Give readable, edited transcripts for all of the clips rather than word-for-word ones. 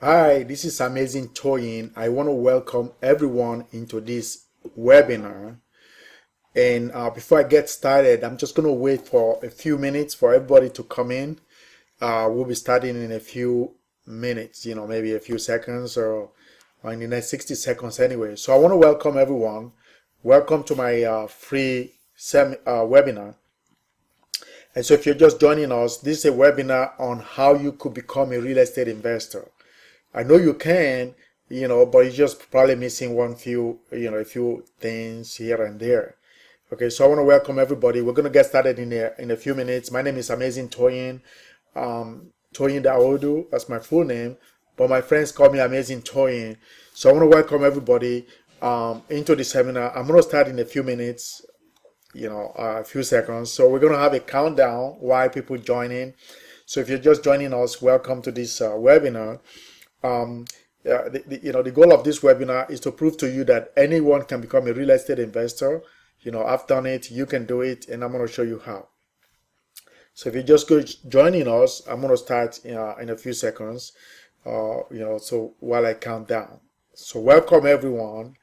Hi, this is Amazing Toyin. I want to welcome everyone into this webinar. And before I get started, I'm just going to wait for a few minutes for everybody to come in. We'll be starting in a few minutes, maybe a few seconds or in the next 60 seconds anyway. So I want to welcome everyone. Welcome to my free webinar. And so if you're just joining us, this is a webinar on how you could become a real estate investor. I know you can, but you're just probably missing a few things here and there. Okay, so I want to welcome everybody. We're going to get started in a few minutes. My name is Amazing Toyin, Toyin Dawodu. That's my full name, but my friends call me Amazing Toyin. So I want to welcome everybody into the seminar. I'm going to start in a few minutes, a few seconds. So we're going to have a countdown while people join in. So if you're just joining us, welcome to this webinar. The goal of this webinar is to prove to you that anyone can become a real estate investor. I've done it, you can do it, and I'm going to show you how. So if you're just joining us, I'm going to start in a few seconds, so while I count down. So welcome everyone.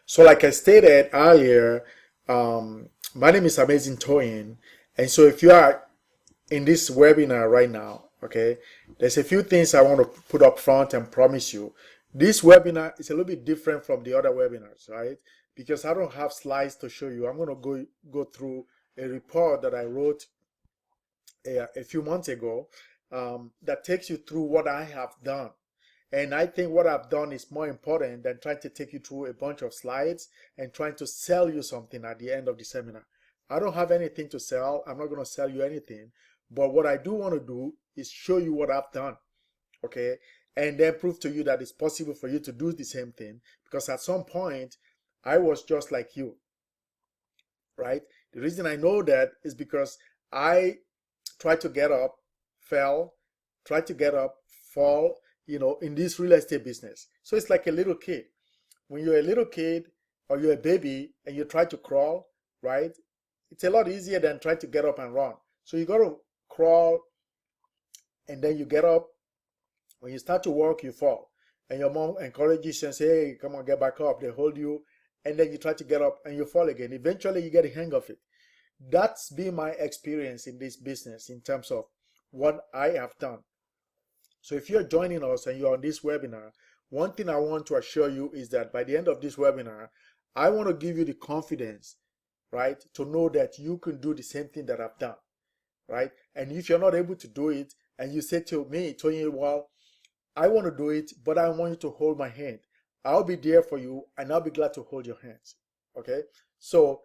So like I stated earlier, my name is Amazing Toyin, and so if you are in this webinar right now, okay, there's a few things I want to put up front and promise you. This webinar is a little bit different from the other webinars, right? Because I don't have slides to show you. I'm going to go through a report that I wrote a few months ago that takes you through what I have done. And I think what I've done is more important than trying to take you through a bunch of slides and trying to sell you something at the end of the seminar. I don't have anything to sell. I'm not going to sell you anything. But what I do want to do is show you what I've done, okay? And then prove to you that it's possible for you to do the same thing, because at some point, I was just like you, right? The reason I know that is because I tried to get up, fell, tried to get up, fall, in this real estate business. So it's like a little kid. When you're a little kid or you're a baby and you try to crawl, right? It's a lot easier than trying to get up and run. So you got to crawl, and then you get up. When you start to walk, you fall, and your mom encourages you and say, hey, come on, get back up. They hold you, and then you try to get up and you fall again. Eventually you get a hang of it. That's been my experience in this business in terms of what I have done. So if you're joining us and you're on this webinar, one thing I want to assure you is that by the end of this webinar, I want to give you the confidence, right, to know that you can do the same thing that I've done, right? And if you're not able to do it and you say to me, Toyin, well, I want to do it, but I want you to hold my hand, I'll be there for you and I'll be glad to hold your hands, okay? So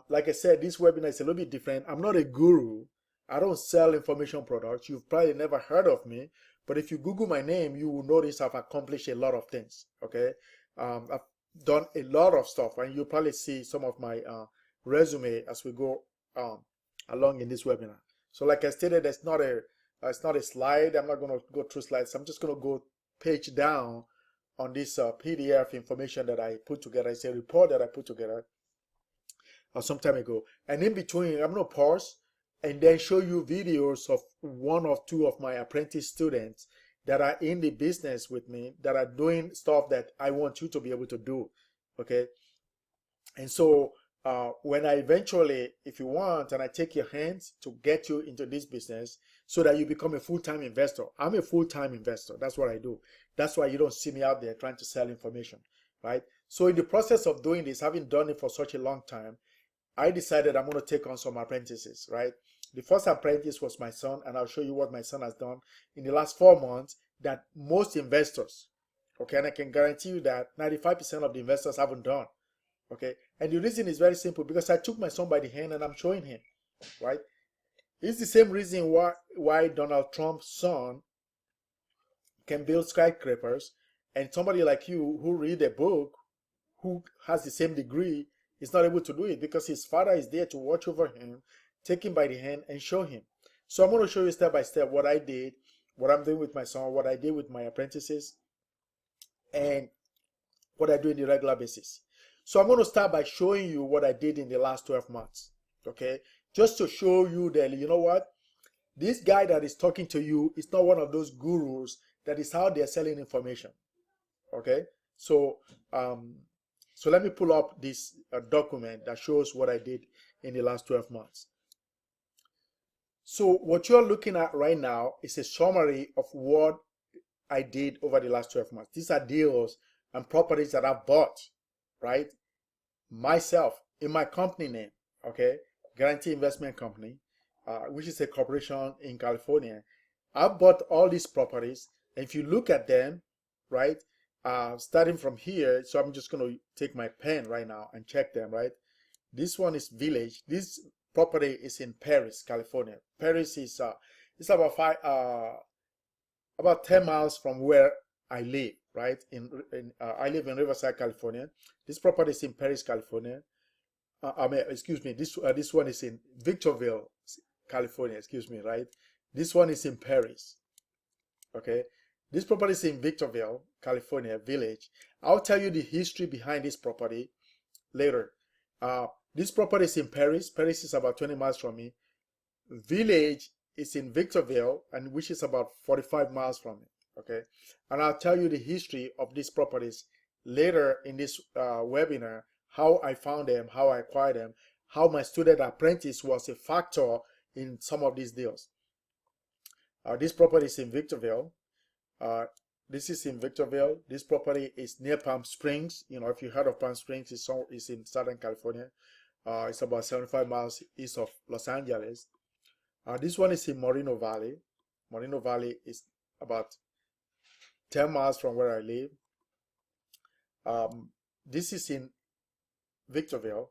like I said, this webinar is a little bit different. I'm not a guru. I don't sell information products. You've probably never heard of me, but if you Google my name, you will notice I've accomplished a lot of things, okay? I've done a lot of stuff, and you'll probably see some of my resume as we go along in this webinar. So like I stated, it's not a slide. I'm not going to go through slides. I'm just going to go page down on this PDF information that I put together. It's a report that I put together some time ago. And in between, I'm going to pause and then show you videos of one or two of my apprentice students that are in the business with me, that are doing stuff that I want you to be able to do, okay? And so when I eventually, if you want, and I take your hands to get you into this business so that you become a full-time investor. I'm a full-time investor. That's what I do. That's why you don't see me out there trying to sell information, right? So in the process of doing this, having done it for such a long time, I decided I'm going to take on some apprentices, right? The first apprentice was my son, and I'll show you what my son has done in the last 4 months that most investors, okay, and I can guarantee you that 95% of the investors haven't done, okay? And the reason is very simple, because I took my son by the hand and I'm showing him, right? It's the same reason why Donald Trump's son can build skyscrapers, and somebody like you who read a book, who has the same degree, is not able to do it, because his father is there to watch over him, take him by the hand and show him. So I'm going to show you step by step what I did, what I'm doing with my son, what I did with my apprentices, and what I do on a regular basis. So I'm going to start by showing you what I did in the last 12 months, okay? Just to show you that, you know what? This guy that is talking to you is not one of those gurus that is out there selling information. Okay, so so let me pull up this document that shows what I did in the last 12 months. So what you're looking at right now is a summary of what I did over the last 12 months. These are deals and properties that I've bought, right? Myself, in my company name, okay? Guarantee Investment Company, which is a corporation in California. I've bought all these properties. And if you look at them, right, starting from here, so I'm just going to take my pen right now and check them, right? This one is Village. This property is in Paris, California. Paris is it's about about 10 miles from where I live, right? I live in Riverside, California. This property is in Paris, California. Excuse me. This one is in Victorville, California. Excuse me, right? This one is in Paris. Okay. This property is in Victorville, California, Village. I'll tell you the history behind this property later. This property is in Paris. Paris is about 20 miles from me. Village is in Victorville, and which is about 45 miles from me. Okay, and I'll tell you the history of these properties later in this webinar, how I found them, how I acquired them, how my student apprentice was a factor in some of these deals. This property is in Victorville. This is in Victorville. This property is near Palm Springs. You know, if you heard of Palm Springs, it's in Southern California. It's about 75 miles east of Los Angeles. This one is in Moreno Valley. Moreno Valley is about 10 miles from where I live. This is in Victorville.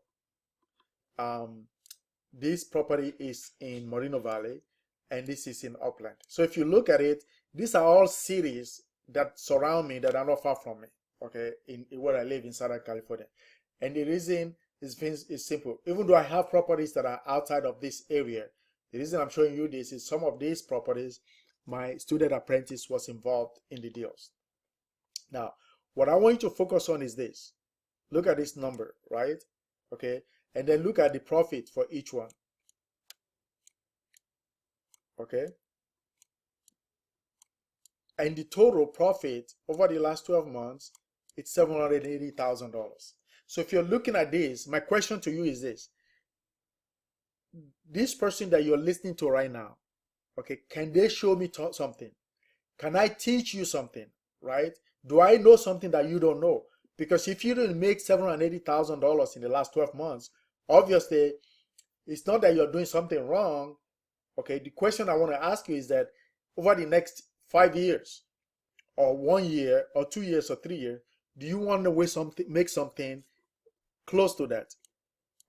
This property is in Moreno Valley, and this is in Upland. So if you look at it, these are all cities that surround me that are not far from me, okay, in where I live in Southern California. And the reason is simple. Even though I have properties that are outside of this area, the reason I'm showing you this is some of these properties, my student apprentice was involved in the deals. Now, what I want you to focus on is this. Look at this number, right? Okay, and then look at the profit for each one. Okay, and the total profit over the last 12 months, it's $780,000. So if you're looking at this, my question to you is this. This person that you're listening to right now, okay, can they show me something? Can I teach you something, right? Do I know something that you don't know? Because if you didn't make $780,000 in the last 12 months, obviously, it's not that you're doing something wrong. Okay, the question I want to ask you is that over the next 5 years, or 1 year, or 2 years, or 3 years, do you want to make something close to that?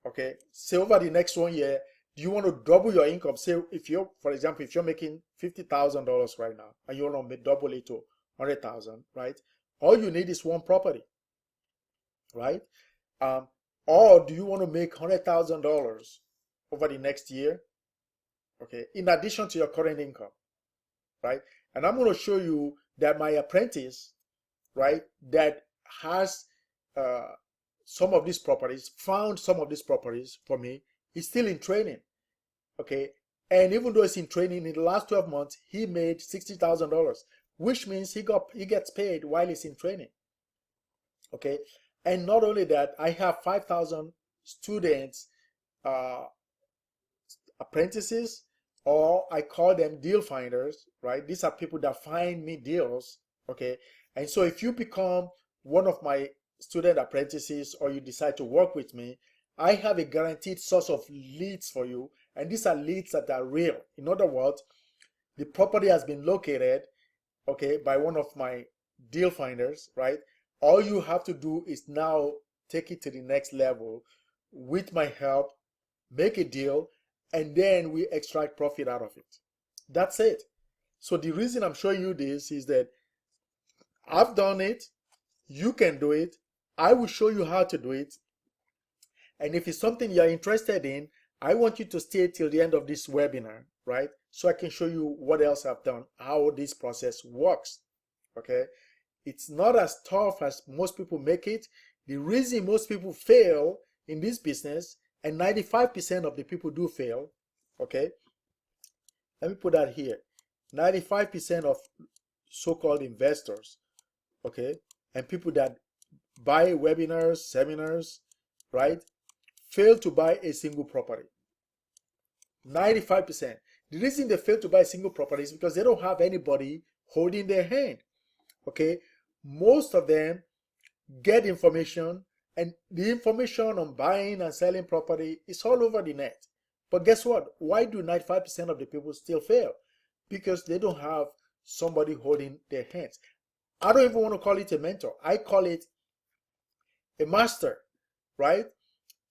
Okay, say over the next 1 year, do you want to double your income? Say if you're, for example, if you're making $50,000 right now, and you want to double it to 100,000, right? All you need is one property, right? Or do you want to make $100,000 over the next year? Okay, in addition to your current income, right? And I'm going to show you that my apprentice, right, that has some of these properties, found some of these properties for me, is still in training. Okay, and even though he's in training, in the last 12 months, he made $60,000, which means he gets paid while he's in training. Okay, and not only that, I have 5,000 students, apprentices, or I call them deal finders, right? These are people that find me deals, okay? And so if you become one of my student apprentices or you decide to work with me, I have a guaranteed source of leads for you, and these are leads that are real. In other words, the property has been located, okay, by one of my deal finders, right? All you have to do is now take it to the next level with my help, make a deal, and then we extract profit out of it. That's it. So the reason I'm showing you this is that I've done it. You can do it. I will show you how to do it. And if it's something you're interested in, I want you to stay till the end of this webinar, right? So I can show you what else I've done, how this process works, okay? It's not as tough as most people make it. The reason most people fail in this business, and 95% of the people do fail, okay, Let me put that here. 95% of so-called investors, okay, and people that buy webinars, seminars, right, fail to buy a single property. 95%. The reason they fail to buy a single property is because they don't have anybody holding their hand. Okay, most of them get information, and the information on buying and selling property is all over the net. But guess what? Why do 95% of the people still fail? Because they don't have somebody holding their hands. I don't even want to call it a mentor. I call it a master, right?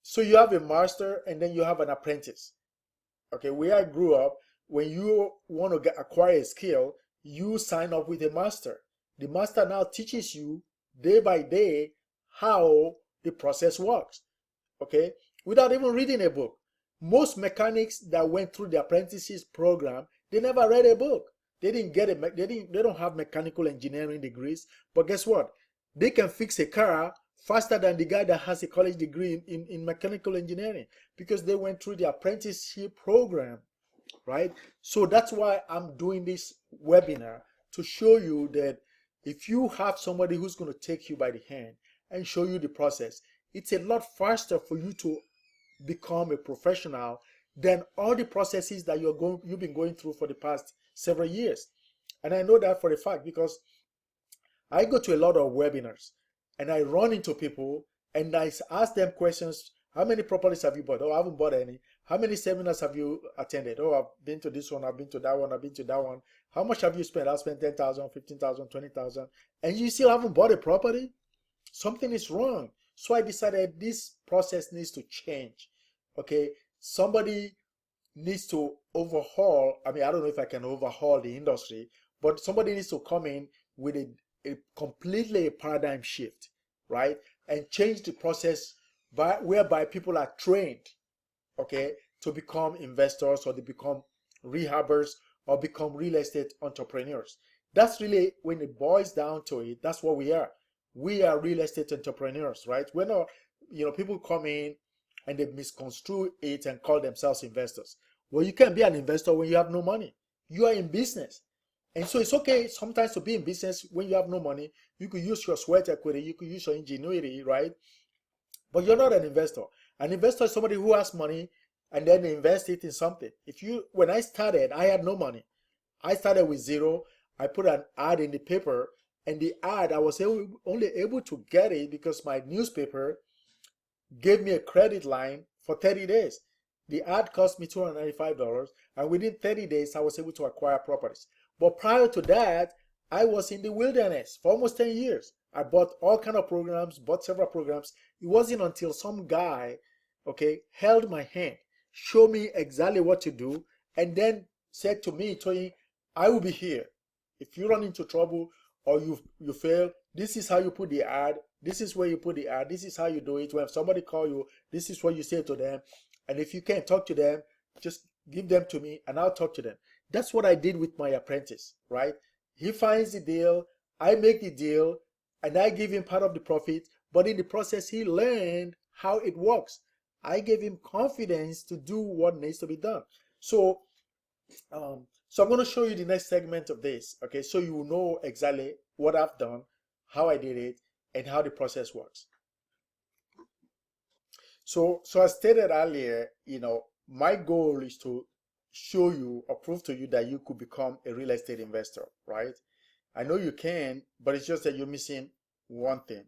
So you have a master and then you have an apprentice. Okay, where I grew up, when you want to acquire a skill, you sign up with a master. The master now teaches you day by day how the process works. Okay, without even reading a book. Most mechanics that went through the apprenticeship program, they never read a book. They didn't get it. They don't have mechanical engineering degrees. But guess what? They can fix a car faster than the guy that has a college degree in mechanical engineering, because they went through the apprenticeship program, right? So that's why I'm doing this webinar, to show you that if you have somebody who's going to take you by the hand and show you the process, it's a lot faster for you to become a professional than all the processes that you've been going through for the past several years. And I know that for a fact, because I go to a lot of webinars and I run into people and I ask them questions. How many properties have you bought? Oh, I haven't bought any. How many seminars have you attended? Oh, I've been to this one, I've been to that one, I've been to that one. How much have you spent? I've spent 10,000, 15,000, 20,000. And you still haven't bought a property? Something is wrong. So I decided this process needs to change. Okay, somebody needs to overhaul. I mean, I don't know if I can overhaul the industry, but somebody needs to come in with a completely paradigm shift, right? And change the process whereby people are trained, okay, to become investors, or they become rehabbers, or become real estate entrepreneurs. That's really, when it boils down to it, that's what we are. We are real estate entrepreneurs, right? We're not, people come in and they misconstrue it and call themselves investors. Well, you can't be an investor when you have no money. You are in business. And so it's okay sometimes to be in business when you have no money. You could use your sweat equity, you could use your ingenuity, right? But you're not an investor. An investor is somebody who has money and then they invest it in something. When I started, I had no money. I started with zero. I put an ad in the paper, and the ad, I was only able to get it because my newspaper gave me a credit line for 30 days. The ad cost me $295, and within 30 days, I was able to acquire properties. But prior to that, I was in the wilderness for almost 10 years. I bought all kind of programs, bought several programs. It wasn't until some guy, okay, held my hand, showed me exactly what to do, and then said to me, Toyin, I will be here. If you run into trouble or you fail, this is how you put the ad. This is where you put the ad. This is how you do it. When somebody call you, this is what you say to them. And if you can't talk to them, just give them to me and I'll talk to them. That's what I did with my apprentice, right? He finds the deal, I make the deal, and I give him part of the profit. But in the process, he learned how it works. I gave him confidence to do what needs to be done. So I'm going to show you the next segment of this, okay? So you will know exactly what I've done, how I did it, and how the process works. So as stated earlier, my goal is to show you or prove to you that you could become a real estate investor, right? I know you can, but it's just that you're missing one thing,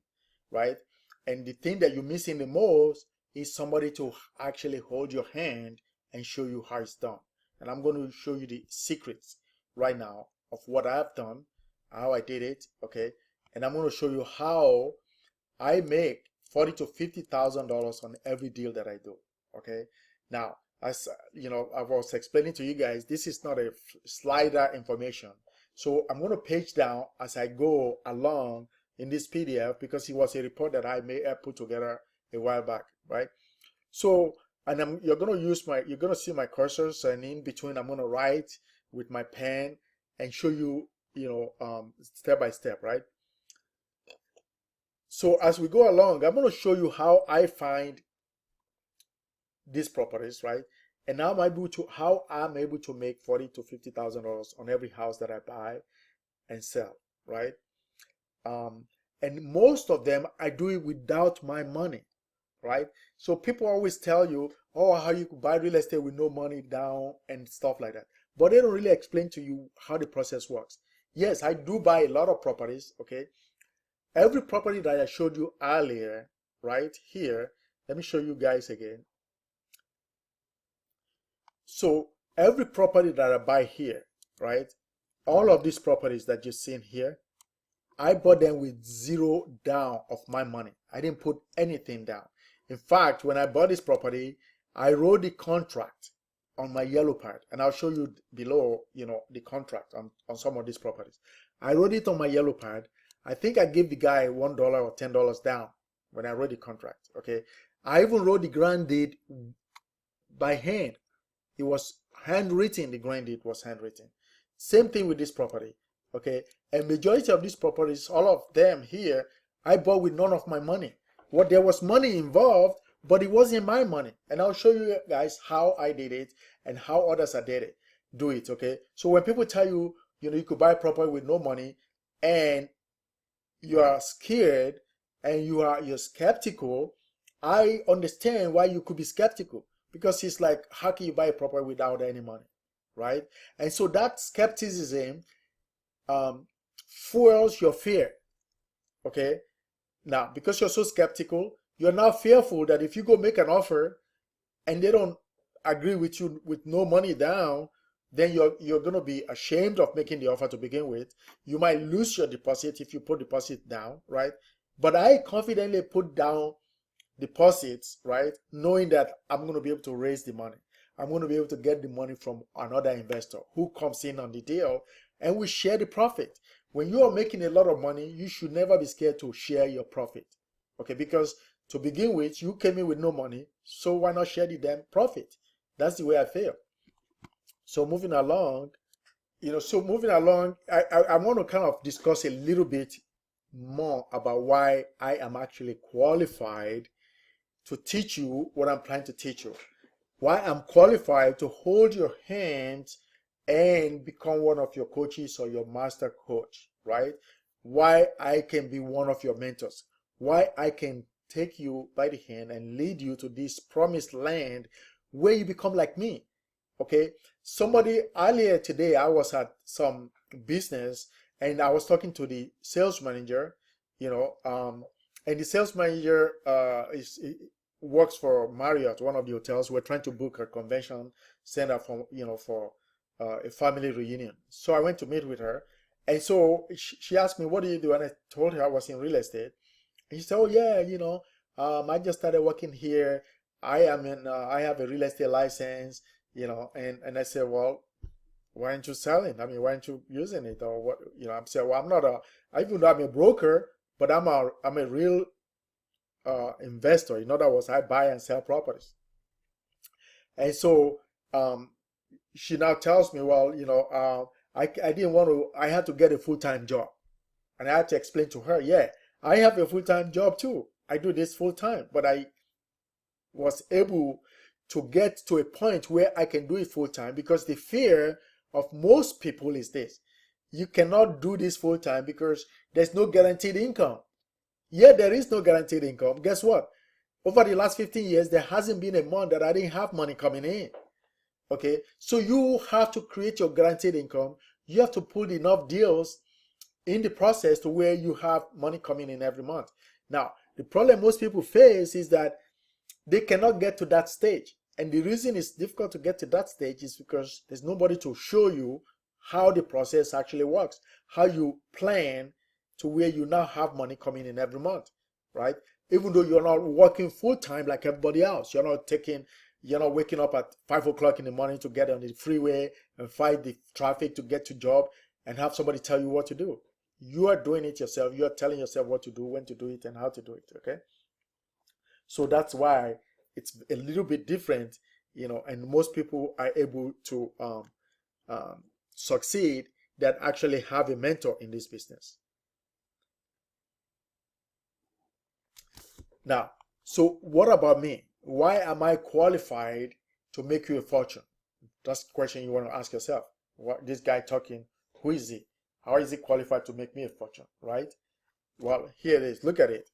right? And the thing that you're missing the most is somebody to actually hold your hand and show you how it's done. And I'm going to show you the secrets right now of what I've done, how I did it, okay? And I'm going to show you how I make $40,000 to $50,000 on every deal that I do, okay? Now, as I was explaining to you guys, this is not a slider information. So I'm going to page down as I go along in this PDF, because it was a report that I put together a while back, right? So, and you're going to see my cursors, and in between I'm going to write with my pen and show you, step by step, right? So as we go along, I'm going to show you how I find these properties, right? And now how I'm able to make $40,000 to $50,000 on every house that I buy and sell, right? And most of them, I do it without my money, right? So people always tell you, oh, how you could buy real estate with no money down and stuff like that. But they don't really explain to you how the process works. Yes, I do buy a lot of properties, okay? Every property that I showed you earlier, right here, let me show you guys again. So every property that I buy here, right? All of these properties that you're seeing here, I bought them with zero down of my money. I didn't put anything down. In fact, when I bought this property, I wrote the contract on my yellow pad, and I'll show you below, the contract on some of these properties. I wrote it on my yellow pad. I think I gave the guy $1 or $10 down when I wrote the contract, okay? I even wrote the grant deed by hand. It was handwritten, the grant deed was handwritten. Same thing with this property, okay? And majority of these properties, all of them here, I bought with none of my money. What there was money involved, but it wasn't my money. And I'll show you guys how I did it and how others do it, okay? So when people tell you, you could buy property with no money and you are scared and you're skeptical, I understand why you could be skeptical, because it's like, how can you buy a property without any money, right? And so that skepticism fuels your fear, okay? Now, because you're so skeptical, you're now fearful that if you go make an offer and they don't agree with you with no money down, then you're going to be ashamed of making the offer to begin with. You might lose your deposit if you put deposit down, right? But I confidently put down deposits, right? Knowing that I'm going to be able to raise the money. I'm going to be able to get the money from another investor who comes in on the deal, and we share the profit. When you are making a lot of money, you should never be scared to share your profit, okay? Because to begin with, you came in with no money, so why not share the damn profit? That's the way I feel. So moving along, I want to kind of discuss a little bit more about why I am actually qualified to teach you what I'm trying to teach you. Why I'm qualified to hold your hand and become one of your coaches or your master coach, right? Why I can be one of your mentors. Why I can take you by the hand and lead you to this promised land where you become like me, okay? Somebody earlier today, I was at some business and I was talking to the sales manager, and the sales manager works for Marriott, one of the hotels. We're trying to book a convention center for a family reunion. So I went to meet with her, and so she asked me, "What do you do?" And I told her I was in real estate. And she said, "Oh yeah, I just started working here. I have a real estate license, and I said, well, why aren't you selling? I mean, why aren't you using it, or what? I'm saying, well, even though I'm a broker, but I'm a real investor. In other words, I buy and sell properties." And so she now tells me, well, I didn't want to, I had to get a full-time job. And I had to explain to her, yeah, I have a full-time job too. I do this full-time, but I was able to get to a point where I can do it full-time, because the fear of most people is this: you cannot do this full-time because there's no guaranteed income. Yeah, there is no guaranteed income. Guess what? Over the last 15 years, there hasn't been a month that I didn't have money coming in. Okay, so you have to create your guaranteed income. You have to put enough deals in the process to where you have money coming in every month. Now, the problem most people face is that they cannot get to that stage. And the reason it's difficult to get to that stage is because there's nobody to show you how the process actually works, how you plan to where you now have money coming in every month, right? Even though you're not working full-time like everybody else, you're not waking up at 5 o'clock in the morning to get on the freeway and fight the traffic to get to job and have somebody tell you what to do. You are doing it yourself. You are telling yourself what to do, when to do it, and how to do it, okay? So that's why it's a little bit different, and most people are able to succeed that actually have a mentor in this business. Now, so what about me? Why am I qualified to make you a fortune? That's the question you want to ask yourself. What this guy talking, who is he? How is he qualified to make me a fortune, right? Well, here it is. Look at it.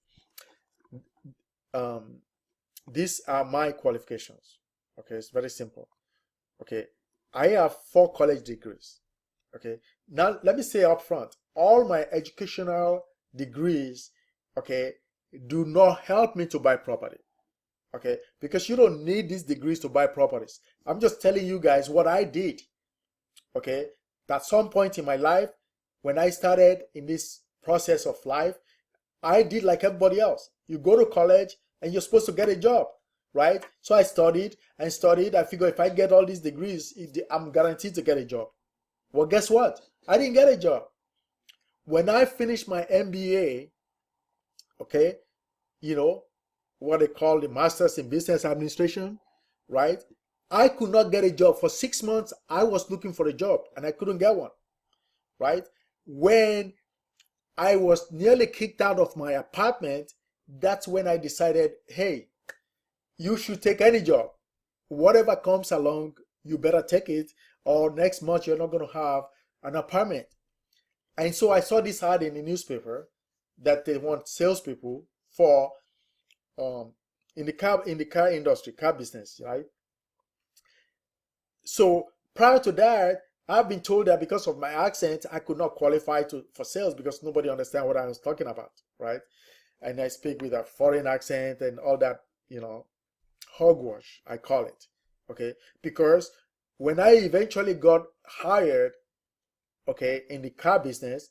These are my qualifications. Okay, it's very simple. Okay, I have 4 college degrees. Okay, now let me say up front, all my educational degrees, okay, do not help me to buy property. Okay, because you don't need these degrees to buy properties. I'm just telling you guys what I did. Okay, at some point in my life, when I started in this process of life, I did like everybody else. You go to college and you're supposed to get a job, right? So I studied and studied. I figured if I get all these degrees, I'm guaranteed to get a job. Well, guess what? I didn't get a job. When I finished my MBA, okay, you know, what they call the Masters in Business Administration, right? I could not get a job. For 6 months, I was looking for a job and I couldn't get one, right? When I was nearly kicked out of my apartment, that's when I decided, hey, you should take any job. Whatever comes along, you better take it, or next month you're not going to have an apartment. And so I saw this ad in the newspaper that they want salespeople for in the car industry, car business, right? So prior to that, I've been told that because of my accent, I could not qualify for sales because nobody understands what I was talking about, right? And I speak with a foreign accent and all that, you know, hogwash, I call it, okay? Because when I eventually got hired, okay, in the car business,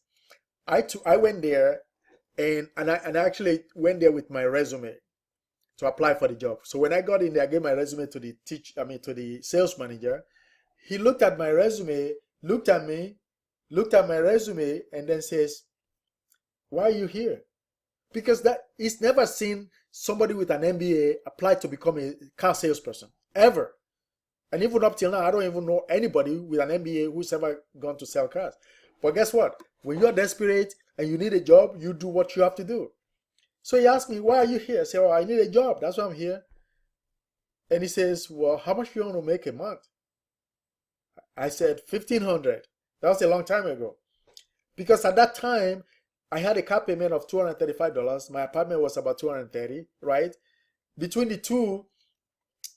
I went there and I actually went there with my resume to apply for the job. So when I got in there, I gave my resume to the sales manager. He looked at my resume, looked at me, looked at my resume, and then says, "Why are you here?" Because he's never seen somebody with an MBA apply to become a car salesperson, ever. And even up till now, I don't even know anybody with an MBA who's ever gone to sell cars. But guess what? When you're desperate and you need a job, you do what you have to do. So he asked me, "Why are you here?" I said, "Oh, I need a job. That's why I'm here." And he says, "Well, how much do you want to make a month?" I said, $1,500. That was a long time ago. Because at that time, I had a car payment of $235. My apartment was about $230, right? Between the two,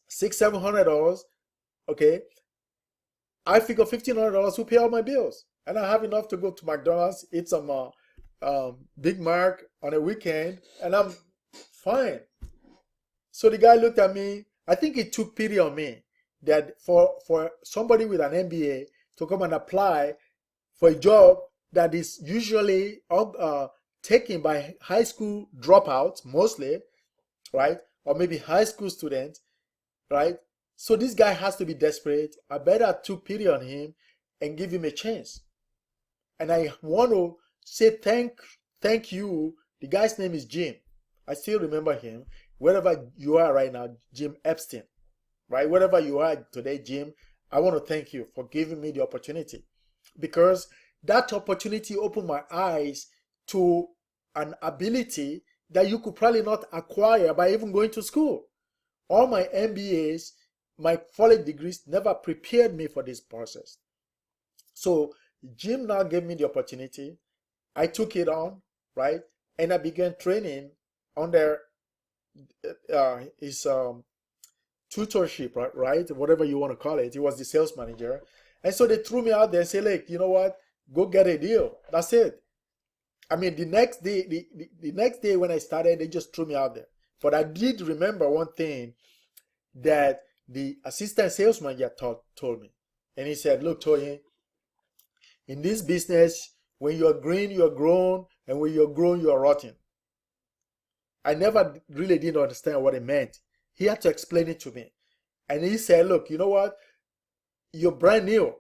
$600-700, okay? I figure $1,500 will pay all my bills. And I have enough to go to McDonald's, eat some Big Mac on a weekend, and I'm fine. So the guy looked at me. I think he took pity on me that for somebody with an MBA to come and apply for a job that is usually taken by high school dropouts mostly, right? Or maybe high school students, right? So this guy has to be desperate. I better took pity on him and give him a chance. And I want to say thank you. The guy's name is Jim. I still remember him. Wherever you are right now, Jim Epstein, right? Wherever you are today, Jim, I want to thank you for giving me the opportunity, because that opportunity opened my eyes to an ability that you could probably not acquire by even going to school. All my MBAs, my college degrees never prepared me for this process. So Jim now gave me the opportunity. I took it on, right? And I began training under his tutorship, right? Whatever you want to call it. He was the sales manager. And so they threw me out there and said, like, you know what? Go get a deal. That's it. I mean, the next day when I started, they just threw me out there. But I did remember one thing that the assistant sales manager told me. And he said, "Look, Toyin, in this business, when you're green, you're grown. And when you're grown, you're rotten." I never really didn't understand what it meant. He had to explain it to me. And he said, "Look, you know what? You're brand new.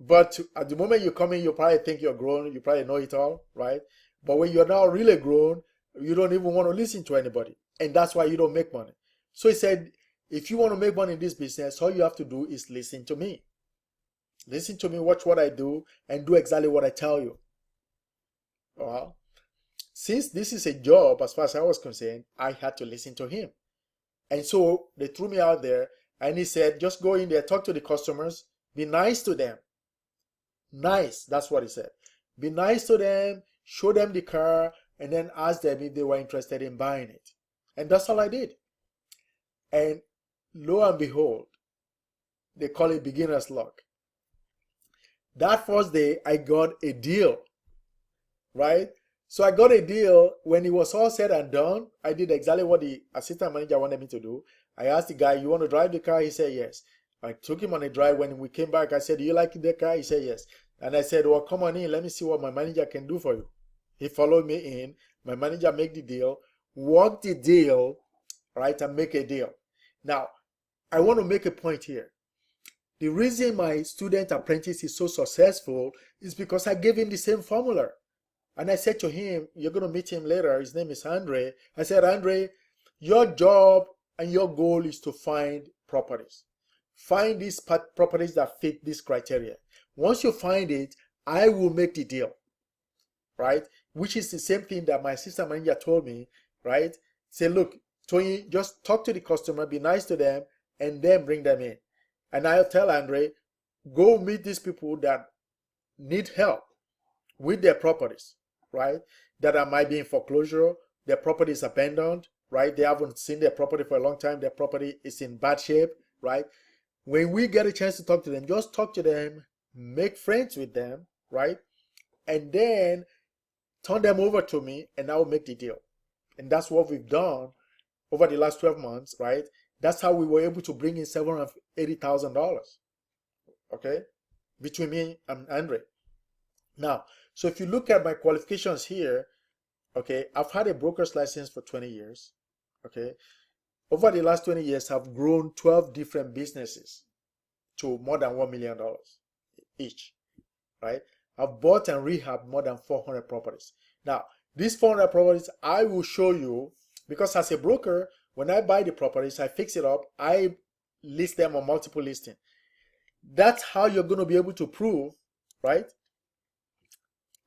But at the moment you come in, you probably think you're grown. You probably know it all, right? But when you're now really grown, you don't even want to listen to anybody. And that's why you don't make money." So he said, if you want to make money in this business, all you have to do is listen to me. Listen to me, watch what I do, and do exactly what I tell you. Well, since this is a job, as far as I was concerned, I had to listen to him. And so they threw me out there, And he said, just go in there, talk to the customers, be nice to them. Nice, that's what he said. Be nice to them, show them the car, and then ask them if they were interested in buying it. And that's all I did. And lo and behold, they call it beginner's luck. That first day, I got a deal, right? So I got a deal. When it was all said and done, I did exactly what the assistant manager wanted me to do. I asked the guy, you want to drive the car? He said yes. I took him on a drive. When we came back, I said, do you like the car? He said yes. And I said, well, come on in. Let me see what my manager can do for you. He followed me in. My manager made the deal, work the deal, right, and make a deal. Now, I want to make a point here. The reason my student apprentice is so successful is because I gave him the same formula. And I said to him, you're going to meet him later. His name is Andre. I said, Andre, your job and your goal is to find properties. Find these properties that fit this criteria. Once you find it, I will make the deal, right? Which is the same thing that my assistant manager told me, right? Say, look, Toyin, just talk to the customer, be nice to them, and then bring them in. And I'll tell Andre, go meet these people that need help with their properties, right? That might be in foreclosure, their property is abandoned, right? They haven't seen their property for a long time, their property is in bad shape, right? When we get a chance to talk to them, just talk to them, make friends with them, right? And then turn them over to me and I'll make the deal. And that's what we've done over the last 12 months, right? That's how we were able to bring in $780,000, okay, between me and Andre. Now, so if you look at my qualifications here, okay, I've had a broker's license for 20 years, okay. Over the last 20 years, I've grown 12 different businesses to more than $1 million each, right? I've bought and rehabbed more than 400 properties. Now, these 400 properties, I will show you, because as a broker, when I buy the properties, I fix it up, I list them on multiple listings. That's how you're going to be able to prove, right?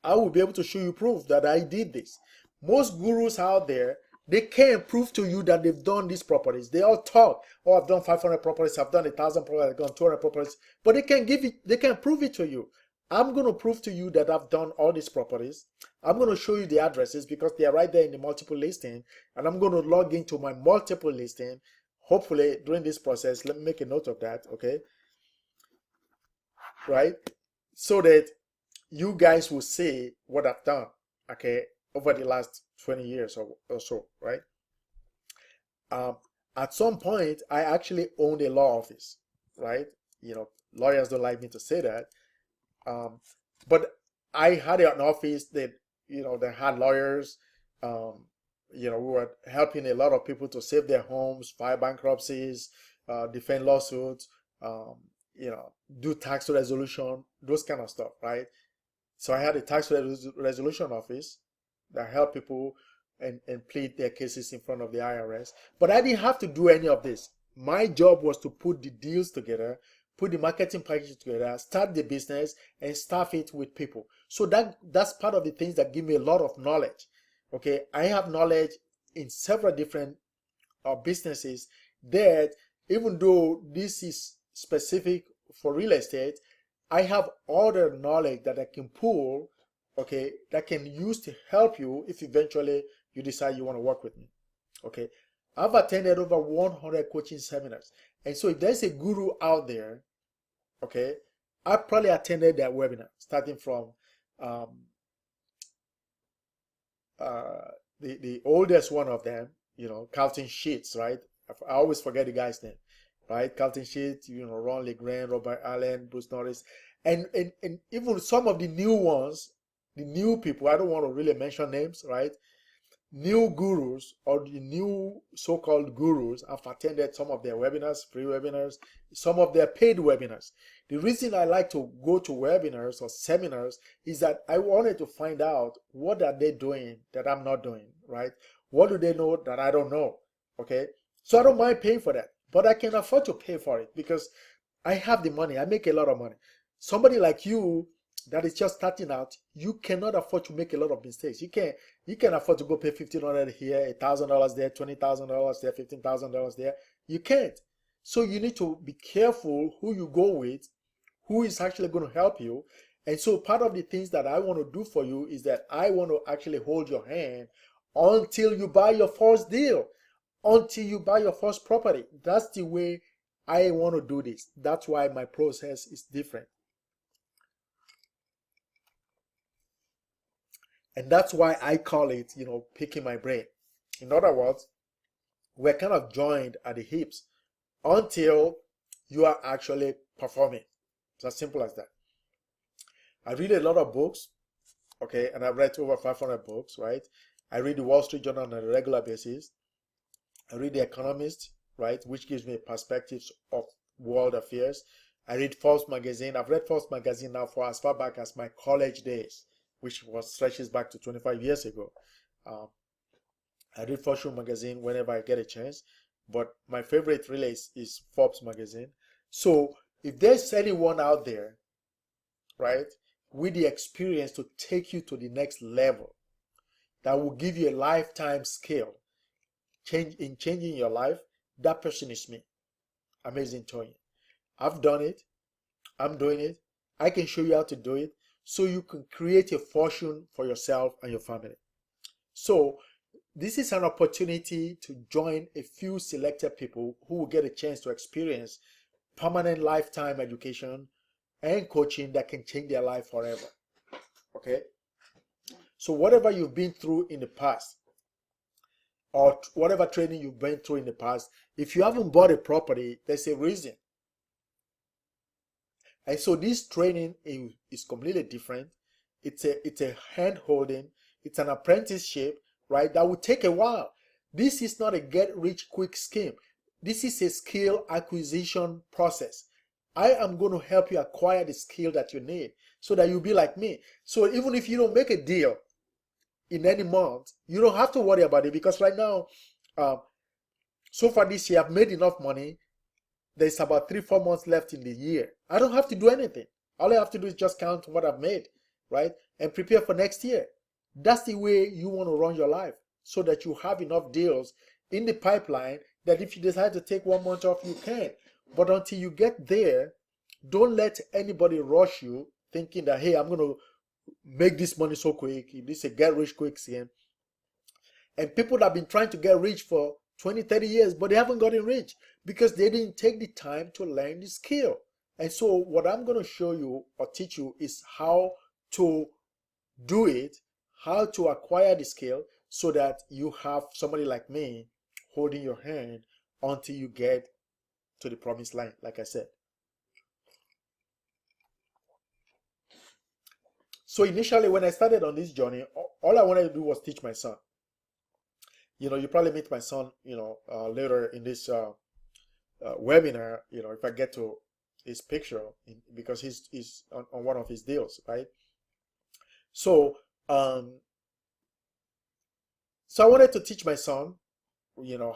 I will be able to show you proof that I did this. Most gurus out there, they can't prove to you that they've done these properties. They all talk, oh, I've done 500 properties, I've done 1,000 properties, I've done 200 properties, but they can't prove it to you. I'm going to prove to you that I've done all these properties. I'm going to show you the addresses because they are right there in the multiple listing. And I'm going to log into my multiple listing. Hopefully during this process, let me make a note of that, okay? Right? So that you guys will see what I've done, okay, over the last 20 years or so, right? At some point, I actually owned a law office, right? You know, lawyers don't like me to say that. But I had an office that, you know, that had lawyers. You know, we were helping a lot of people to save their homes, file bankruptcies, defend lawsuits, you know, do tax resolution, those kind of stuff, right? So I had a tax resolution office that helped people and plead their cases in front of the IRS. But I didn't have to do any of this. My job was to put the deals together, put the marketing package together, start the business, and staff it with people. So that's part of the things that give me a lot of knowledge. Okay, I have knowledge in several different businesses that even though this is specific for real estate, I have other knowledge that I can pull, okay, that can use to help you if eventually you decide you want to work with me. Okay, I've attended over 100 coaching seminars. And so if there's a guru out there, okay, I probably attended their webinar, starting from the oldest one of them, you know, Carlton Sheets, right? I always forget the guy's name, right? Carlton Sheets, you know, Ron LeGrand, Robert Allen, Bruce Norris, and even some of the new ones, the new people, I don't want to really mention names, right? New gurus or the new so-called gurus, I've attended some of their webinars, free webinars, some of their paid webinars. The reason I like to go to webinars or seminars is that I wanted to find out what are they doing that I'm not doing, right? What do they know that I don't know, okay? So I don't mind paying for that, but I can afford to pay for it because I have the money. I make a lot of money. Somebody like you that is just starting out, you cannot afford to make a lot of mistakes. You can afford to go pay $1,500 here, $1,000 there, $20,000 there, $15,000 there. You can't. So you need to be careful who you go with, who is actually going to help you. And so part of the things that I want to do for you is that I want to actually hold your hand until you buy your first deal, until you buy your first property. That's the way I want to do this. That's why my process is different. And that's why I call it, picking my brain. In other words, we're kind of joined at the hips until you are actually performing. It's as simple as that. I read a lot of books, okay, and I've read over 500 books, right? I read the Wall Street Journal on a regular basis. I read The Economist, right, which gives me perspectives of world affairs. I read Forbes magazine. I've read Forbes magazine now for as far back as my college days, which stretches back to 25 years ago. I read Fortune magazine whenever I get a chance, but my favorite really is Forbes magazine. So if there's anyone out there, right, with the experience to take you to the next level, that will give you a lifetime skill, changing your life, that person is me, Amazing Toyin. I've done it. I'm doing it. I can show you how to do it so you can create a fortune for yourself and your family. So this is an opportunity to join a few selected people who will get a chance to experience permanent lifetime education and coaching that can change their life forever. Okay? So whatever you've been through in the past, or whatever training you've been through in the past, if you haven't bought a property, there's a reason. And so this training is completely different. It's a hand holding, it's an apprenticeship, right? That will take a while. This is not a get rich quick scheme. This is a skill acquisition process. I am going to help you acquire the skill that you need so that you'll be like me. So even if you don't make a deal in any month, you don't have to worry about it, because right now, so far this year, I've made enough money. There's about 3-4 months left in the year. I don't have to do anything. All I have to do is just count what I've made, right? And prepare for next year. That's the way you want to run your life, so that you have enough deals in the pipeline that if you decide to take 1 month off, you can. But until you get there, don't let anybody rush you thinking that, hey, I'm going to make this money so quick. This is a get rich quick scheme. And people that have been trying to get rich for 20-30 years, but they haven't gotten rich because they didn't take the time to learn the skill. And so what I'm going to show you or teach you is how to do it, how to acquire the skill, so that you have somebody like me holding your hand until you get to the promised land, like I said. So initially, when I started on this journey, all I wanted to do was teach my son. You probably meet my son, later in this webinar, if I get to his picture, because he's on one of his deals, right? So, so I wanted to teach my son,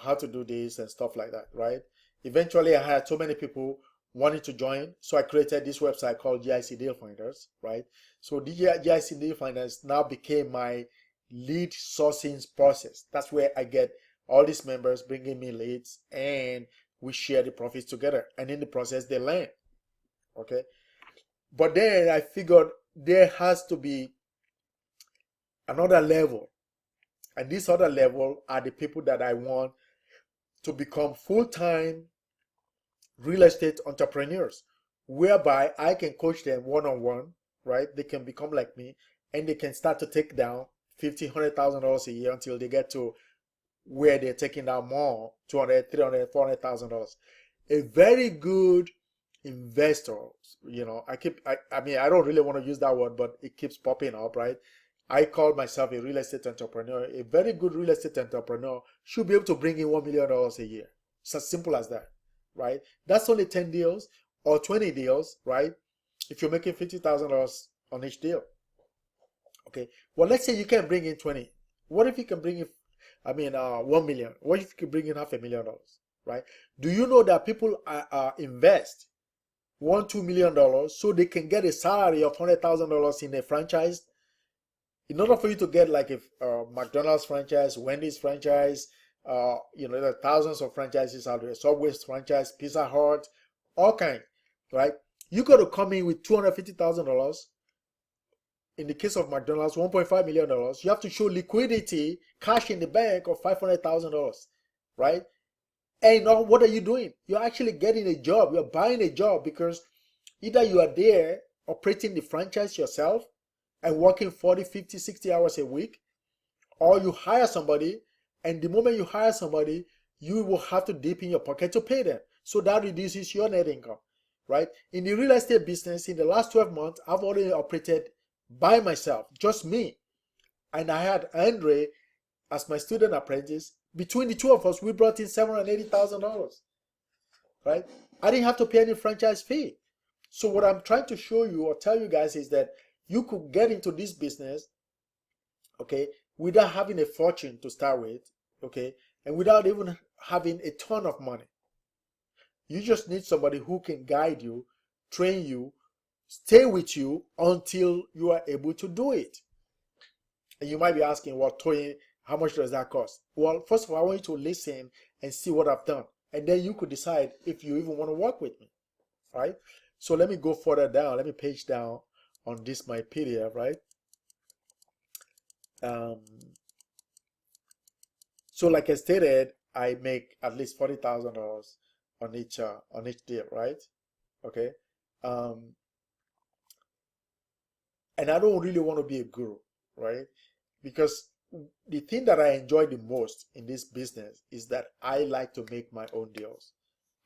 how to do this and stuff like that, right? Eventually, I had so many people wanting to join, so I created this website called GIC Deal Finders, right? So the GIC Deal Finders now became my lead sourcing process. That's where I get all these members bringing me leads, and we share the profits together, and in the process they learn. Okay, but then I figured there has to be another level, and this other level are the people that I want to become full-time real estate entrepreneurs, whereby I can coach them one-on-one, right? They can become like me, and they can start to take down $50,000, $100,000 a year until they get to where they're taking down more, $200,000, $300,000, $400,000. A very good investor, I don't really want to use that word, but it keeps popping up, right? I call myself a real estate entrepreneur. A very good real estate entrepreneur should be able to bring in $1 million a year. It's as simple as that, right? That's only 10 deals or 20 deals, right? If you're making $50,000 on each deal. Okay, well, let's say you can bring in 20. What if you can bring in, 1 million? What if you can bring in $500,000, right? Do you know that people invest $1-2 million so they can get a salary of $100,000 in a franchise? In order for you to get like a McDonald's franchise, Wendy's franchise, there are thousands of franchises out there. Subway's franchise, Pizza Hut, all kinds, right? You got to come in with $250,000. In the case of McDonald's, $1.5 million. You have to show liquidity, cash in the bank of $500,000, right? And now what are you doing? You're actually getting a job. You're buying a job because either you are there operating the franchise yourself and working 40, 50, 60 hours a week, or you hire somebody, and the moment you hire somebody, you will have to dip in your pocket to pay them. So that reduces your net income, right? In the real estate business, in the last 12 months, I've already operated by myself, just me. And I had Andre as my student apprentice. Between the two of us, we brought in $780,000, right? I didn't have to pay any franchise fee. So what I'm trying to show you or tell you guys is that you could get into this business, okay, without having a fortune to start with, okay, and without even having a ton of money. You just need somebody who can guide you, train you, stay with you until you are able to do it. And you might be asking, well, Toyin, how much does that cost? Well, first of all, I want you to listen and see what I've done. And then you could decide if you even want to work with me, right? So let me go further down. Let me page down on this, my PDF, right? So like I stated, I make at least $40,000 on each deal, right? Okay. And I don't really want to be a guru, right? Because the thing that I enjoy the most in this business is that I like to make my own deals.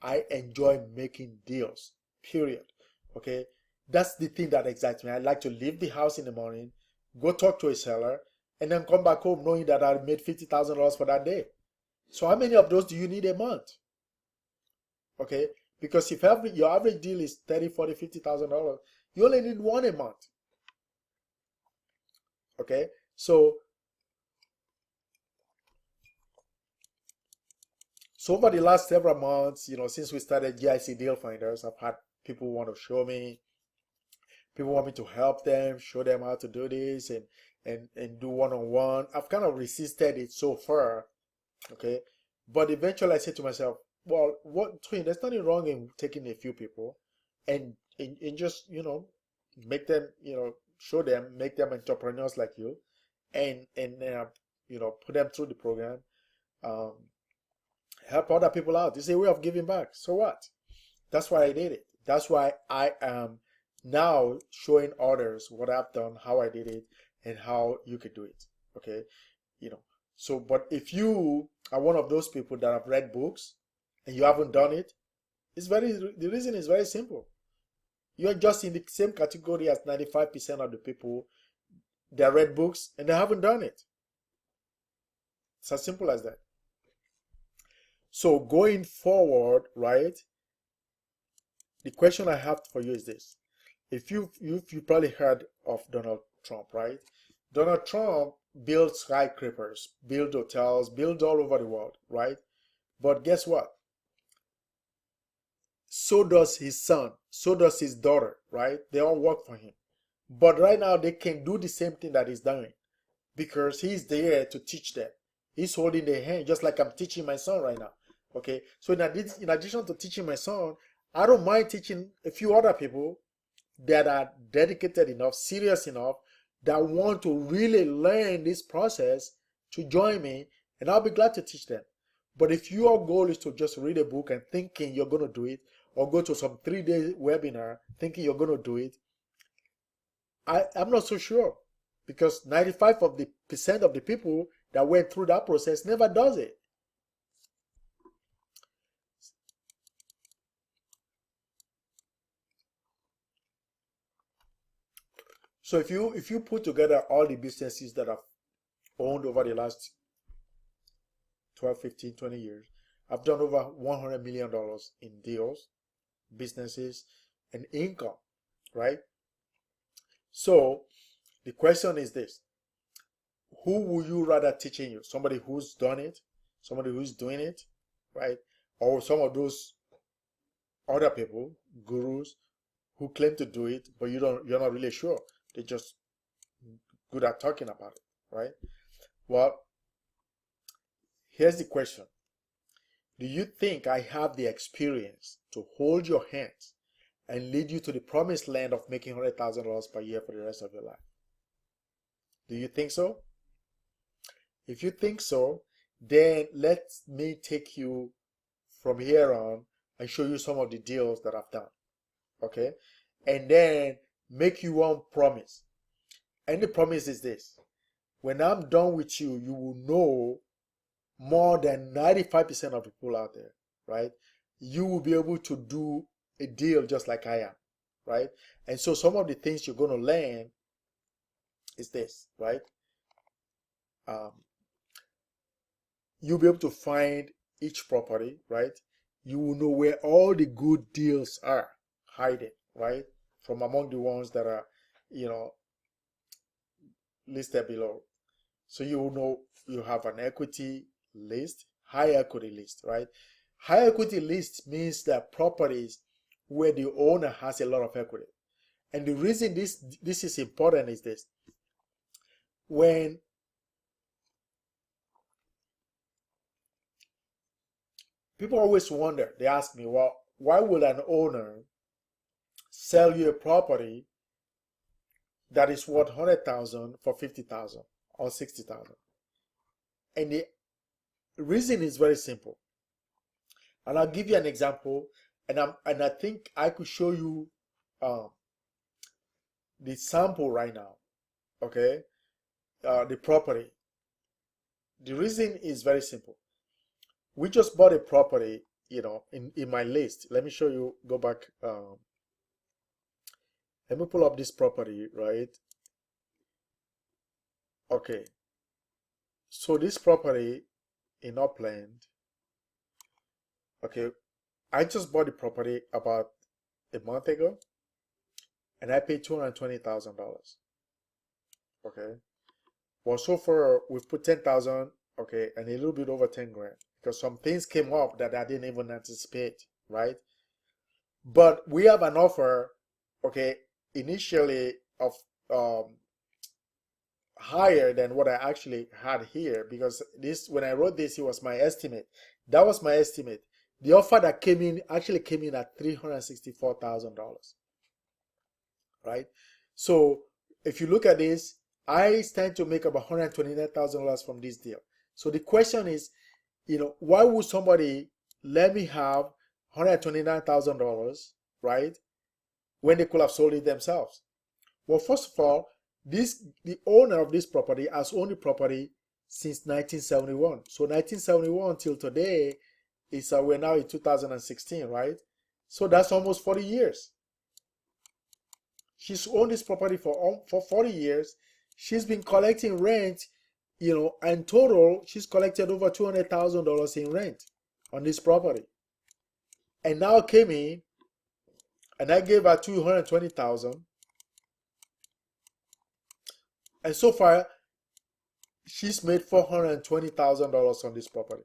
I enjoy making deals, period. Okay. That's the thing that excites me. I like to leave the house in the morning, go talk to a seller, and then come back home knowing that I made $50,000 for that day. So how many of those do you need a month? Okay. Because if your average deal is $30,000, $40,000, $50,000, you only need one a month. Okay. So over the last several months, since we started GIC Deal Finders, I've had people want to show me, people want me to help them, show them how to do this and do one-on-one. I've kind of resisted it so far, okay? But eventually I said to myself, well, there's nothing wrong in taking a few people and just, make them, show them, make them entrepreneurs like you and put them through the program. Help other people out. It's a way of giving back. So what? That's why I did it. That's why I am now showing others what I've done, how I did it, and how you could do it. Okay. So, but if you are one of those people that have read books and you haven't done it, the reason is very simple. You're just in the same category as 95% of the people that read books and they haven't done it. It's as simple as that. So going forward, right, the question I have for you is this. If you probably heard of Donald Trump, right? Donald Trump builds skyscrapers, builds hotels, builds all over the world, right? But guess what? So does his son, so does his daughter, right? They all work for him. But right now they can do the same thing that he's doing because he's there to teach them. He's holding their hand just like I'm teaching my son right now. Okay, so in addition to teaching my son, I don't mind teaching a few other people that are dedicated enough, serious enough, that want to really learn this process to join me, and I'll be glad to teach them. But if your goal is to just read a book and thinking you're going to do it, or go to some 3-day webinar thinking you're going to do it, I'm not so sure, because 95% of the people that went through that process never does it. So if you put together all the businesses that I've owned over the last 12, 15, 20 years, I've done over $100 million in deals, businesses, and income, right? So the question is this: who would you rather teaching you? Somebody who's done it, somebody who's doing it, right? Or some of those other people, gurus, who claim to do it, but you're not really sure. They're just good at talking about it, right? Well, Here's the question. Do you think I have the experience to hold your hands and lead you to the promised land of making $100,000 per year for the rest of your life? Do you think so? If you think so, then let me take you from here on and show you some of the deals that I've done. Okay? And then make you one promise. And the promise is this. When I'm done with you, you will know more than 95% of people out there, right? You will be able to do a deal just like I am, right? And so some of the things you're going to learn is this, right? You'll be able to find each property, right? You will know where all the good deals are hiding, right? From among the ones that are, listed below. So you will know you have an equity list, high equity list, right? High equity list means that properties where the owner has a lot of equity. And the reason this is important is this. When people always wonder, they ask me, well, why would an owner sell you a property that is worth 100,000 for 50,000 or 60,000? And the reason is very simple. And I'll give you an example, and I think I could show you the sample right now. Okay, the property. The reason is very simple. We just bought a property, in my list. Let me show you. Go back. Let me pull up this property, right? Okay. So this property in Upland. Okay, I just bought the property about a month ago, and I paid $220,000. Okay, well, so far we've put 10,000, okay, and a little bit over 10 grand because some things came up that I didn't even anticipate, right? But we have an offer, okay, initially of higher than what I actually had here, because this, when I wrote this, it was my estimate. That was my estimate. The offer that came in actually came in at $364,000, right? So if you look at this, I stand to make about $129,000 from this deal. So the question is, why would somebody let me have $129,000, right, when they could have sold it themselves? Well, first of all, the owner of this property has owned the property since 1971. So 1971 till today is we're now in 2016, right? So that's almost 40 years. She's owned this property for 40 years. She's been collecting rent, and total she's collected over $200,000 in rent on this property. And now came in, and I gave her $220,000. And so far, she's made $420,000 on this property.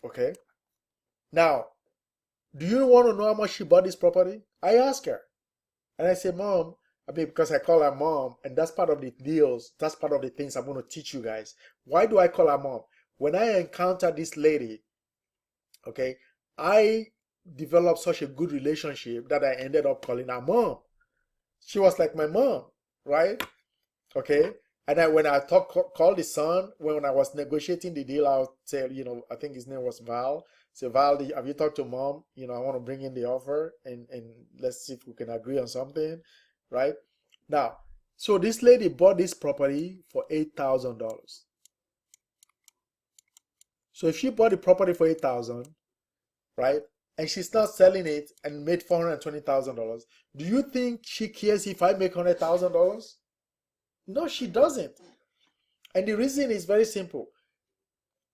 Okay. Now, do you want to know how much she bought this property? I asked her. And I said, Mom, because I call her mom, and that's part of the deals, that's part of the things I'm going to teach you guys. Why do I call her mom? When I encountered this lady, okay, I developed such a good relationship that I ended up calling her mom. She was like my mom, right? Okay. And when I called the son, when I was negotiating the deal, I'll say, I think his name was Val. Say, Val, have you talked to Mom? I want to bring in the offer, and let's see if we can agree on something, right? Now, so this lady bought this property for $8,000. So if she bought the property for $8,000, right, and she's not selling it and made $420,000, do you think she cares if I make $100,000? No, she doesn't. And the reason is very simple.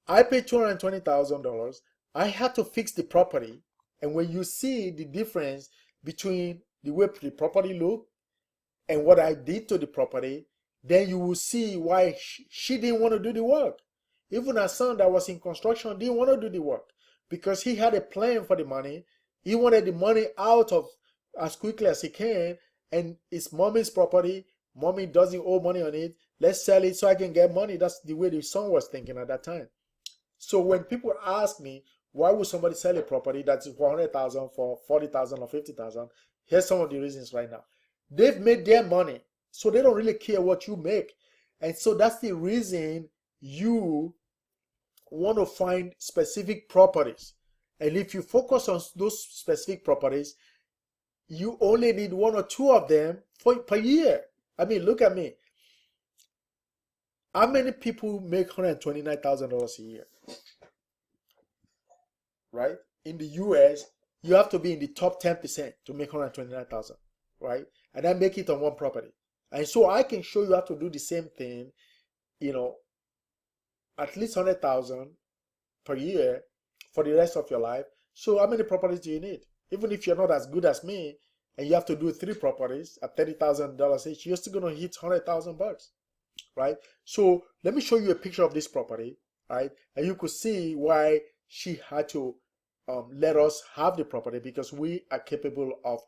I paid $220,000. I had to fix the property. And when you see the difference between the way the property looked and what I did to the property, then you will see why she didn't want to do the work. Even her son that was in construction didn't want to do the work because he had a plan for the money. He wanted the money out of as quickly as he can, and it's mommy's property. Mommy doesn't owe money on it. Let's sell it so I can get money. That's the way the son was thinking at that time. So when people ask me, why would somebody sell a property that's 400,000 for 40,000 or 50,000? Here's some of the reasons right now. They've made their money, so they don't really care what you make. And so that's the reason you want to find specific properties. And if you focus on those specific properties, you only need 1 or 2 of them per year. I mean, look at me. How many people make $129,000 a year? Right? In the US, you have to be in the top 10% to make $129,000, right? And then make it on one property. And so I can show you how to do the same thing, at least $100,000 per year for the rest of your life. So how many properties do you need? Even if you're not as good as me and you have to do 3 properties at $30,000 each, you're still going to hit $100,000, right? So let me show you a picture of this property, right? And you could see why she had to let us have the property, because we are capable of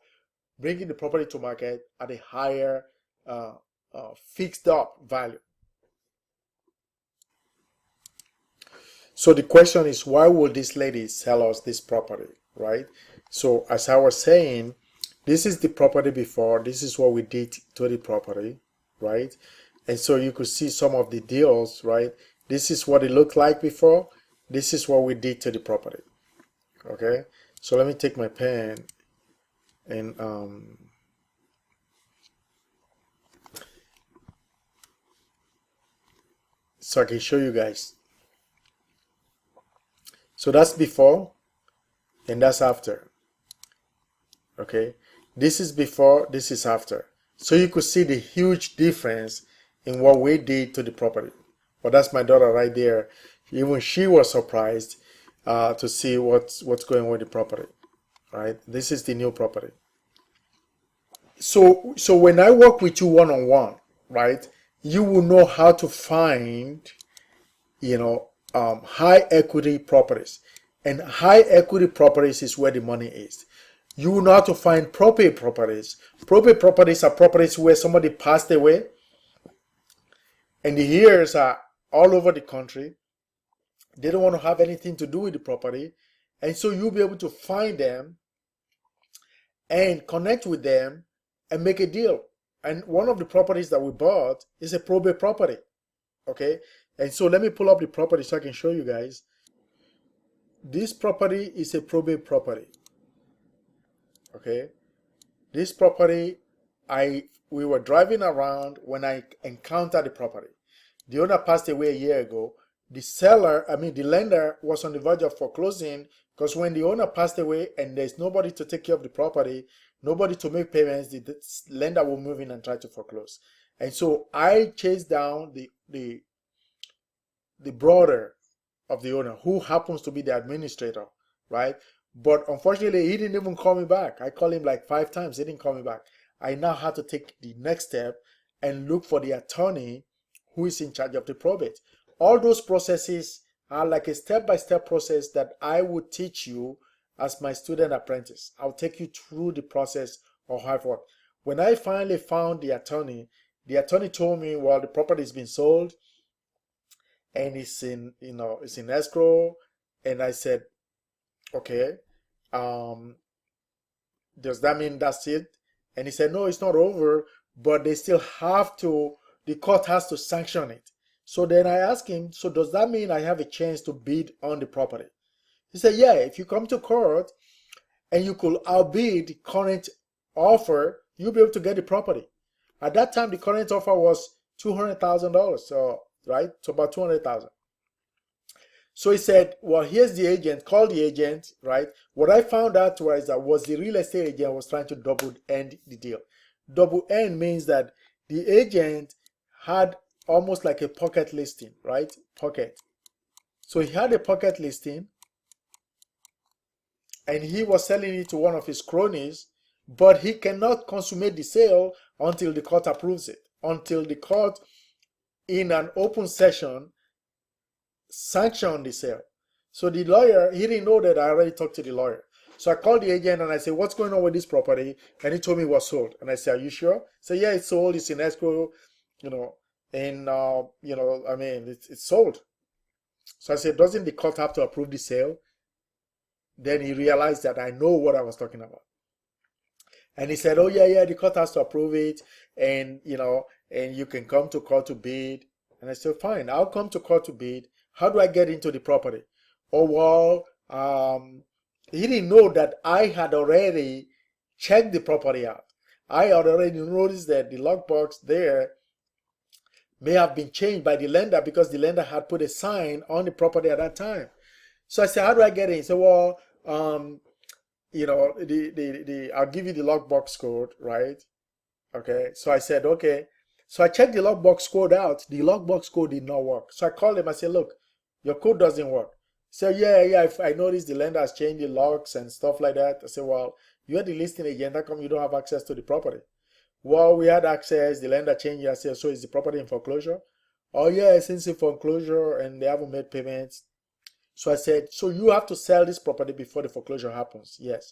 bringing the property to market at a higher fixed up value. So the question is, why would this lady sell us this property, right? So as I was saying, this is the property before. This is what we did to the property, right? And so you could see some of the deals, right? This is what it looked like before. This is what we did to the property. Okay, so let me take my pen and so I can show you guys. So that's before and that's after. Okay, this is before, this is after. So you could see the huge difference in what we did to the property. But that's my daughter right there. Even she was surprised to see what's going on with the property, right? This is the new property. So when I work with you one-on-one, right, you will know how to find, high equity properties. And high equity properties is where the money is. You will know how to find probate properties. Probate properties are properties where somebody passed away and the heirs are all over the country. They don't want to have anything to do with the property. And so you'll be able to find them and connect with them and make a deal. And one of the properties that we bought is a probate property. Okay. And so let me pull up the property so I can show you guys. This property is a probate property. Okay. This property, we were driving around when I encountered the property. The owner passed away a year ago. The lender was on the verge of foreclosing, because when the owner passed away and there's nobody to take care of the property, nobody to make payments, the lender will move in and try to foreclose. And so I chased down the brother of the owner, who happens to be the administrator, right? But unfortunately, he didn't even call me back. I called him like 5 times. He didn't call me back. I now had to take the next step and look for the attorney who is in charge of the probate. All those processes are like a step-by-step process that I would teach you as my student apprentice. I'll take you through the process of how it works. When I finally found the attorney told me, well, the property has been sold and it's in escrow. And I said, okay, does that mean that's it? And he said, no, it's not over, but they still have to, the court has to sanction it. So then I asked him, so does that mean I have a chance to bid on the property? He said, yeah, if you come to court and you could outbid the current offer, you'll be able to get the property. At that time, the current offer was $200,000, so right, so about $200,000. So he said, well, here's the agent. Call the agent, right? What I found out was the real estate agent was trying to double end the deal. Double end means that the agent had almost like a pocket listing, right? Pocket. So he had a pocket listing and he was selling it to one of his cronies, but he cannot consummate the sale until the court approves it, until the court in an open session sanction the sale. So the lawyer, he didn't know that I already talked to the lawyer. So I called the agent and I said, what's going on with this property? And he told me it was sold. And I said, are you sure? He said, yeah, it's sold. It's in escrow, and, I mean, it's sold. So I said, doesn't the court have to approve the sale? Then he realized that I know what I was talking about. And he said, oh, yeah, the court has to approve it. And, and you can come to court to bid. And I said, fine, I'll come to court to bid. How do I get into the property? Oh, well, he didn't know that I had already checked the property out. I had already noticed that the lockbox there may have been changed by the lender because the lender had put a sign on the property at that time. So I said, how do I get in? He said, well, I'll give you the lockbox code, right? Okay. So I said, okay. So I checked the lockbox code out. The lockbox code did not work. So I called him. I said, look, your code doesn't work. So yeah, I noticed the lender has changed the locks and stuff like that. I said, well, you're the listing agent. How come you don't have access to the property? Well, we had access. The lender changed it. I said, so is the property in foreclosure? Oh yeah, it's in foreclosure and they haven't made payments. So I said, so you have to sell this property before the foreclosure happens? Yes.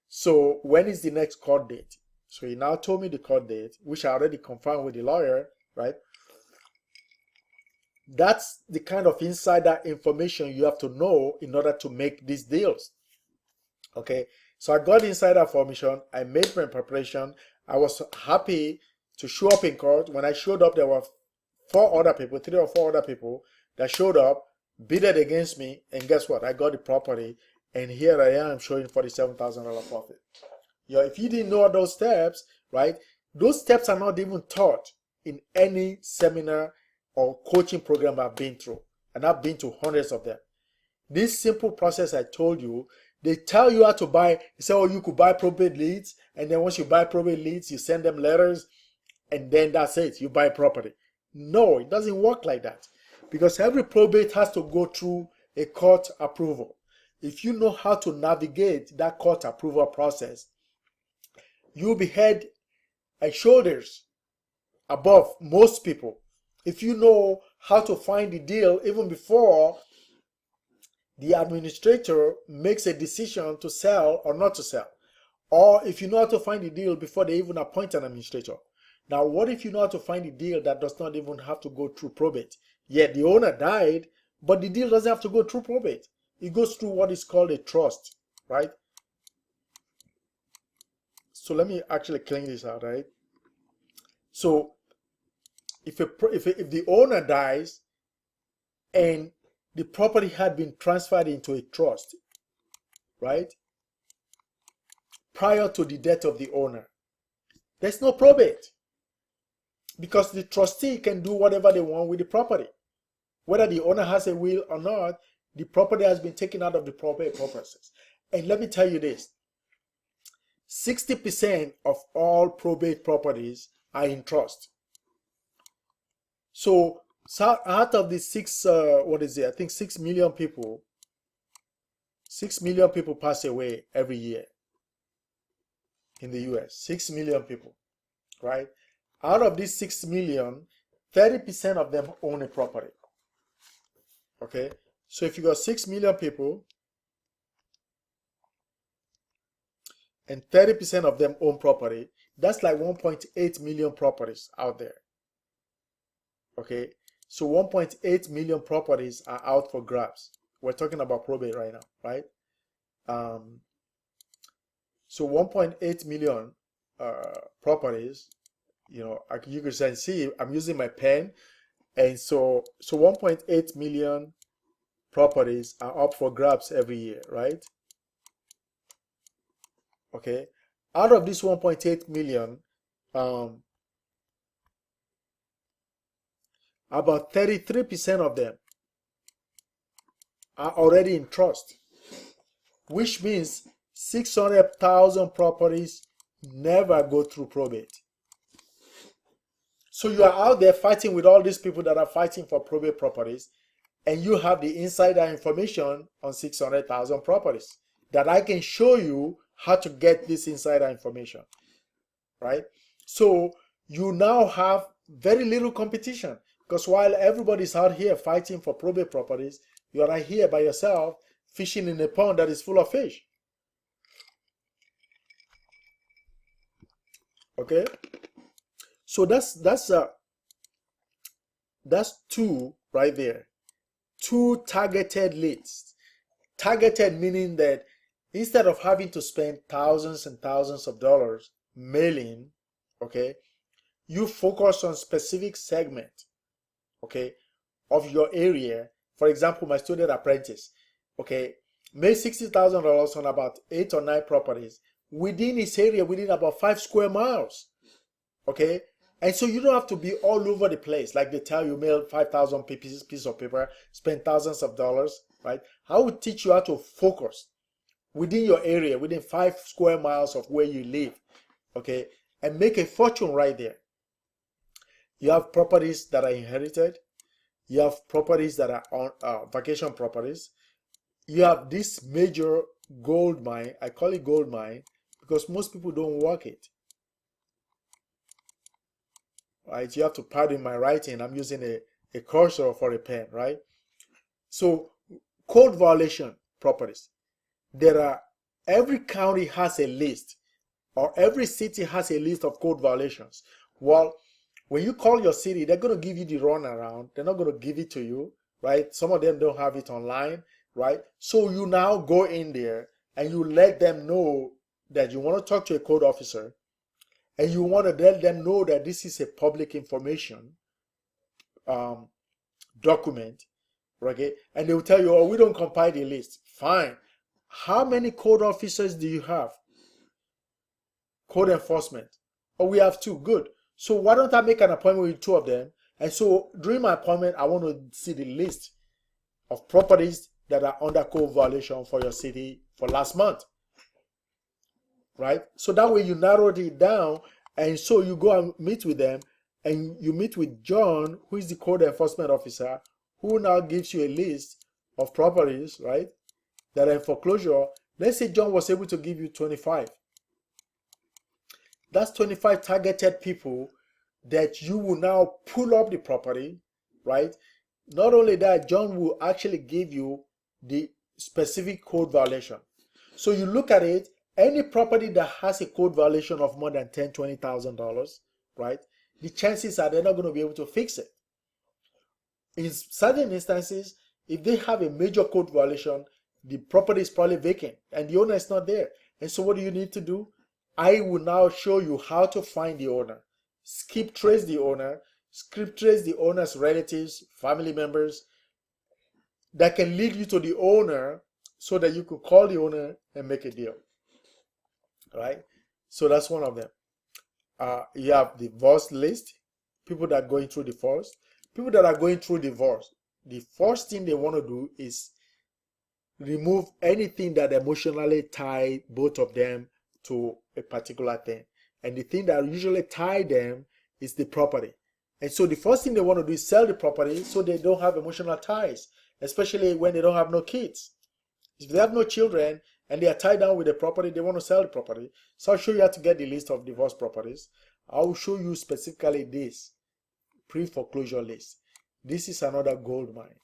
So when is the next court date? So he now told me the court date, which I already confirmed with the lawyer, right? That's the kind of insider information you have to know in order to make these deals. Okay, so I got insider information. I made my preparation. I was happy to show up in court. When I showed up, there were 3 or 4 other people that showed up, bidded against me, and guess what? I got the property, and here I am showing $47,000 profit. If you didn't know those steps, right? Those steps are not even taught in any seminar or coaching program I've been through, and I've been to hundreds of them. This simple process I told you, they tell you how to buy. They say, oh, you could buy probate leads, and then once you buy probate leads, you send them letters, and then that's it. You buy property. No, it doesn't work like that, because every probate has to go through a court approval. If you know how to navigate that court approval process, you'll be head and shoulders above most people. If you know how to find the deal even before the administrator makes a decision to sell or not to sell, or if you know how to find the deal before they even appoint an administrator. Now, what if you know how to find a deal that does not even have to go through probate? Yet the owner died, but the deal doesn't have to go through probate. It goes through what is called a trust, right? So let me actually clean this out, right? So if the owner dies and the property had been transferred into a trust, right, prior to the death of the owner, there's no probate, because the trustee can do whatever they want with the property. Whether the owner has a will or not, the property has been taken out of the probate process. And let me tell you this, 60% of all probate properties are in trust. So out of the 6 million people, 6 million people pass away every year in the US. 6 million people, right? Out of these 6 million, 30% of them own a property. Okay, so if you got 6 million people and 30% of them own property, that's like 1.8 million properties out there. Okay, so 1.8 million properties are out for grabs. We're talking about probate right now, right? So 1.8 million properties, you can see I'm using my pen, and so 1.8 million properties are up for grabs every year, right? Okay, out of this 1.8 million, about 33% of them are already in trust, which means 600,000 properties never go through probate. So you are out there fighting with all these people that are fighting for probate properties, and you have the insider information on 600,000 properties that I can show you how to get this insider information, right? So you now have very little competition, because while everybody's out here fighting for probate properties, you are right here by yourself fishing in a pond that is full of fish. Okay, so that's two right there. Two targeted leads. Targeted meaning that instead of having to spend thousands and thousands of dollars mailing, okay, you focus on specific segment, okay, of your area. For example, my student apprentice, okay, made $60,000 on about 8 or 9 properties within his area, within about 5 square miles, okay. And so you don't have to be all over the place like they tell you, mail 5,000 pieces of paper, spend thousands of dollars, right? I will teach you how to focus within your area, within 5 square miles of where you live, okay, and make a fortune right there. You have properties that are inherited. You have properties that are on vacation properties. You have this major gold mine. I call it gold mine because most people don't work it. Right? You have to pardon my writing. I'm using a cursor for a pen, right? So code violation properties. Every county has a list, or every city has a list of code violations. Well, when you call your city, they're going to give you the runaround. They're not going to give it to you, right? Some of them don't have it online, right? So you now go in there and you let them know that you want to talk to a code officer, and you want to let them know that this is a public information document, okay? And they will tell you, oh, we don't compile the list. Fine. How many code officers do you have? Code enforcement. Oh, we have 2. Good. So why don't I make an appointment with 2 of them? And so during my appointment, I want to see the list of properties that are under code violation for your city for last month. Right? So that way you narrowed it down, and so you go and meet with them, and you meet with John, who is the code enforcement officer, who now gives you a list of properties, right, that are in foreclosure. Let's say John was able to give you 25. That's 25 targeted people that you will now pull up the property, right? Not only that, John will actually give you the specific code violation. So you look at it, any property that has a code violation of more than $10,000, $20,000, right? The chances are they're not going to be able to fix it. In certain instances, if they have a major code violation, the property is probably vacant and the owner is not there. And so what do you need to do? I will now show you how to find the owner. Skip trace the owner, skip trace the owner's relatives, family members that can lead you to the owner so that you could call the owner and make a deal. Right? So that's one of them. You have the divorce list, people that are going through divorce. People that are going through divorce, the first thing they want to do is remove anything that emotionally tie both of them to a particular thing. And the thing that usually tie them is the property. And so the first thing they want to do is sell the property so they don't have emotional ties, especially when they don't have no kids. If they have no children and they are tied down with the property, they want to sell the property. So I'll show you how to get the list of divorce properties. I'll show you specifically this pre-foreclosure list. This is another gold mine.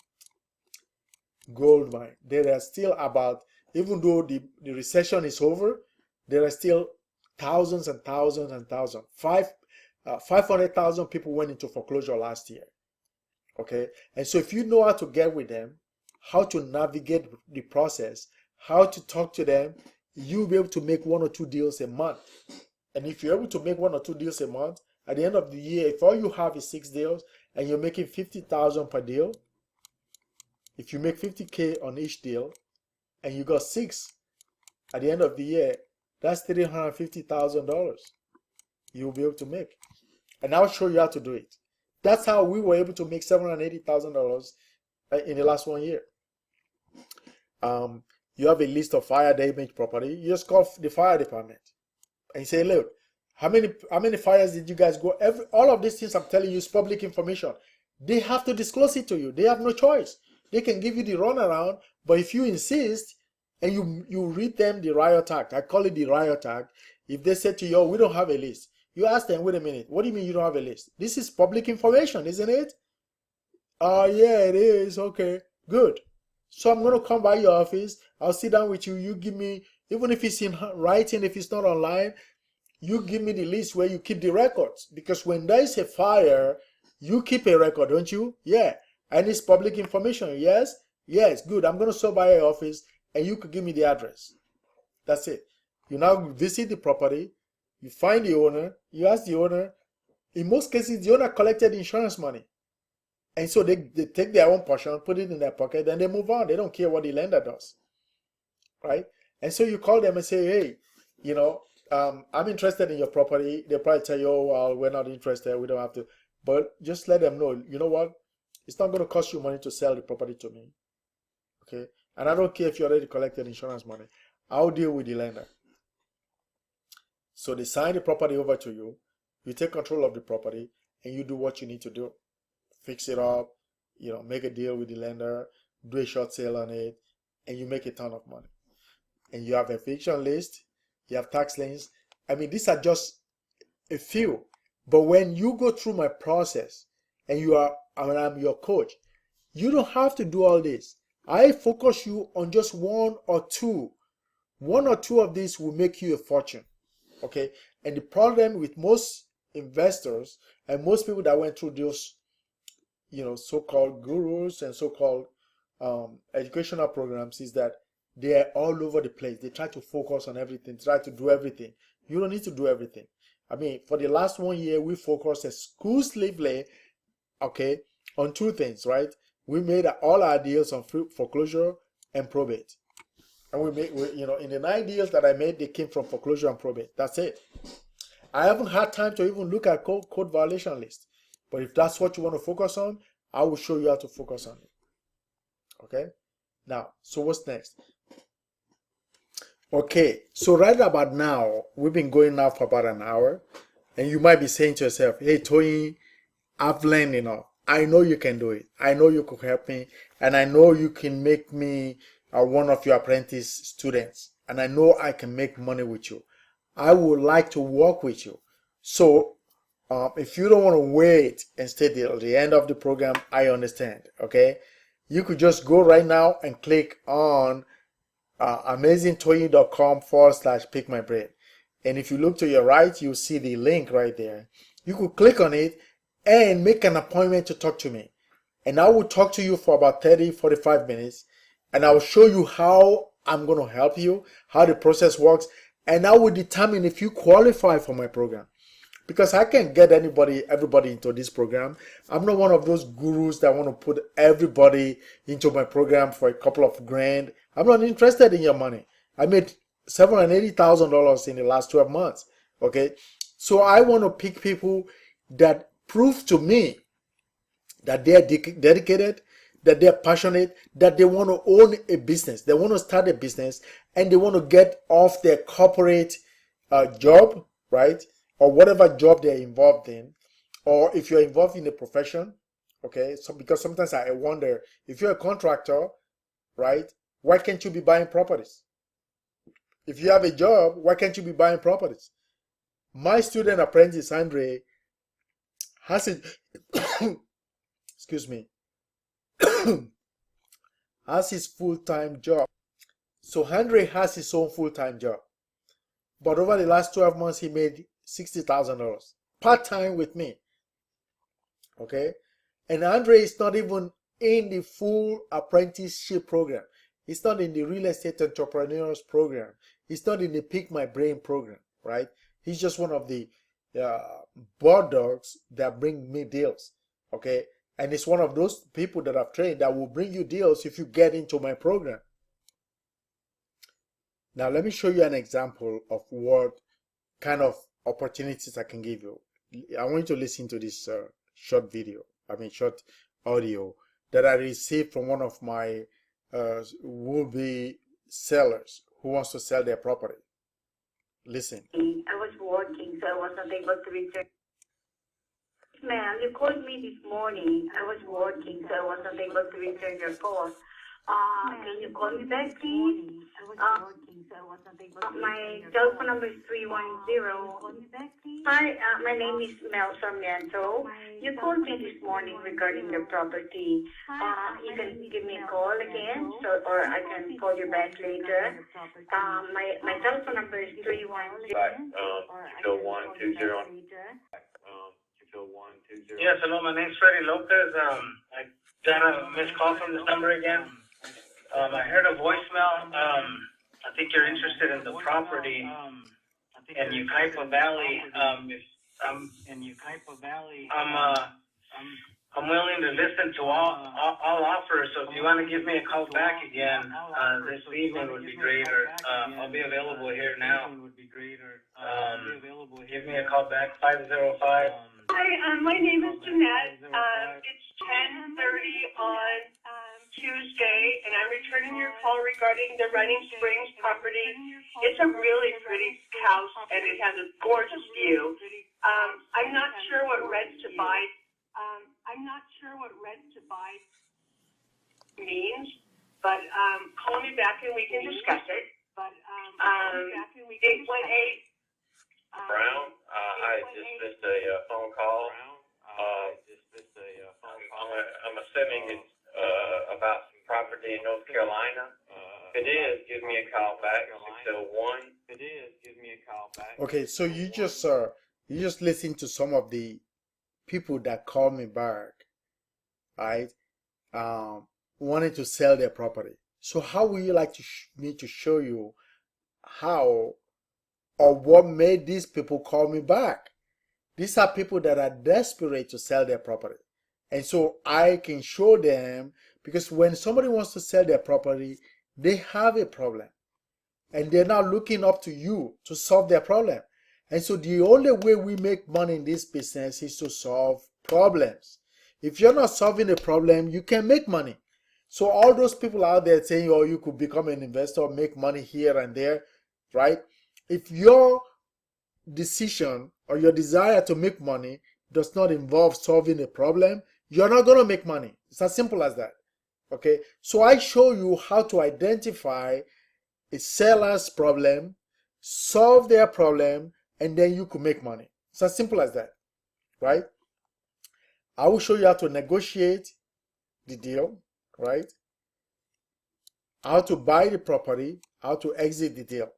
Gold mine. There are still about, even though the recession is over, there are still thousands and thousands and thousands. 500,000 people went into foreclosure last year. Okay, and so if you know how to get with them, how to navigate the process, how to talk to them, you'll be able to make 1 or 2 deals a month. And if you're able to make 1 or 2 deals a month, at the end of the year, if all you have is 6 deals and you're making 50,000 per deal, if you make 50K on each deal and you got 6 at the end of the year, that's $350,000 you'll be able to make. And I'll show you how to do it. That's how we were able to make $780,000 in the last 1 year. You have a list of fire damage property. You just call the fire department and say, look, how many fires did you guys go? All of these things I'm telling you is public information. They have to disclose it to you. They have no choice. They can give you the runaround, but if you insist and you read them the riot act, I call it the riot act. If they say to you, oh, we don't have a list, you ask them, wait a minute, what do you mean you don't have a list? This is public information, isn't it? Oh, yeah, it is. Okay, good. So I'm going to come by your office. I'll sit down with you. You give me, even if it's in writing, if it's not online, you give me the list where you keep the records, because when there is a fire, you keep a record, don't you? Yeah. And it's public information. Yes. Yes. Good. I'm going to stop by your office, and you could give me the address. That's it. You now visit the property, you find the owner, you ask the owner. In most cases, the owner collected insurance money. And so they take their own portion, put it in their pocket, and they move on. They don't care what the lender does. Right? And so you call them and say, hey, I'm interested in your property. They probably tell you, oh, well, we're not interested. We don't have to. But just let them know, you know what? It's not going to cost you money to sell the property to me. Okay? And I don't care if you already collected insurance money. I'll deal with the lender. So they sign the property over to you. You take control of the property, and you do what you need to do. Fix it up, make a deal with the lender, do a short sale on it, and you make a ton of money. And you have a eviction list, you have tax liens. I mean, these are just a few. But when you go through my process and I'm your coach, you don't have to do all this. I focus you on just one or two. One or two of these will make you a fortune. Okay? And the problem with most investors and most people that went through those, so-called gurus and so-called educational programs is that they are all over the place. They try to focus on everything, try to do everything. You don't need to do everything. I mean, for the last 1 year, we focused exclusively, on two things, right? We made all our deals on foreclosure and probate. And we made, in the 9 deals that I made, they came from foreclosure and probate. That's it. I haven't had time to even look at code violation list. But if that's what you want to focus on, I will show you how to focus on it. Okay? Now, so what's next? Okay, so right about now, we've been going now for about an hour. And you might be saying to yourself, hey, Toyin, I've learned enough. I know you can do it. I know you could help me. And I know you can make me one of your apprentice students. And I know I can make money with you. I would like to work with you. So if you don't want to wait and stay till the end of the program, I understand. Okay, you could just go right now and click on amazingtoyin.com/pick my brain. And if you look to your right, you'll see the link right there. You could click on it and make an appointment to talk to me. And I will talk to you for about 30-45 minutes. And I will show you how I'm going to help you, how the process works. And I will determine if you qualify for my program. Because I can't get everybody into this program. I'm not one of those gurus that want to put everybody into my program for a couple of grand. I'm not interested in your money. I made $780,000 in the last 12 months. Okay. So I want to pick people that prove to me that they're dedicated, that they're passionate, that they want to own a business. They want to start a business and they want to get off their corporate job, right? Or whatever job they're involved in. Or if you're involved in a profession, okay? So because sometimes I wonder, if you're a contractor, right? Why can't you be buying properties? If you have a job, why can't you be buying properties? My student apprentice, Andre, has a, excuse me, has his full-time job. So Andre has his own full-time job. But over the last 12 months, he made $60,000 part-time with me. Okay? And Andre is not even in the full apprenticeship program. He's not in the real estate entrepreneurs program. He's not in the Pick My Brain program, right? He's just one of the board dogs that bring me deals, okay? And it's one of those people that I've trained that will bring you deals if you get into my program. Now, let me show you an example of what kind of opportunities I can give you. I want you to listen to this short audio that I received from one of my would-be sellers who wants to sell their property. Listen. I was working, so I was not able to return. Ma'am, you called me this morning. I was working, so I was not able to return your call. Can you call me back, please? My telephone number is 310. Hi, my name is Mel Sarmiento. You called me this morning regarding the property. You can give me a call again, or I can call you back later. My telephone number is 310. Yes, hello, my name's Freddie Lopez. I got a missed call from this number again. I heard a voicemail. I think you're interested in the property in Yucaipa Valley. I'm willing to listen to all offers, so if you want to give me a call back again this evening would be great, or I'll be available here now. Give me a call back, 505. Hi, my name is Jeanette. It's 10:30 on Tuesday, and I'm returning your call regarding the Running Springs property. It's a really pretty house, and it has a gorgeous view. I'm not sure what rent to buy. Means, but call me back and we can discuss it. 818. Brown, I just missed a phone call. I'm assuming it's about some property in North Carolina. If it is, give me a call back, 601. Okay, so you just listen to some of the people that call me back, right? Wanting to sell their property. So how would you like me to show you how or what made these people call me back? These are people that are desperate to sell their property. And so I can show them, because when somebody wants to sell their property, they have a problem. And they're now looking up to you to solve their problem. And so the only way we make money in this business is to solve problems. If you're not solving a problem, you can't make money. So all those people out there saying, oh, you could become an investor, make money here and there, right? If your decision or your desire to make money does not involve solving a problem, you're not going to make money. It's as simple as that. Okay? So I show you how to identify a seller's problem, solve their problem, and then you could make money. It's as simple as that, right? I will show you how to negotiate the deal, right? How to buy the property, how to exit the deal,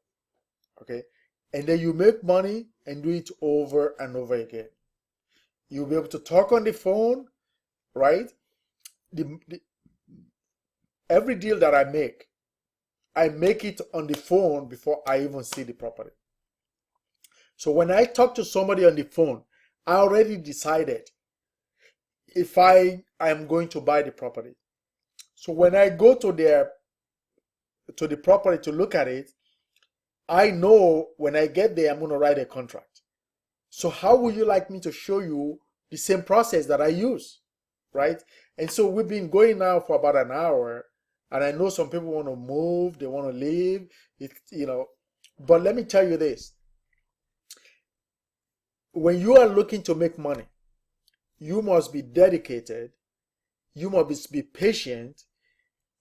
okay? And then you make money and do it over and over again. You'll be able to talk on the phone, right? Every deal that I make it on the phone before I even see the property. So when I talk to somebody on the phone, I already decided if I am going to buy the property. So when I go to the property to look at it, I know when I get there, I'm going to write a contract. So how would you like me to show you the same process that I use, right? And so we've been going now for about an hour, and I know some people want to move, they want to leave, but let me tell you this. When you are looking to make money, you must be dedicated, you must be patient,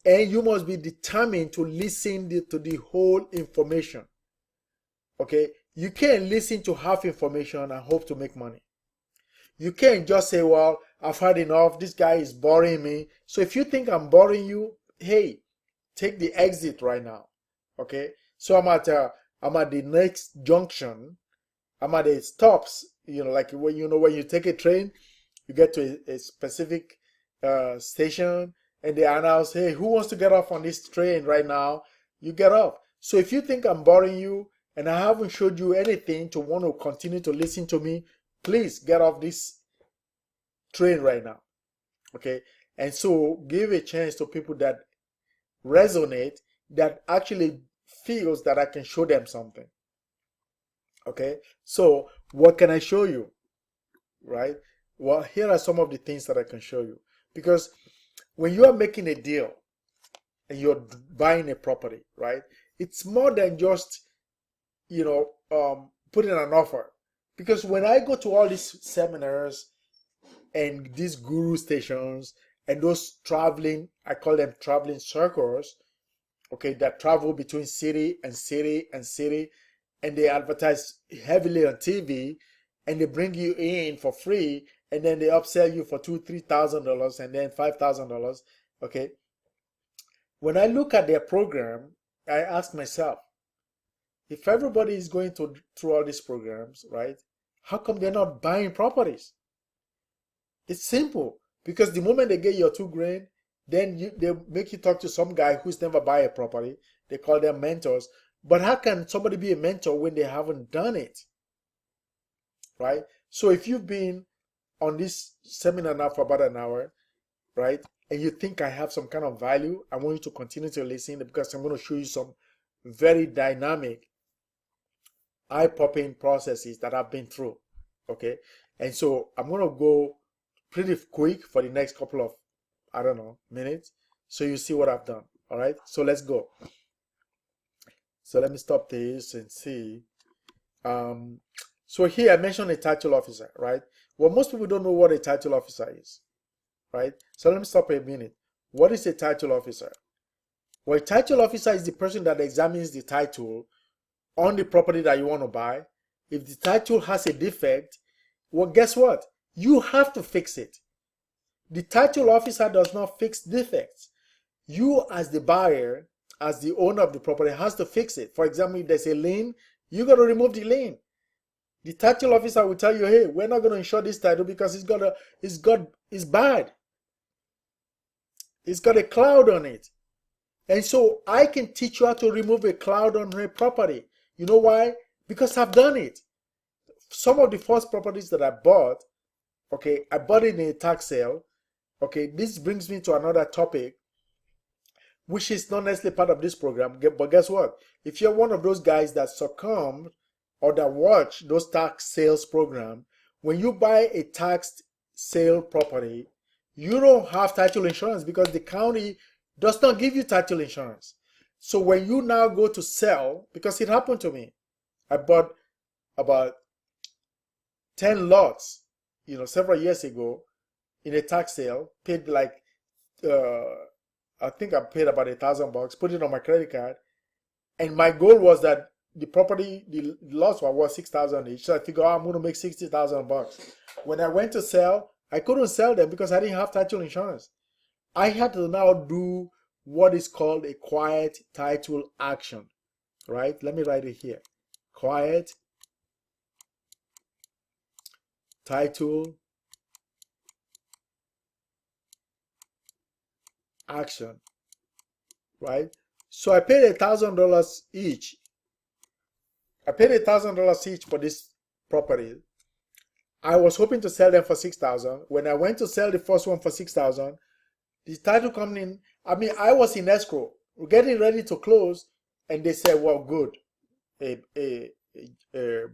and you must be determined to listen to the whole information. Okay? You can't listen to half information and hope to make money. You can't just say, well, I've had enough, this guy is boring me. So if you think I'm boring you, hey, take the exit right now. Okay? So I'm at the next junction. I'm at the stops, like when you take a train, you get to a specific station, and they announce, hey, who wants to get off on this train right now? You get off. So if you think I'm boring you and I haven't showed you anything to want to continue to listen to me, please get off this train right now. Okay? And so give a chance to people that resonate, that actually feels that I can show them something. Okay? So what can I show you? Right? Well, here are some of the things that I can show you. Because when you are making a deal and you're buying a property, right? It's more than just, putting an offer. Because when I go to all these seminars and these guru stations, and those traveling, I call them traveling circles, okay, that travel between city and city and city, and they advertise heavily on TV, and they bring you in for free, and then they upsell you for $2,000-3,000 and then $5,000. Okay, when I look at their program, I ask myself, if everybody is going through all these programs, right, how come they're not buying properties? It's simple, because the moment they get your $2,000, then they make you talk to some guy who's never buy a property. They call them mentors. But how can somebody be a mentor when they haven't done it? Right? So if you've been on this seminar now for about an hour, right, and you think I have some kind of value, I want you to continue to listen, because I'm going to show you some very dynamic, eye-popping processes that I've been through. Okay? And so I'm going to go pretty quick for the next couple of, I don't know, minutes, so you see what I've done. All right, so let's go. So let me stop this and see. So here I mentioned a title officer, right? Well, most people don't know what a title officer is, right? So let me stop for a minute. What is a title officer? Well, a title officer is the person that examines the title on the property that you want to buy. If the title has a defect, well, guess what? You have to fix it. The title officer does not fix defects. You, as the buyer, as the owner of the property, has to fix it. For example, if there's a lien, you got to remove the lien. The title officer will tell you, hey, we're not going to insure this title because it's bad. It's got a cloud on it. And so I can teach you how to remove a cloud on a property. You know why? Because I've done it. Some of the first properties that I bought, okay, I bought it in a tax sale. Okay, this brings me to another topic, which is not necessarily part of this program. But guess what? If you're one of those guys that succumb or that watch those tax sales program, when you buy a tax sale property, you don't have title insurance because the county does not give you title insurance. So when you now go to sell, because it happened to me, I bought about 10 lots, several years ago in a tax sale, paid like, I think I paid about $1,000, put it on my credit card. And my goal was that the property, the lots were worth $6,000 each. So I figured, I'm going to make $60,000. When I went to sell, I couldn't sell them because I didn't have title insurance. I had to now do what is called a quiet title action, right? Let me write it here. Quiet title action, right? So I paid $1,000 each. I paid $1,000 each for this property. I was hoping to sell them for $6,000. When I went to sell the first one for $6,000, the title company, I was in escrow, we're getting ready to close, and they said, well, good.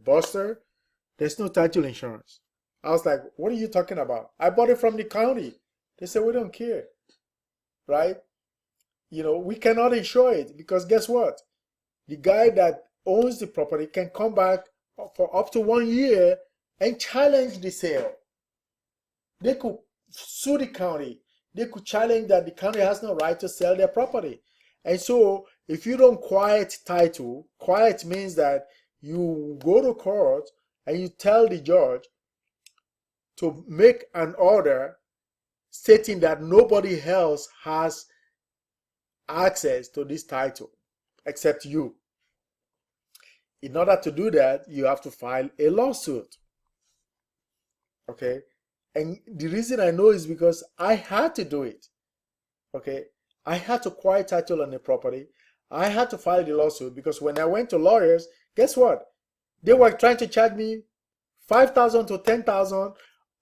Buster, there's no title insurance. I was like, what are you talking about? I bought it from the county. They said, we don't care, right? We cannot insure it because guess what? The guy that owns the property can come back for up to 1 year and challenge the sale. They could sue the county. They could challenge that the county has no right to sell their property. And so if you don't quiet title, quiet means that you go to court and you tell the judge to make an order stating that nobody else has access to this title except you. In order to do that, you have to file a lawsuit. Okay? And the reason I know is because I had to do it. Okay? I had to quiet title on the property. I had to file the lawsuit because when I went to lawyers, guess what? They were trying to charge me $5,000 to $10,000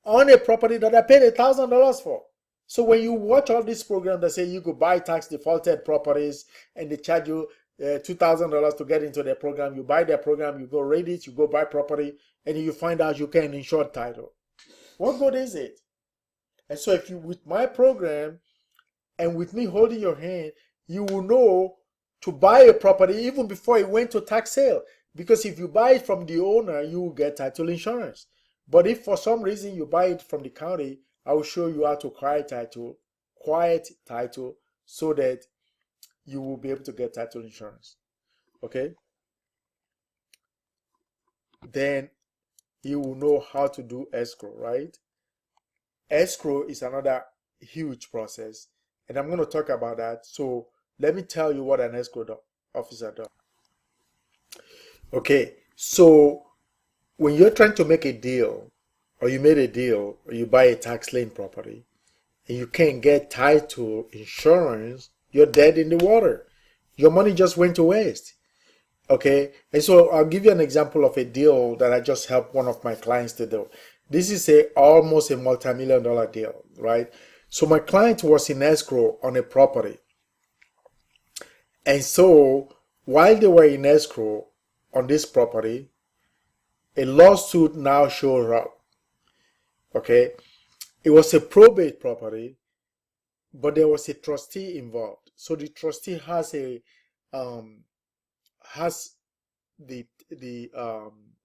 on a property that I paid $1,000 for. So when you watch all these programs that say you could buy tax defaulted properties and they charge you $2,000 to get into their program, you buy their program, you go read it, you go buy property, and you find out you can insure title. What good is it? And so if you, with my program and with me holding your hand, you will know to buy a property even before it went to tax sale. Because if you buy it from the owner, you will get title insurance. But if for some reason you buy it from the county, I will show you how to acquire title quiet title so that you will be able to get title insurance. Okay? Then you will know how to do escrow, right? Escrow is another huge process, and I'm going to talk about that. So let me tell you what an escrow officer does. Okay, so when you're trying to make a deal, or you made a deal, or you buy a tax lien property, and you can't get title insurance, you're dead in the water. Your money just went to waste. Okay, and so I'll give you an example of a deal that I just helped one of my clients to do. This is almost a multi-million-dollar deal, right? So my client was in escrow on a property. And so while they were in escrow on this property, a lawsuit now showed up. Okay, it was a probate property, but there was a trustee involved. So the trustee has the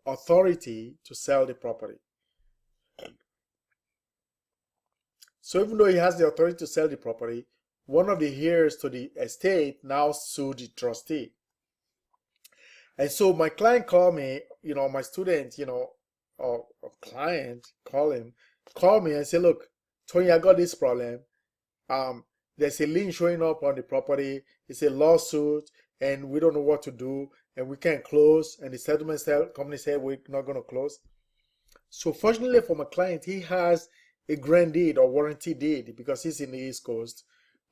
authority to sell the property. So even though he has the authority to sell the property, one of the heirs to the estate now sued the trustee. And so my client called me, my student, or client, call me and say, look, Tony, I got this problem. There's a lien showing up on the property. It's a lawsuit, and we don't know what to do, and we can't close. And the settlement company said we're not going to close. So fortunately for my client, he has a grant deed or warranty deed because he's in the East Coast.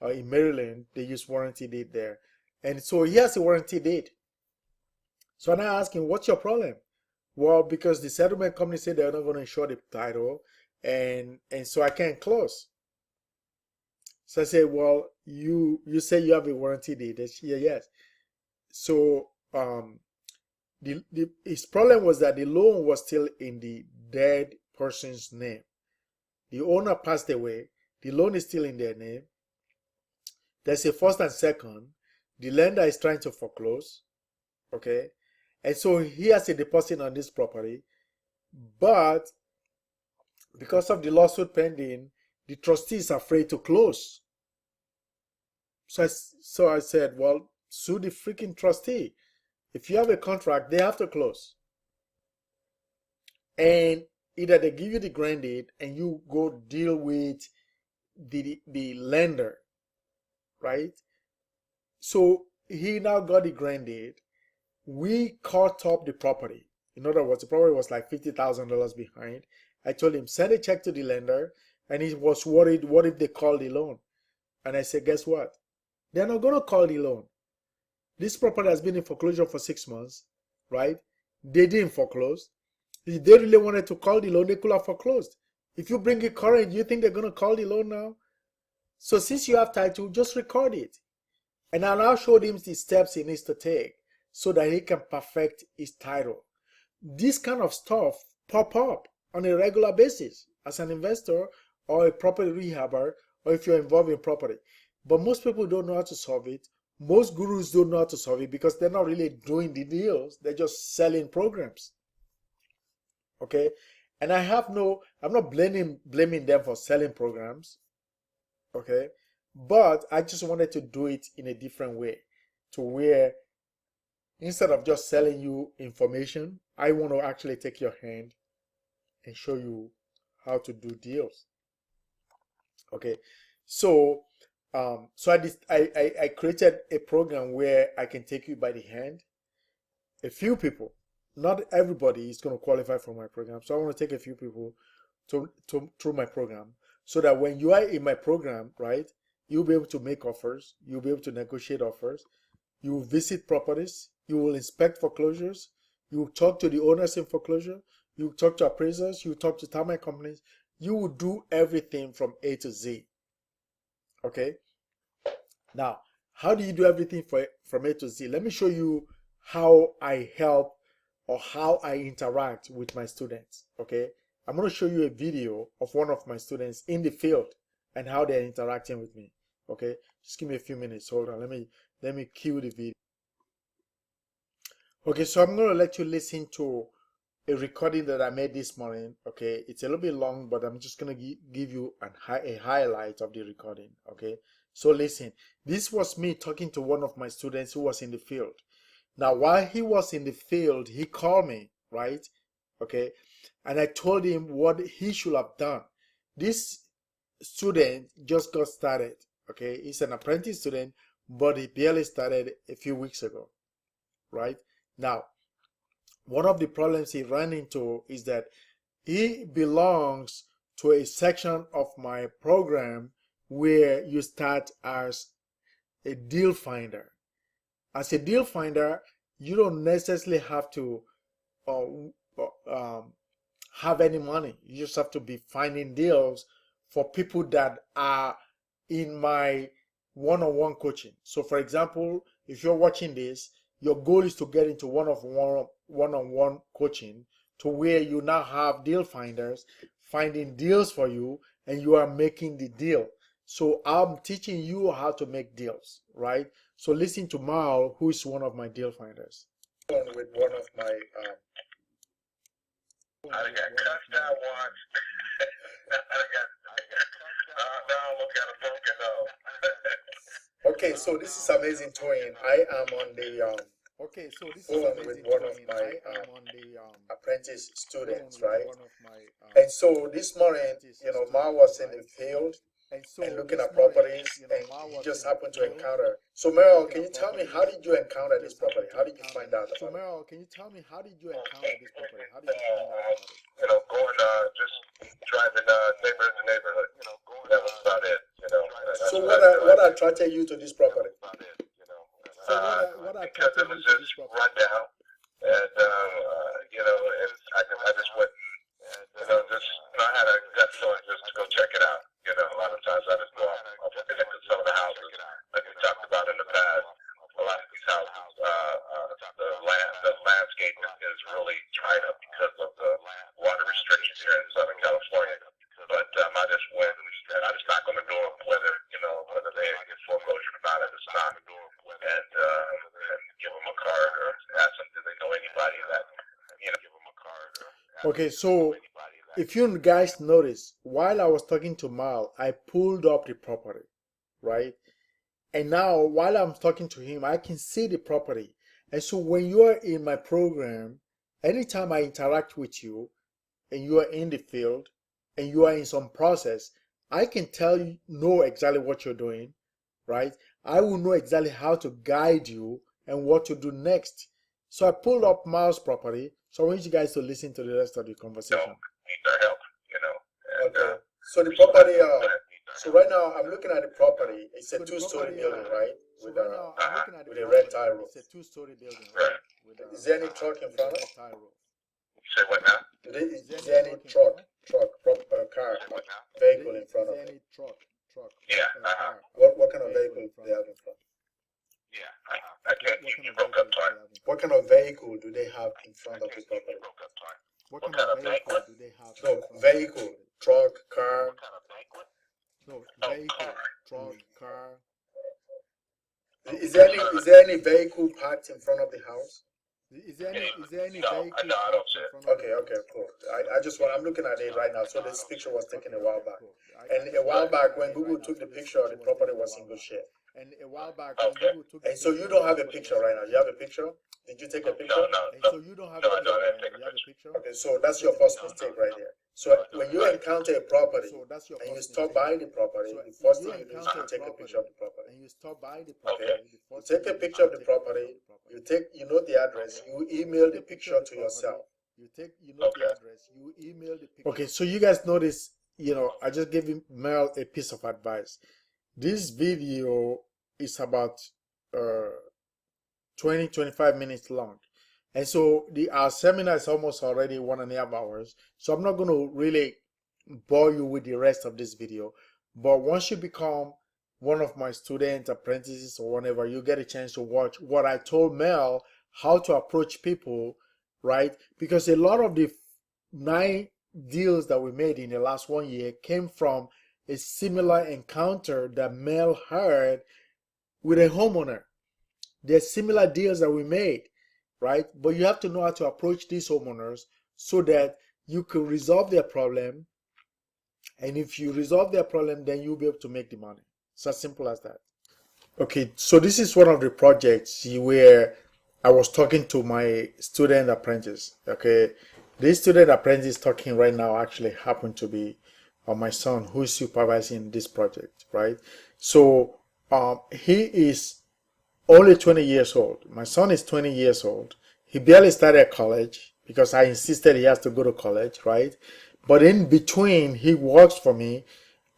In Maryland, they use warranty deed there. And so he has a warranty deed. So now I asked him, what's your problem? Well, because the settlement company said they're not going to insure the title, and so I can't close. So I said, well, you say you have a warranty deed. They said, yeah, yes. So his problem was that the loan was still in the dead person's name. The owner passed away. The loan is still in their name. There's a first and second. The lender is trying to foreclose. Okay. And so he has a deposit on this property. But because of the lawsuit pending, the trustee is afraid to close. So I said, well, sue the freaking trustee. If you have a contract, they have to close. And either they give you the grant deed and you go deal with the lender, right? So he now got the grant deed. We caught up the property. In other words, the property was like $50,000 behind. I told him, send a check to the lender. And he was worried, what if they call the loan? And I said, guess what? They're not going to call the loan. This property has been in foreclosure for 6 months, right? They didn't foreclose. If they really wanted to call the loan, they could have foreclosed. If you bring it current, you think they're going to call the loan now? So since you have title, just record it. And I now showed him the steps he needs to take so that he can perfect his title. This kind of stuff pop up on a regular basis as an investor or a property rehabber, or if you're involved in property. But most people don't know how to solve it. Most gurus don't know how to solve it because they're not really doing the deals. They're just selling programs. Okay? And I'm not blaming them for selling programs. Okay? But I just wanted to do it in a different way, to where instead of just selling you information, I want to actually take your hand and show you how to do deals. Okay, so I created a program where I can take you by the hand. A few people, not everybody is going to qualify for my program, so I want to take a few people through my program, so that when you are in my program, right, you'll be able to make offers, you'll be able to negotiate offers, you will visit properties, you will inspect foreclosures, you will talk to the owners in foreclosure, you will talk to appraisers, you will talk to termite companies, you will do everything from A to Z. Okay? Now, how do you do everything from A to Z? Let me show you how I help or how I interact with my students. Okay? I'm going to show you a video of one of my students in the field and how they're interacting with me. Okay? Just give me a few minutes. Hold on. Let me cue the video. Okay, so I'm going to let you listen to a recording that I made this morning. Okay, it's a little bit long, but I'm just gonna give you a highlight of the recording. Okay, so listen. This was me talking to one of my students who was in the field. Now, while he was in the field, he called me, right? Okay, and I told him what he should have done. This student just got started. Okay, he's an apprentice student, but he barely started a few weeks ago, right? Now, one of the problems he ran into is that he belongs to a section of my program where you start as a deal finder. As a deal finder, you don't necessarily have to have any money. You just have to be finding deals for people that are in my one-on-one coaching. So for example, if you're watching this, your goal is to get into one-on-one coaching to where you now have deal finders finding deals for you and you are making the deal. So I'm teaching you how to make deals, right? So listen to Mal, who is one of my deal finders. With one of my I got cussed out once. Now I'm looking at a broken nose. Okay, so this is amazing, Toyin. I am on the okay, so this is amazing, with one of my apprentice students, right? And so this morning, Ma was in the field and looking at properties, and he just happened to encounter. So Meryl, can you tell me, how did you encounter this property? How did you find out? So Meryl, can you tell me, how did you encounter this property? How did you find out? Going just driving neighborhood to neighborhood. That was about it. So what attracted you to this property? Because it was just run down, and I just went. I had a gut feeling just to go check it out. A lot of times I just go off looking at some of the houses, like we talked about in the past. A lot of these houses, the landscape is really dried up because of the water restrictions here in Southern California. But I just went and I just knocked on the door whether they get foreclosure or not at this time, and give them a card or ask them, do they know anybody that give them a card or. Okay, so if you guys notice, while I was talking to Mal, I pulled up the property, right? And now, while I'm talking to him, I can see the property. And so when you are in my program, anytime I interact with you and you are in the field and you are in some process, I can know exactly what you're doing, right? I will know exactly how to guide you and what to do next. So I pulled up Mal's property. So I want you guys to listen to the rest of the conversation. Need their help, And, okay. So the property, so right now I'm looking at the property. It's a two-story building, right? With a red tile roof. It's a two-story building, right? Is there any truck in front of it? You say what now? Is there any car, vehicle in front of it? Any truck? Yeah. What kind of vehicle do they have in front? Yeah, I can't. You broke up time. What kind of vehicle do they have in front of the property? What kind of vehicle do they have? No, vehicle, truck, car. What kind of banquet? No, vehicle, truck, car. Is there any vehicle parked in front of the house? Is there any vehicle? No, I don't see it. Okay, cool. I'm looking at it right now. So this picture was taken a while back. And a while back, when Google took the picture, the property was in good shape. And a while back, when Google took the picture. And so you don't have a picture right now. You have a picture? Did you take a picture? No. And so you don't have a picture right now. You have a picture? Okay, so that's your first mistake right there. So when you encounter a property and you stop by the property, the first thing you do is to take a picture of the property. And you stop by the property. You take a picture of the property. You know the address. You email the picture to yourself. The address. You email the picture. Okay, so you guys notice, I just gave Mel a piece of advice. This video is about 20-25 minutes long. And so our seminar is almost already 1.5 hours. So I'm not going to really bore you with the rest of this video. But once you become one of my student apprentices or whatever, you get a chance to watch what I told Mel, how to approach people, right? Because a lot of the 9 deals that we made in the last 1 year came from a similar encounter that Mel had with a homeowner. There's similar deals that we made, right? But you have to know how to approach these homeowners so that you can resolve their problem. And if you resolve their problem, then you'll be able to make the money. It's as simple as that. Okay, so this is one of the projects where I was talking to my student apprentice. Okay, this student apprentice talking right now actually happened to be my son, who is supervising this project, right? So he is only 20 years old. My son is 20 years old. He barely started college because I insisted he has to go to college, right? But in between, he works for me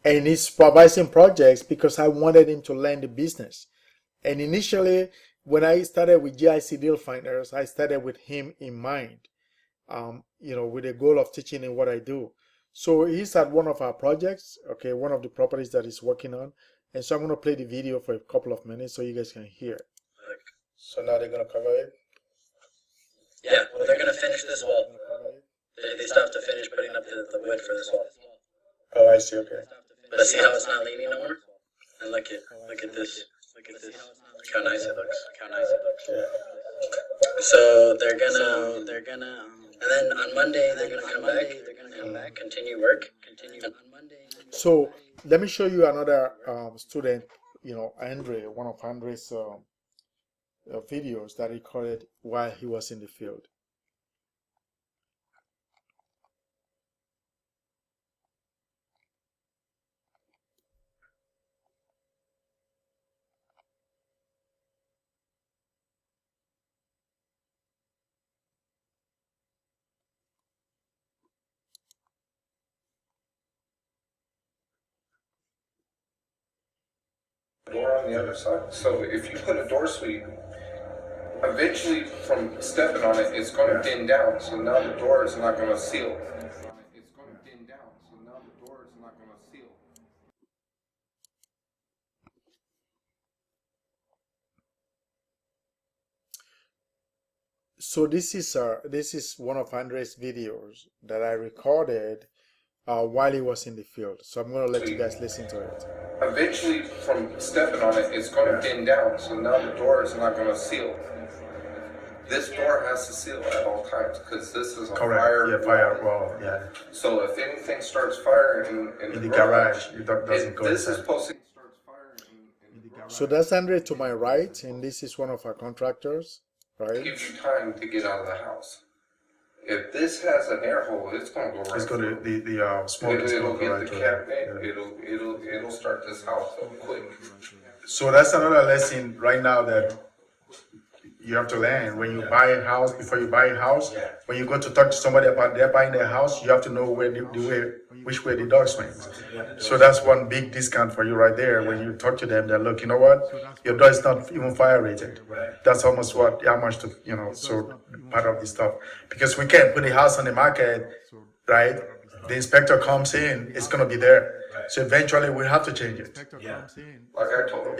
and he's supervising projects because I wanted him to learn the business. And initially, when I started with GIC Deal Finders, I started with him in mind, with the goal of teaching him what I do. So he's at one of our projects, okay, one of the properties that he's working on. And so I'm going to play the video for a couple of minutes so you guys can hear. So now they're going to cover it? Yeah, well, they're going to finish this wall. They still have to finish putting up the wood for this wall. Oh, I see, okay. But see how it's not leaning no more? And look at this. Look at this. Look how nice it looks. Look how nice it looks. Yeah. So they're gonna, and then on Monday they're gonna come back, continue work, on Monday. So let me show you another student, Andre, one of Andre's videos that he recorded while he was in the field. Door on the other side. So if you put a door sweep, eventually from stepping on it, it's going to dim down. So now the door is not going to seal. It's going to dim down. So now the door is not going to seal. So this is one of Andre's videos that I recorded while he was in the field. So I'm going to let you guys listen to it. Eventually, from stepping on it, it's going to dim down. So now the door is not going to seal. This door has to seal at all times because this is a firewall, yeah. So if anything starts firing in the garage, it doesn't go this inside. is supposed to start firing in the garage. So that's Andre to my right, and this is one of our contractors, right? Gives you time to get out of the house. If this has an air hole, it's going to go right. It's going through. to the smoke is It'll going to go get right the through. cabinet. It'll start this house up quick. So that's another lesson right now that you have to learn. When you buy a house, before you buy a house, when you go to talk to somebody about they're buying their house, you have to know which way the dog swings. So that's one big discount for you right there. When you talk to them, they're look, you know what? Your door is not even fire rated. That's almost how much to, so part of the stuff. Because we can't put a house on the market, right? The inspector comes in, it's going to be there. So eventually we have to change it. Like I told him,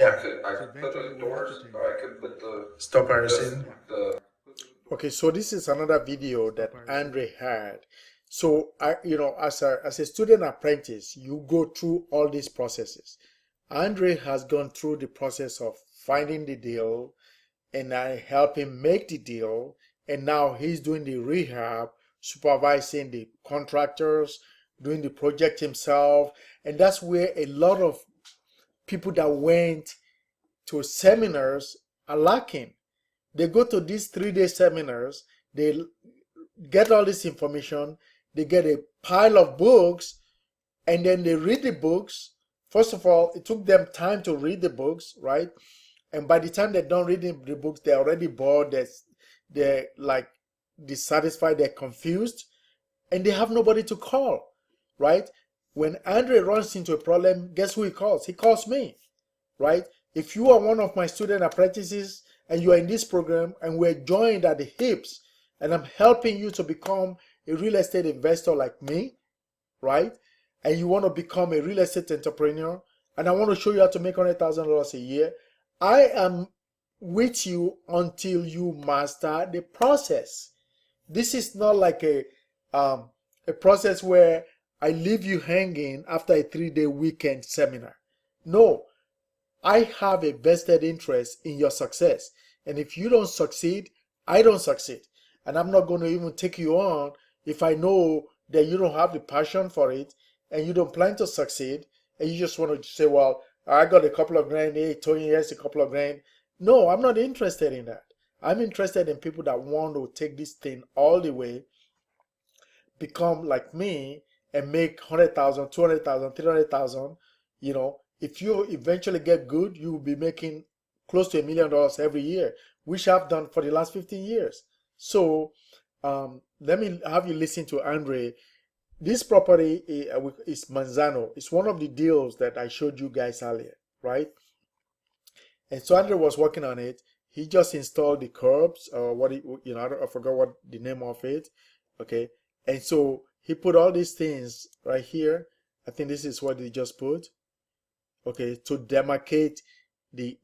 I could put the doors, I could put the Stoppers in. the Okay, so this is another video that Andre had. So as a student apprentice, you go through all these processes. Andre has gone through the process of finding the deal, and I help him make the deal, and now he's doing the rehab, supervising the contractors, doing the project himself, and that's where a lot of people that went to seminars are lacking. They go to these 3-day seminars, they get all this information, they get a pile of books, and then they read the books. First of all, it took them time to read the books, right? And by the time they're done reading the books, they're already bored, they're like dissatisfied, they're confused, and they have nobody to call, right? When Andre runs into a problem, guess who he calls? He calls me, right? If you are one of my student apprentices and you are in this program and we're joined at the hips and I'm helping you to become a real estate investor like me, right? And you want to become a real estate entrepreneur and I want to show you how to make $100,000 a year, I am with you until you master the process. This is not like a process where I leave you hanging after a 3-day weekend seminar. No, I have a vested interest in your success. And if you don't succeed, I don't succeed. And I'm not going to even take you on If I know that you don't have the passion for it and you don't plan to succeed, and you just want to say, well, I got a couple of grand, hey, Toyin, here's a couple of grand. No, I'm not interested in that. I'm interested in people that want to take this thing all the way, become like me, and make 100,000, 200,000, 300,000. You know, if you eventually get good, you will be making close to $1 million every year, which I've done for the last 15 years. So let me have you listen to Andre. This property is Manzano. It's one of the deals that I showed you guys earlier, right? And so Andre was working on it. He just installed the curbs, or what I forgot what the name of it. Okay, and so he put all these things right here. I think this is what he just put. Okay, to demarcate the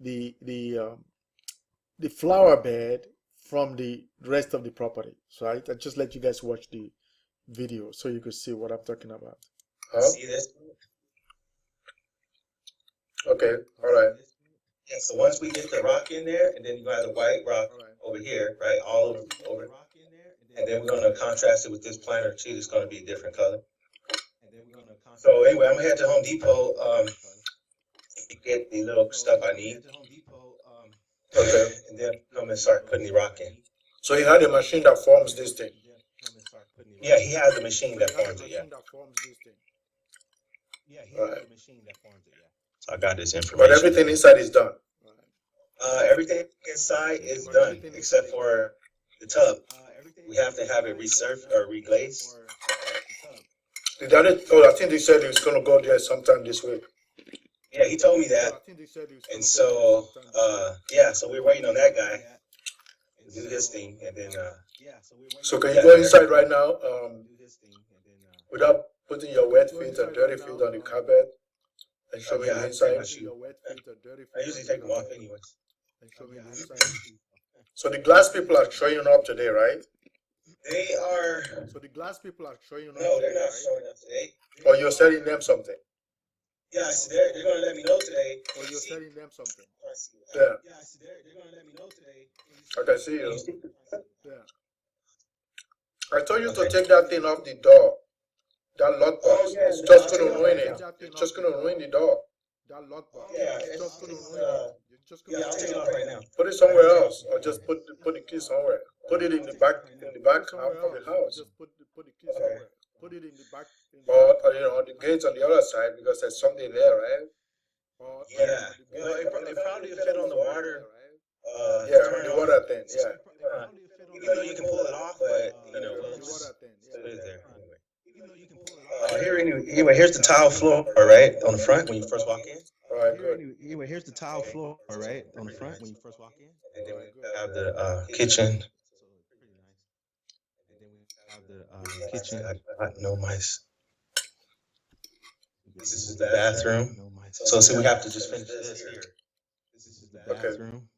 flower bed from the rest of the property. So I just let you guys watch the video so you could see what I'm talking about. See this? Okay, all right. Yeah, so once we get the rock in there, and then you have the white rock over here, right, all over, and then we're gonna contrast it with this planter too. It's gonna be a different color. So anyway, I'm gonna head to Home Depot, get the little stuff I need. Okay. And then come and start putting the rock in. So you had a machine that forms this thing. Yeah, he has a machine that forms it. Yeah. Right. So I got this information. But everything inside is done. Everything inside is done except for the tub. We have to have it resurfaced or reglazed. I think they said he was gonna go there sometime this week. Yeah, he told me that. And so, yeah, so we're waiting on that guy to do his thing, and then. So can you go inside right now, without putting your wet feet and dirty feet on the carpet, and show me the inside? I usually take them off anyways. So the glass people are showing up today, right? They are. So the glass people are showing up. No, they're not showing up today. Or you're selling them something. Yeah, so they're going to let me know today. Or you're selling them something. Yeah. Yeah, so they're going to let me know today. I can see you. Yeah. I told you to take that thing off the door. That lockbox. It's just going to ruin it. It's just going to ruin the door. That lockbox. Yeah, it's just going to ruin it. Yeah, I'll take it off right now. Put it somewhere else, or just put the key somewhere. Put it in the back half of the house. Just put the key somewhere. Put it in the back. Or the gates on the other side, because there's something there, right? Yeah. Well, it probably fit on the water. Yeah, on the water thing. Yeah. Even though you can pull it off, but we'll just put it there. Anyway, here's the tile floor, right, on the front when you first walk in. All right, good. Anyway, here's the tile floor, right, on the front when you first walk in. And then we have the kitchen. Kitchen. No mice. This is the bathroom. So see, we have to just finish this here. This is the bathroom.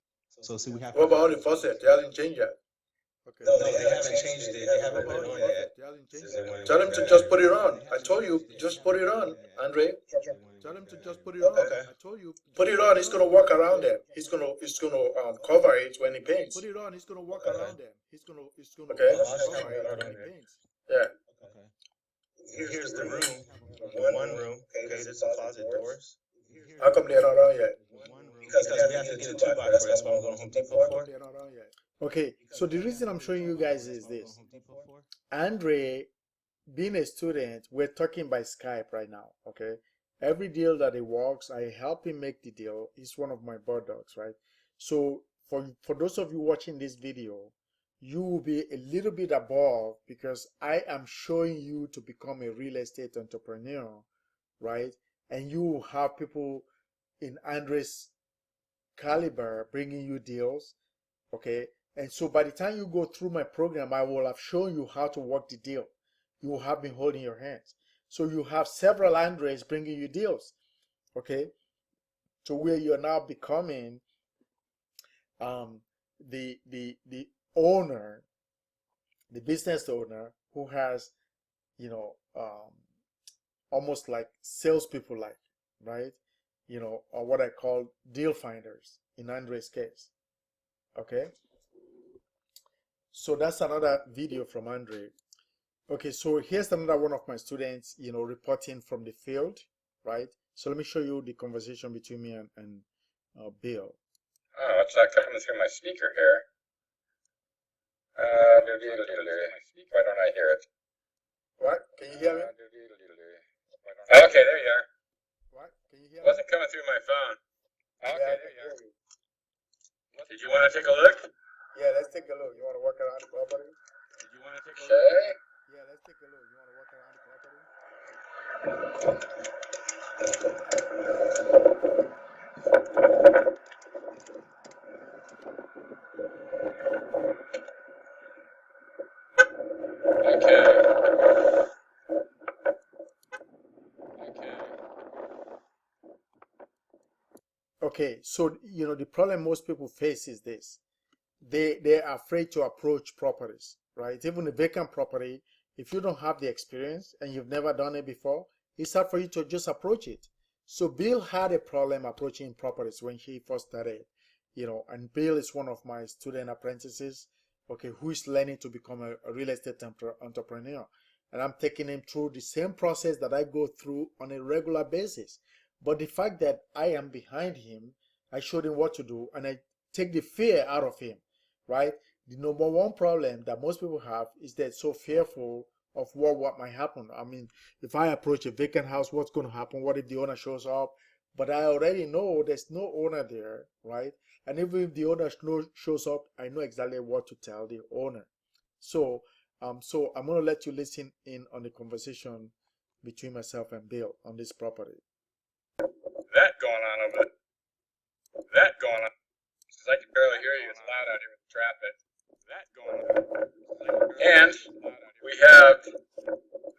So see, we have. What about the faucet? They haven't changed yet. Okay. No, they haven't changed it. They haven't put it on yet. Tell them to just put it on. I told you, just put it on, Andre. Tell him to just put it on. Okay. I told you, put it on. He's gonna walk around them. He's gonna cover it when he paints. Put it on. He's gonna walk around them. He's gonna okay. Cover it when he paints. Yeah. Okay. Here's the room. One room. Okay, there's some closet doors. How come they're not around yet? Because we have to get a 2x4. That's what I'm going to Home Depot for. Okay, so the reason I'm showing you guys is this. Andre, being a student, we're talking by Skype right now, okay? Every deal that he works, I help him make the deal. He's one of my bird dogs, right? So for those of you watching this video, you will be a little bit above because I am showing you to become a real estate entrepreneur, right? And you will have people in Andre's caliber bringing you deals, okay? And so by the time you go through my program, I will have shown you how to work the deal. You will have been holding your hands. So you have several Andres bringing you deals, okay? So where you're now becoming the owner, the business owner who has, almost like salespeople, like, right? Or what I call deal finders in Andre's case, okay? So that's another video from Andre. Okay, so here's another one of my students, reporting from the field, right? So let me show you the conversation between me and Bill. Oh, it's not coming through my speaker here. Why don't I hear it? What? Can you hear me? Okay, there you are. What? Can you hear It me? wasn't coming through my phone. Okay, Yeah, I there can you hear are. you. Did you want to take a look? Yeah, let's take a look. You want to walk around the property? Did you want to take a look? Okay. Yeah, let's take a look. You want to walk around the property? Okay. Okay, so the problem most people face is this. They're afraid to approach properties, right? Even a vacant property, if you don't have the experience and you've never done it before, it's hard for you to just approach it. So Bill had a problem approaching properties when he first started, and Bill is one of my student apprentices, okay, who is learning to become a real estate entrepreneur. And I'm taking him through the same process that I go through on a regular basis. But the fact that I am behind him, I showed him what to do and I take the fear out of him, right? The number one problem that most people have is they're so fearful of what might happen. I mean, if I approach a vacant house, what's going to happen? What if the owner shows up? But I already know there's no owner there, right? And even if the owner shows up, I know exactly what to tell the owner. So I'm going to let you listen in on the conversation between myself and Bill on this property. That going on over there. That going on. Because I can barely hear you. It's loud out here with the traffic. That going on. And we have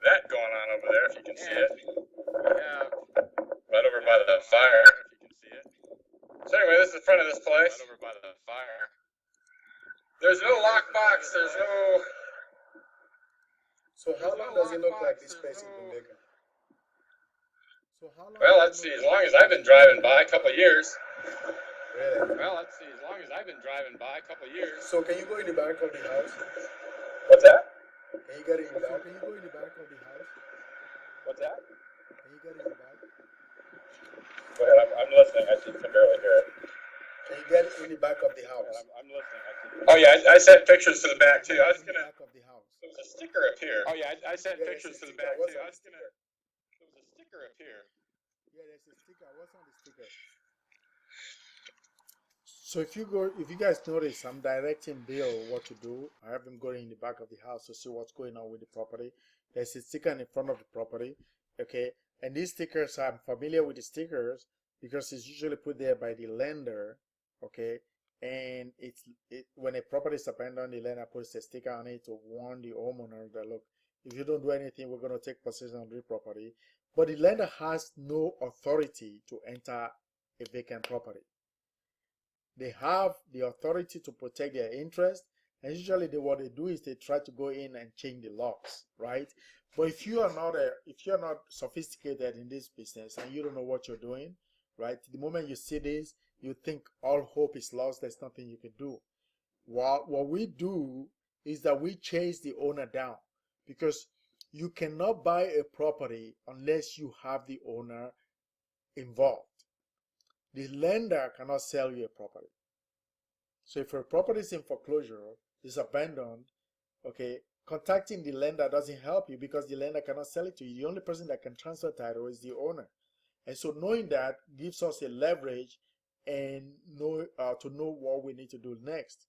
that going on over there, if you can see it. We have right over by the fire, if you can see it. So anyway, this is the front of this place. Right over by the fire. There's no lockbox. There's no. So how long does it look like this place has been vacant? Well, let's see. As long as I've been driving by, a couple of years. Really? Well, let's see. As long as I've been driving by, a couple of years. So can you go in the back of the house? What's that? Can you get in the back? Can you go in the back of the house? What's that? Can you get in the back? Go ahead. I'm listening. I can barely hear it. Can you get in the back of the house? I'm listening. Oh yeah, I sent pictures to the back too. I was gonna. Back of the house. There was a sticker up here. Oh yeah, I sent pictures to the back too. I was gonna. There was a sticker up here. Yeah, there's a sticker. What's on the sticker? So if you guys notice, I'm directing Bill what to do. I have him going in the back of the house to see what's going on with the property. There's a sticker in front of the property, okay? And these stickers, I'm familiar with the stickers because it's usually put there by the lender, okay? And when a property is abandoned, the lender puts a sticker on it to warn the homeowner that, look, if you don't do anything, we're going to take possession of the property. But the lender has no authority to enter a vacant property. They have the authority to protect their interest, and usually what they do is they try to go in and change the locks, right? But if you are not sophisticated in this business and you don't know what you're doing, right? The moment you see this, you think all hope is lost. There's nothing you can do. What we do is that we chase the owner down, because you cannot buy a property unless you have the owner involved. The lender cannot sell you a property. So if a property is in foreclosure, is abandoned, okay, contacting the lender doesn't help you because the lender cannot sell it to you. The only person that can transfer title is the owner. And so knowing that gives us a leverage and to know what we need to do next.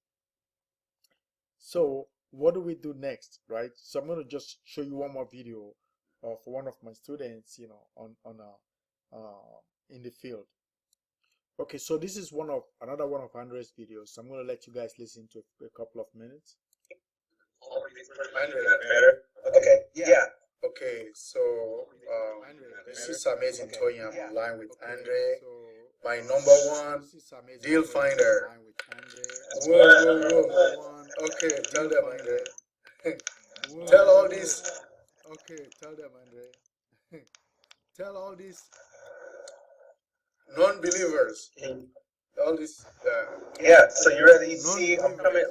So what do we do next, right? So I'm going to just show you one more video of one of my students, in the field. Okay, so this is another one of Andre's videos. I'm going to let you guys listen to a couple of minutes. Andre, better? Okay. Yeah. Okay, so this is amazing Toyin. I'm online with Andre, my number one deal finder. Whoa. Okay, tell them, Andre. Tell all this. Okay, tell them, Andre. Tell all these non-believers. All this. Yeah, so you ready to see? I'm coming.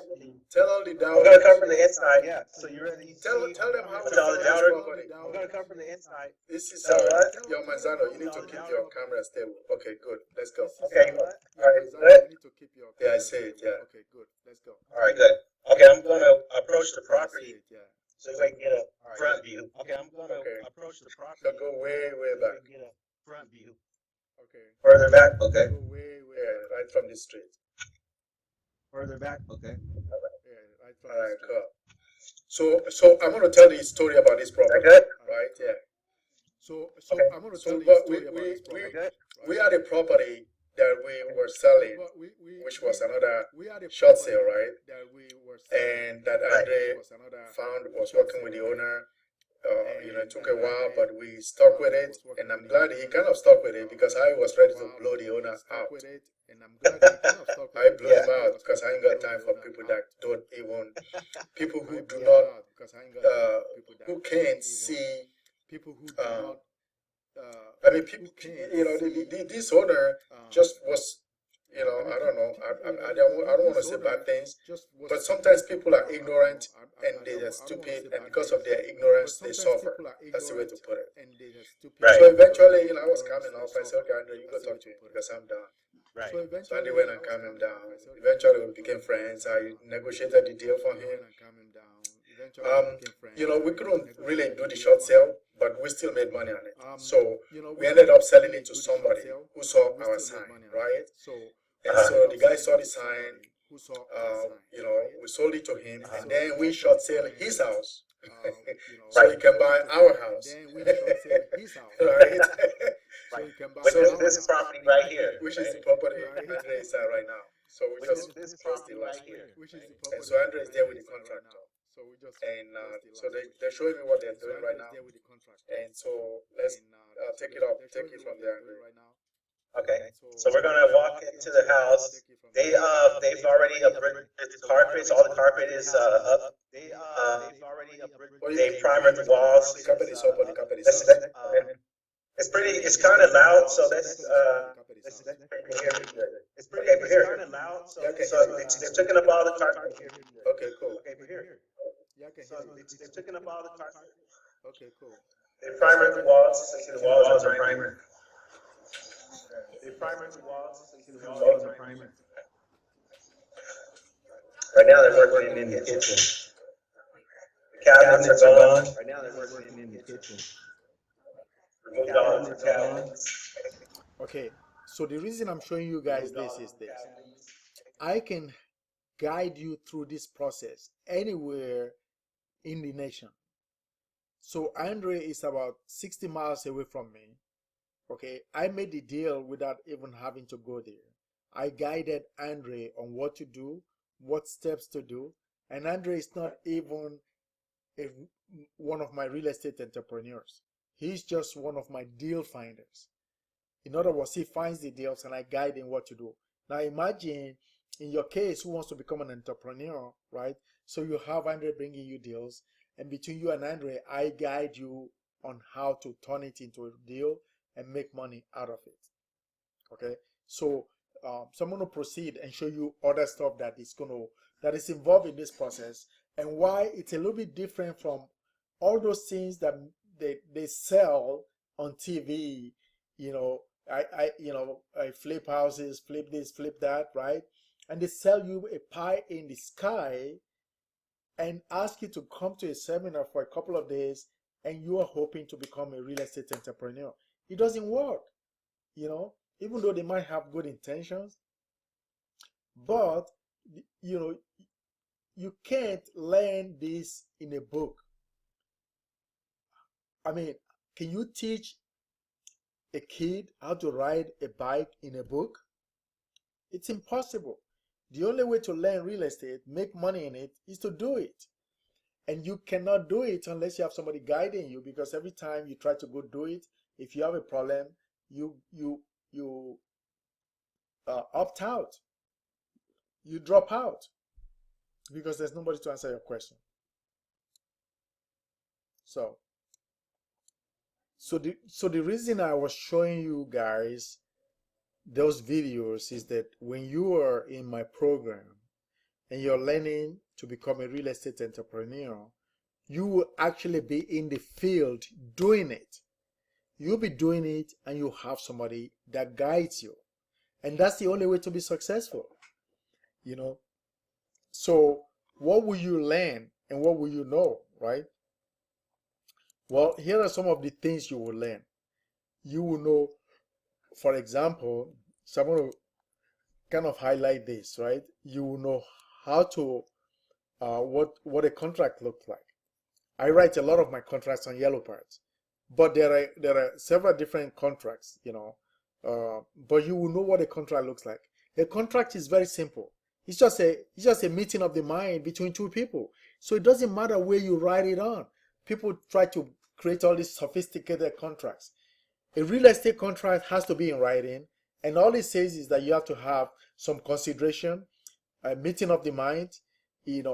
Tell all the I'm gonna doubters. come from the inside. Yeah. So you ready? Tell them how With to all find the this doubters. property. I'm gonna come from the inside. This is Tell what? your Manzano. You need to keep your camera stable. Okay, good. Let's go. Okay. All right. Good. Yeah, I see it. Yeah. Okay, good. Let's go. All right. Good. Okay. I'm gonna approach the property Yeah. so I can get a front view. Okay. I'm gonna approach the property. So go way back. Get a front view. Okay. Further back. Okay. Go way right from the street. Further back. Okay. Yeah, right from the street. Cool. So I'm going to tell you a story about this property. Good. Right? Yeah. So Okay. I'm going to tell you a story about this property. We had a property that we were selling, which was another short sale, right? And that Andre found was working with the owner. It took a while, but we stuck with it, and I'm glad he kind of stuck with it because I was ready to blow the owner out. I blew him out because I ain't got time for people that don't even, people who do not, who can't see. I mean, people, this owner just was. I don't know. I don't want to say bad things, but sometimes people are ignorant and they are stupid, and because of their ignorance, they suffer. That's the way to put it. Right. So eventually, I was coming off. I said, "Okay, Andre, you go talk to him because I'm done." Right. So Andy went and calmed him down. Eventually, we became friends. I negotiated the deal for him. We couldn't really do the short sale, but we still made money on it. So we ended up selling it to somebody who saw our sign, right? And so the guy saw the sign, we sold it to him, and then we short sale his house. So he can buy our house. Right? Which is this property right here. Which is the property Andre is at right now. So we just closed it last week. And so Andre is there with the contractor. And so they're showing me what they're doing right now. And so let's take it from there. Okay, so we're gonna walk into the house. They've already upgraded the carpets. All the carpet is up. They primered the walls. The carpet is up, or the carpet is up. It's kind of loud, so let's hear me good. It's kind of loud, so they're taking up all the carpet. Okay, cool. So they're taking up all the carpet. Okay, cool. They primered the walls. The walls are primered. They primered the walls. The walls are primered. Right now they're working in the kitchen. The cabinets are gone. Right now they're working in the kitchen. Removed all the cabinets. Okay, so the reason I'm showing you guys this is this. I can guide you through this process anywhere in the nation. So Andre is about 60 miles away from me. Okay, I made the deal without even having to go there. I guided Andre on what to do, what steps to do, and Andre is not even one of my real estate entrepreneurs. He's just one of my deal finders. In other words, he finds the deals and I guide him what to do. Now imagine, in your case, who wants to become an entrepreneur, right? So you have Andre bringing you deals, and between you and Andre, I guide you on how to turn it into a deal and make money out of it. Okay, so I'm going to proceed and show you other stuff that is involved in this process, and why it's a little bit different from all those things that they sell on TV. I flip houses, flip this, flip that, right? And they sell you a pie in the sky and ask you to come to a seminar for a couple of days, and you are hoping to become a real estate entrepreneur. It doesn't work, even though they might have good intentions. But, you can't learn this in a book. I mean, can you teach a kid how to ride a bike in a book? It's impossible. The only way to learn real estate, make money in it, is to do it. And you cannot do it unless you have somebody guiding you, because every time you try to go do it, if you have a problem, you opt out. You drop out because there's nobody to answer your question. So the reason I was showing you guys those videos is that when you are in my program and you're learning to become a real estate entrepreneur, you will actually be in the field doing it. You'll be doing it and you have somebody that guides you. And that's the only way to be successful. You know, so what will you learn and what will you know, right? Well, here are some of the things you will learn. You will know, for example, so I'm going to kind of highlight this, right? You will know how to, what a contract looks like. I write a lot of my contracts on yellow parts, but there are several different contracts, but you will know what a contract looks like. A contract is very simple. It's just a meeting of the mind between two people. So it doesn't matter where you write it on. People try to create all these sophisticated contracts. A real estate contract has to be in writing, and all it says is that you have to have some consideration, a meeting of the mind,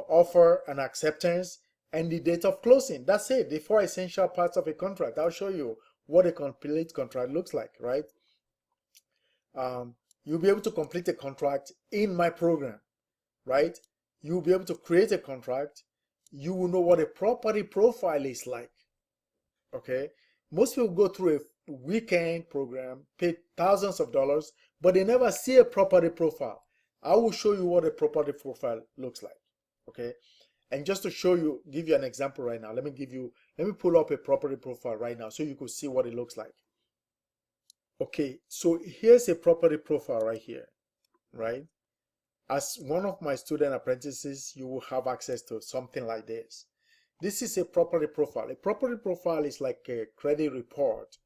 offer and acceptance, and the date of closing. That's it. The 4 essential parts of a contract. I'll show you what a complete contract looks like, right? You'll be able to complete a contract in my program, right? You'll be able to create a contract. You will know what a property profile is like, okay? Most people go through a weekend program, pay thousands of dollars, but they never see a property profile. I will show you what a property profile looks like, okay? And just to show you, give you an example right now, let me pull up a property profile right now so you can see what it looks like. Okay, so here's a property profile right here, right? As one of my student apprentices, you will have access to something like this. This is a property profile. A property profile is like a credit report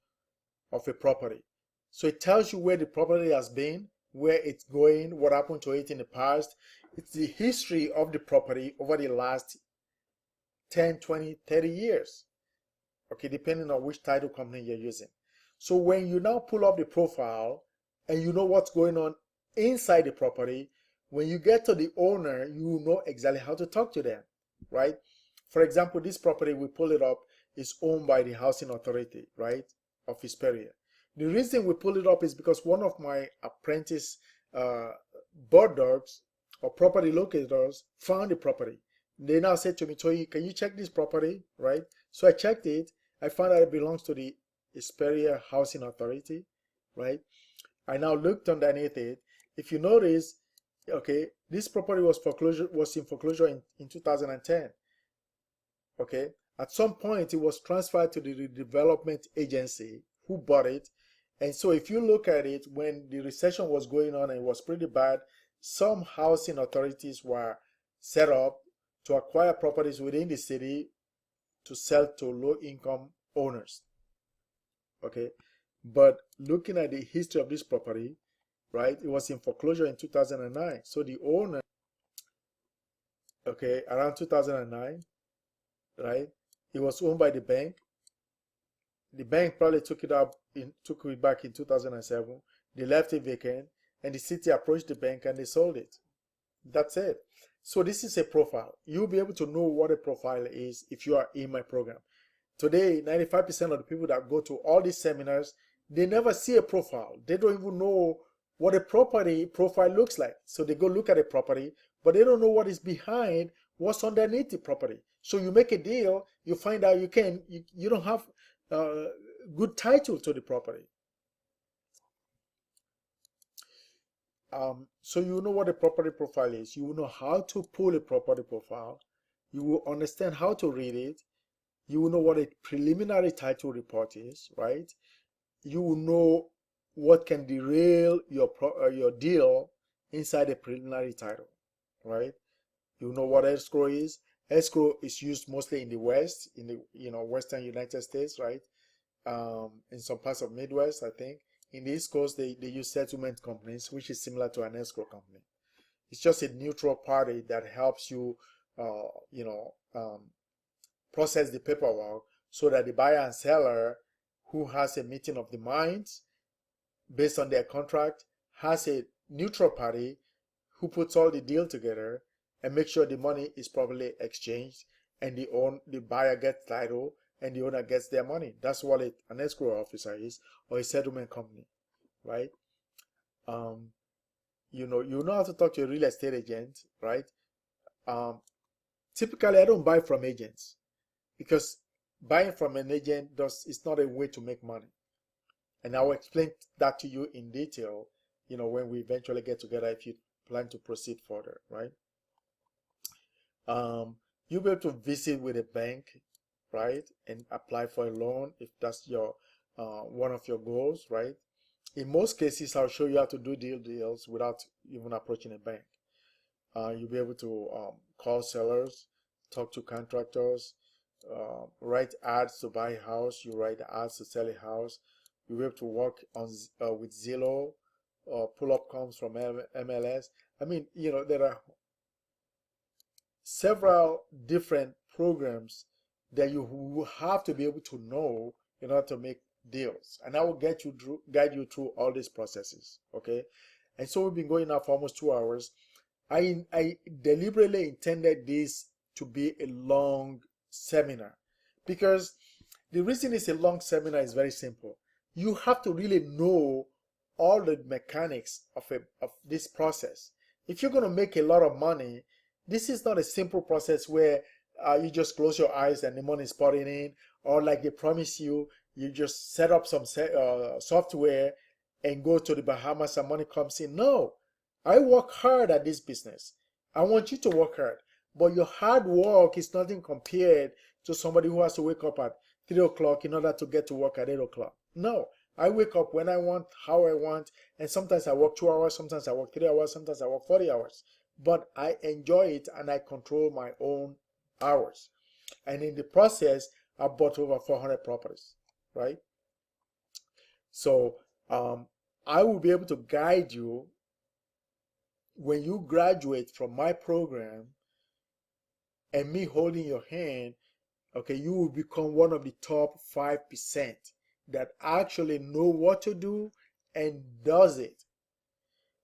of a property. So it tells you where the property has been, where it's going, what happened to it in the past. It's the history of the property over the last 10, 20, 30 years. Okay, depending on which title company you're using. So when you now pull up the profile and you know what's going on inside the property, when you get to the owner, you know exactly how to talk to them, right? For example, this property, we pull it up, is owned by the housing authority, right, of Hesperia. The reason we pull it up is because one of my apprentice board dogs or property locators found the property. They now said to me, Toyin, can you check this property, right? So I checked it. I found out it belongs to the Hesperia Housing Authority, right? I now looked underneath it. If you notice, okay, this property was in foreclosure in 2010. Okay, at some point it was transferred to the redevelopment agency who bought it. And so if you look at it, when the recession was going on and it was pretty bad, some housing authorities were set up to acquire properties within the city to sell to low-income owners. Okay, but looking at the history of this property, right, it was in foreclosure in 2009. So the owner, okay, around 2009, right, it was owned by the bank. The bank probably took it back in 2007. They left it vacant, and the city approached the bank and they sold it. That's it. So this is a profile. You'll be able to know what a profile is if you are in my program. Today, 95% of the people that go to all these seminars, they never see a profile. They don't even know what a property profile looks like. So they go look at a property, but they don't know what is behind, what's underneath the property. So you make a deal, you find out you don't have good title to the property. So you know what a property profile is. You will know how to pull a property profile. You will understand how to read it. You will know what a preliminary title report is, right? You will know what can derail your deal inside a preliminary title, right? You know what escrow is. Escrow is used mostly in the West, in the Western United States, right? In some parts of Midwest, I think. In the East Coast, they use settlement companies, which is similar to an escrow company. It's just a neutral party that helps you, process the paperwork so that the buyer and seller, who has a meeting of the minds based on their contract, has a neutral party who puts all the deal together and makes sure the money is properly exchanged and the buyer gets title and the owner gets their money. That's what an escrow officer is, or a settlement company, right? You know how to talk to a real estate agent, right? Typically, I don't buy from agents because buying from an agent is not a way to make money. And I will explain that to you in detail, when we eventually get together, if you plan to proceed further, right? You'll be able to visit with a bank, right, and apply for a loan if that's your one of your goals, right? In most cases, I'll show you how to do deals without even approaching a bank. You'll be able to call sellers, talk to contractors, write ads to buy a house. You write ads to sell a house. You'll be able to work on with Zillow, pull-up comps from MLS. I mean, there are several different programs that you will have to be able to know in order to make deals, and I will guide you through all these processes. Okay, and so we've been going now for almost 2 hours. I deliberately intended this to be a long seminar because the reason it's a long seminar is very simple. You have to really know all the mechanics of this process. If you're going to make a lot of money, this is not a simple process where you just close your eyes and the money is pouring in, or like they promise you, you just set up some software and go to the Bahamas and money comes in. No, I work hard at this business. I want you to work hard, but your hard work is nothing compared to somebody who has to wake up at 3 o'clock in order to get to work at 8 o'clock. No, I wake up when I want, how I want, and sometimes I work 2 hours, sometimes I work 3 hours, sometimes I work 40 hours. But I enjoy it and I control my own hours. And in the process, I bought over 400 properties, right? So I will be able to guide you when you graduate from my program and me holding your hand. Okay, you will become one of the top 5% that actually know what to do and does it.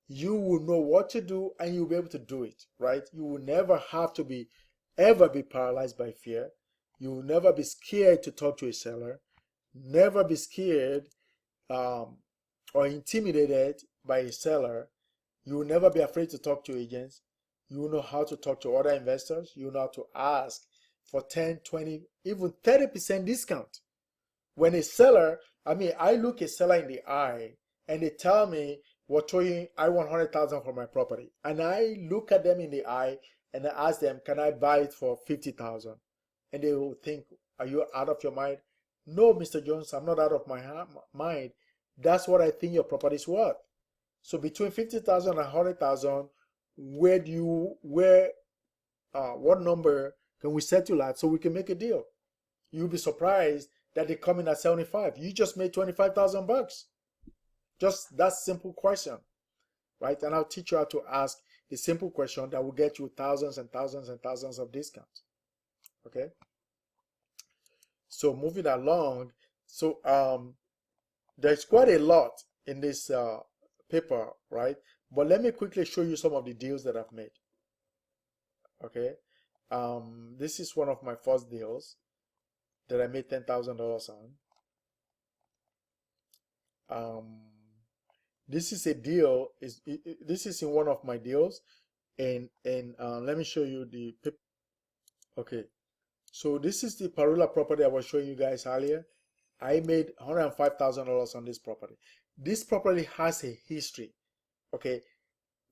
You will know what to do and you'll be able to do it, right? You will never have to ever be paralyzed by fear. You will never be scared to talk to a seller, never be scared or intimidated by a seller. You will never be afraid to talk to agents. You will know how to talk to other investors. You will know how to ask for 10, 20, even 30% discount. When a seller, I look a seller in the eye and they tell me, well, Toyin, I want 100,000 for my property. And I look at them in the eye and I ask them, can I buy it for 50,000? And they will think, are you out of your mind? No, Mr. Jones, I'm not out of my mind. That's what I think your property is worth. So between 50,000 and 100,000, what number can we settle at so we can make a deal? You'll be surprised that they come in at 75. You just made 25,000 bucks. Just that simple question, right? And I'll teach you how to ask the simple question that will get you thousands and thousands and thousands of discounts. Okay. So moving along, so there's quite a lot in this paper, right? But let me quickly show you some of the deals that I've made. Okay. This is one of my first deals that I made $10,000 on. This is a deal. This is in one of my deals, and let me show you the. Okay, so this is the Parula property I was showing you guys earlier. I made $105,000 on this property. This property has a history. Okay,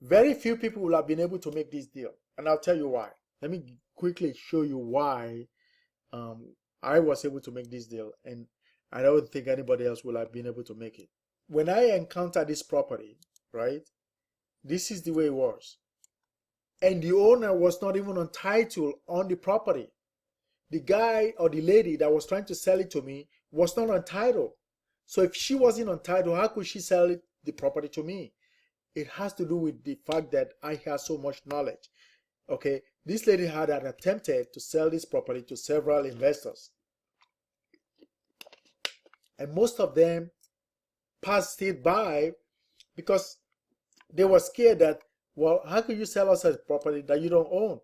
very few people will have been able to make this deal, and I'll tell you why. Let me quickly show you why I was able to make this deal, and I don't think anybody else will have been able to make it. When I encountered this property, right, this is the way it was. And the owner was not even on title on the property. The guy or the lady that was trying to sell it to me was not on title. So if she wasn't on title, how could she sell the property to me? It has to do with the fact that I have so much knowledge. Okay, this lady had attempted to sell this property to several investors. And most of them passed it by because they were scared that, well, how could you sell us a property that you don't own?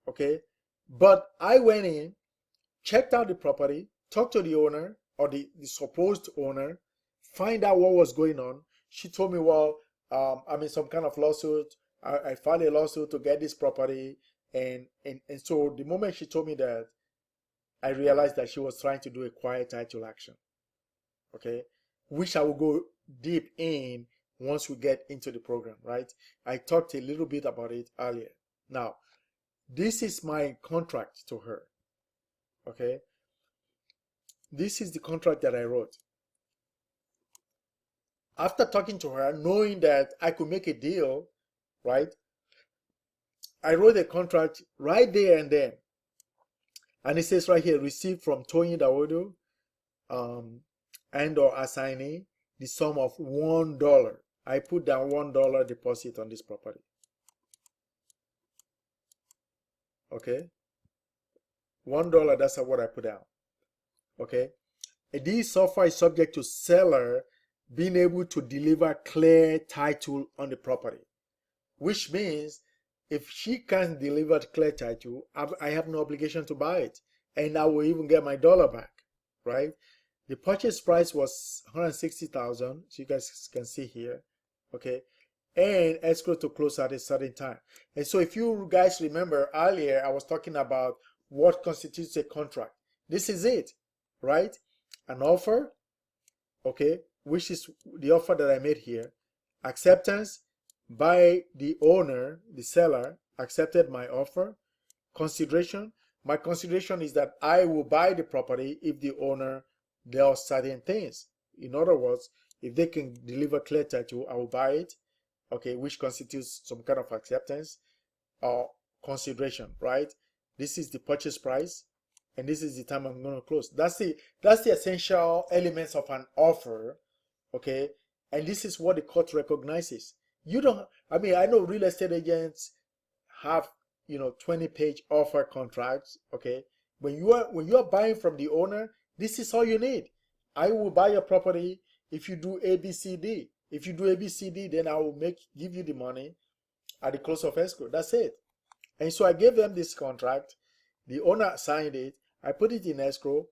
Okay, but I went in, checked out the property, talked to the owner or the supposed owner, find out what was going on. She told me, well, I'm in some kind of lawsuit. I filed a lawsuit to get this property. And so the moment she told me that, I realized that she was trying to do a quiet title action, okay, which I will go deep in once we get into the program, right? I talked a little bit about it earlier. Now, this is my contract to her, okay? This is the contract that I wrote. After talking to her, knowing that I could make a deal, right? I wrote a contract right there and then. And it says right here, received from Toyin Dawodu and or assignee the sum of $1. I put down $1 deposit on this property. Okay? $1, that's what I put down. Okay? And this software is subject to seller being able to deliver clear title on the property, which means if she can't deliver clear title, I have no obligation to buy it, and I will even get my dollar back, right? The purchase price was $160,000, so you guys can see here, okay? And escrow to close at a certain time. And so if you guys remember earlier, I was talking about what constitutes a contract. This is it, right? An offer, okay, which is the offer that I made here. Acceptance by the owner, the seller, accepted my offer. Consideration, my consideration is that I will buy the property if the owner does certain things. In other words, if they can deliver clear title, I will buy it, okay, which constitutes some kind of acceptance or consideration, right? This is the purchase price, and this is the time I'm going to close. That's the essential elements of an offer, okay? And this is what the court recognizes. You don't, I mean, I know real estate agents have, 20-page offer contracts, okay? When you are buying from the owner, this is all you need. I will buy your property if you do ABCD. If you do ABCD, then I will give you the money at the close of escrow. That's it. And so I gave them this contract. The owner signed it. I put it in escrow.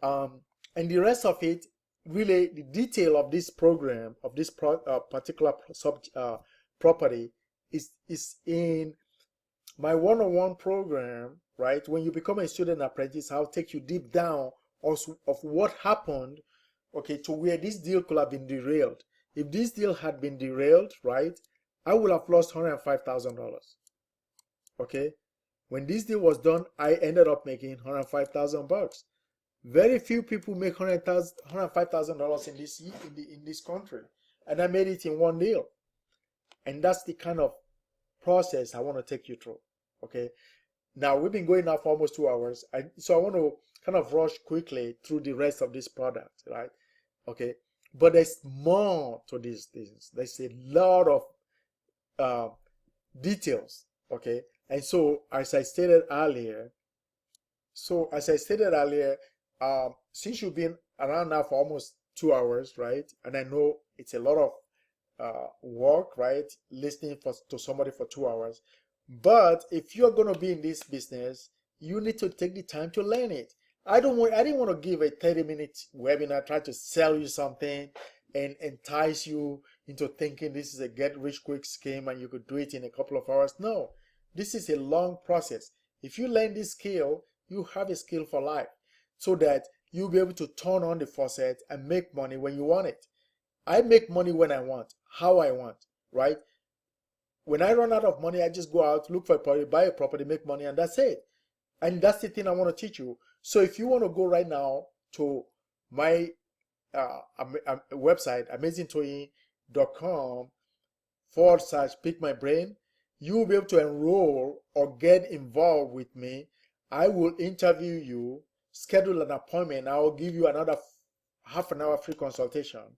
And the rest of it, really, the detail of this program, of this particular property, is in my one-on-one program, right? When you become a student apprentice, I'll take you deep down of what happened, okay, to where this deal could have been derailed. If this deal had been derailed, right, I would have lost $105,000. Okay, when this deal was done, I ended up making $105,000. Very few people make $105,000 in this country, and I made it in one deal. And that's the kind of process I want to take you through. Okay, now we've been going now for almost 2 hours, so I want to kind of rush quickly through the rest of this product, right? Okay, but there's more to these things. There's a lot of details. Okay, and so as I stated earlier, since you've been around now for almost 2 hours, right? And I know it's a lot of work, right? Listening to somebody for 2 hours. But if you're going to be in this business, you need to take the time to learn it. I didn't want to give a 30-minute webinar, try to sell you something and entice you into thinking this is a get-rich-quick scheme and you could do it in a couple of hours. No, this is a long process. If you learn this skill, you have a skill for life, so that you'll be able to turn on the faucet and make money when you want it. I make money when I want, how I want, right? When I run out of money, I just go out, look for a property, buy a property, make money, and that's it. And that's the thing I want to teach you. So if you want to go right now to my website, amazingtoyin.com/pick my brain, you will be able to enroll or get involved with me. I will interview you, schedule an appointment. I will give you another half an hour free consultation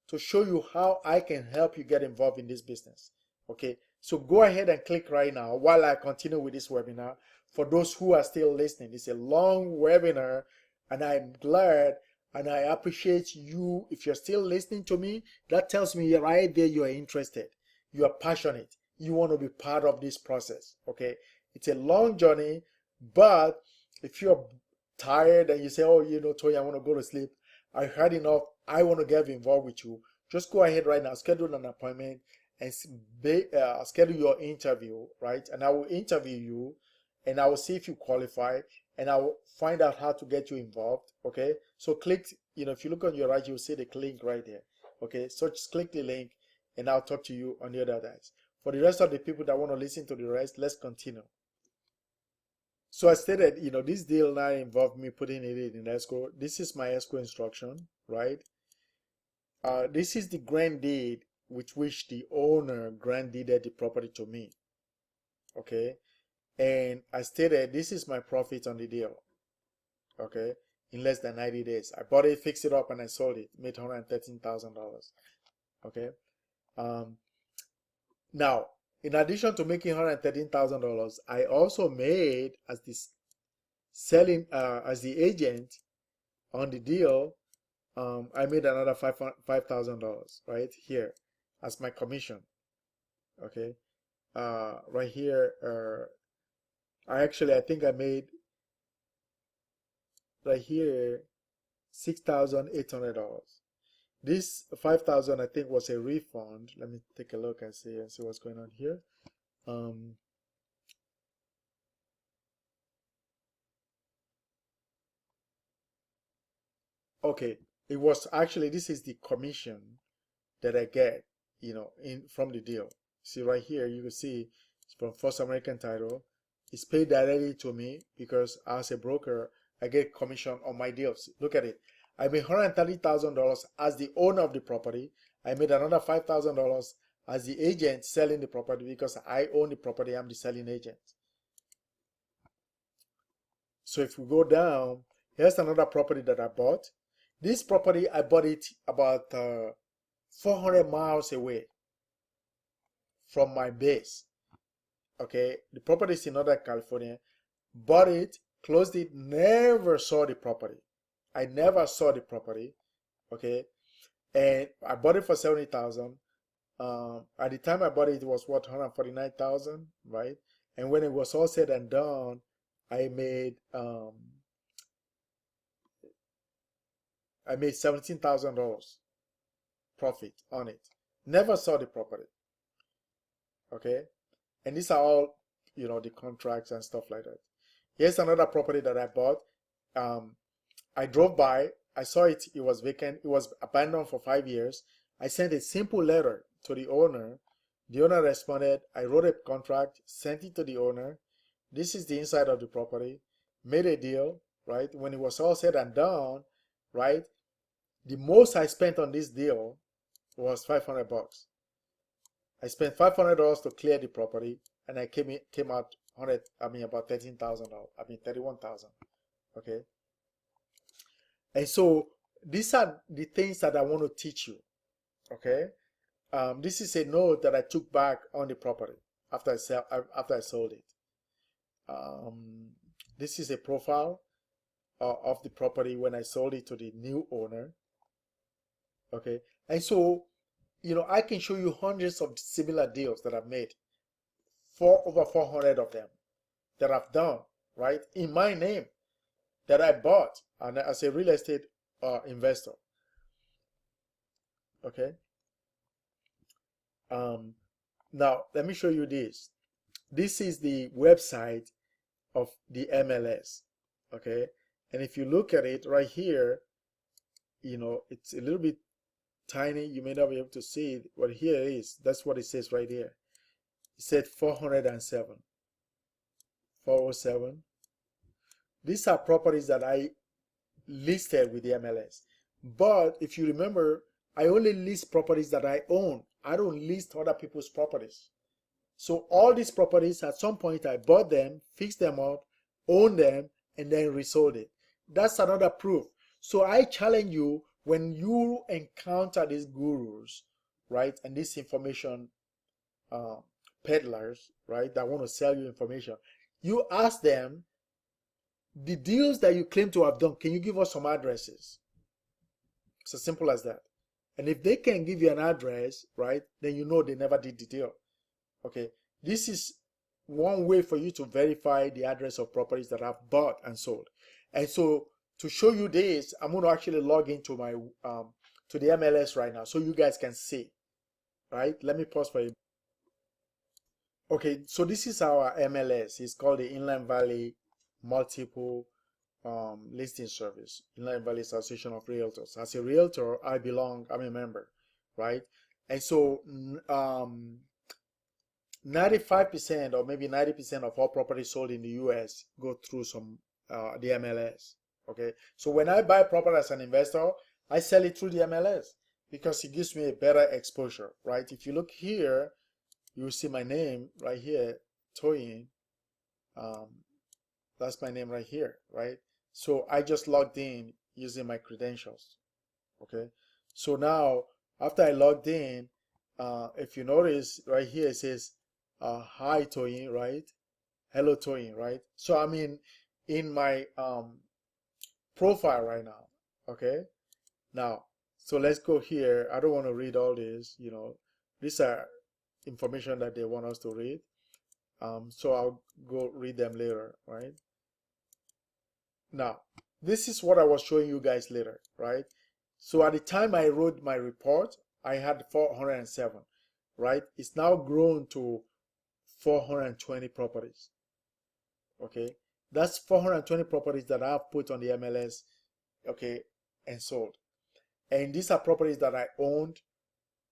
to show you how I can help you get involved in this business. Okay, so go ahead and click right now while I continue with this webinar. For those who are still listening, it's a long webinar, and I'm glad and I appreciate you. If you're still listening to me, that tells me right there you are interested, you are passionate, you want to be part of this process. Okay, it's a long journey, but if you're tired and you say, oh, Toyin, I want to go to sleep, I heard enough, I want to get involved with you, just go ahead right now, schedule an appointment, and schedule your interview, right? And I will interview you, and I will see if you qualify, and I will find out how to get you involved. Okay, so click, if you look on your right, you'll see the link right there. Okay, so just click the link, and I'll talk to you on the other days. For the rest of the people that want to listen to the rest, let's continue. So I stated, this deal now involved me putting it in escrow. This is my escrow instruction, right? This is the grant deed with which the owner grant deeded the property to me. Okay, and I stated this is my profit on the deal. Okay, in less than 90 days, I bought it, fixed it up, and I sold it, made $113,000. Okay, now in addition to making $113,000, I also made as the agent on the deal. I made another $5,000 right here as my commission. Okay, right here, I think I made right here $6,800. This $5,000 I think was a refund. Let me take a look and see what's going on here. Okay, it was actually, this is the commission that I get, from the deal. See right here, you can see it's from First American Title. It's paid directly to me because as a broker, I get commission on my deals. Look at it. I made $130,000 as the owner of the property. I made another $5,000 as the agent selling the property because I own the property. I'm the selling agent. So if we go down, here's another property that I bought. This property, I bought it about 400 miles away from my base. Okay, the property is in Northern California. Bought it, closed it, never saw the property. I never saw the property. Okay, and I bought it for $70,000. At the time I bought it, it was what, $149,000, right? And when it was all said and done, I made $17,000 profit on it. Never saw the property. Okay, and these are all, the contracts and stuff like that. Here's another property that I bought. I drove by, I saw it, it was vacant, it was abandoned for 5 years. I sent a simple letter to the owner. The owner responded. I wrote a contract, sent it to the owner. This is the inside of the property. Made a deal, right? When it was all said and done, right, the most I spent on this deal was $500. I spent $500 to clear the property, and I came out about $13,000. $31,000. Okay. And so these are the things that I want to teach you. Okay. This is a note that I took back on the property after I sold it. This is a profile of the property when I sold it to the new owner. Okay, and so I can show you hundreds of similar deals that I've made, over 400 of them that I've done, right, in my name, that I bought and as a real estate investor. Okay. Now let me show you this. This is the website of the MLS. Okay, and if you look at it right here, it's a little bit tiny. You may not be able to see it, but here it is. That's what it says right here. It said 407, 407. These are properties that I listed with the MLS. But if you remember, I only list properties that I own. I don't list other people's properties. So all these properties, at some point I bought them, fixed them up, owned them, and then resold it. That's another proof. So I challenge you, when you encounter these gurus, right, and these information peddlers, right, that want to sell you information, you ask them, the deals that you claim to have done, can you give us some addresses? It's as simple as that. And if they can give you an address, right, then you know they never did the deal. Okay, this is one way for you to verify the address of properties that I've bought and sold. And so to show you this, I'm going to actually log into my to the MLS right now so you guys can see. right? Let me pause for you. Okay, so this is our MLS. It's called the Inland Valley Multiple Listing Service, Inland Valley Association of Realtors. As a realtor, I'm a member, right? And so 95% or maybe 90% of all properties sold in the US go through the MLS. Okay, so when I buy property as an investor, I sell it through the MLS because it gives me a better exposure, right? If you look here, you will see my name right here, Toyin. That's my name right here, right? So I just logged in using my credentials. Okay, so now after I logged in, if you notice right here it says hi Toyin, right? Hello Toyin, right? So I'm in my profile right now. Okay, now so let's go here. I don't want to read all this, these are information that they want us to read. So I'll go read them later, right? Now, this is what I was showing you guys later, right? So at the time I wrote my report, I had 407, right? It's now grown to 420 properties. Okay, that's 420 properties that I've put on the MLS, okay, and sold. And these are properties that I owned,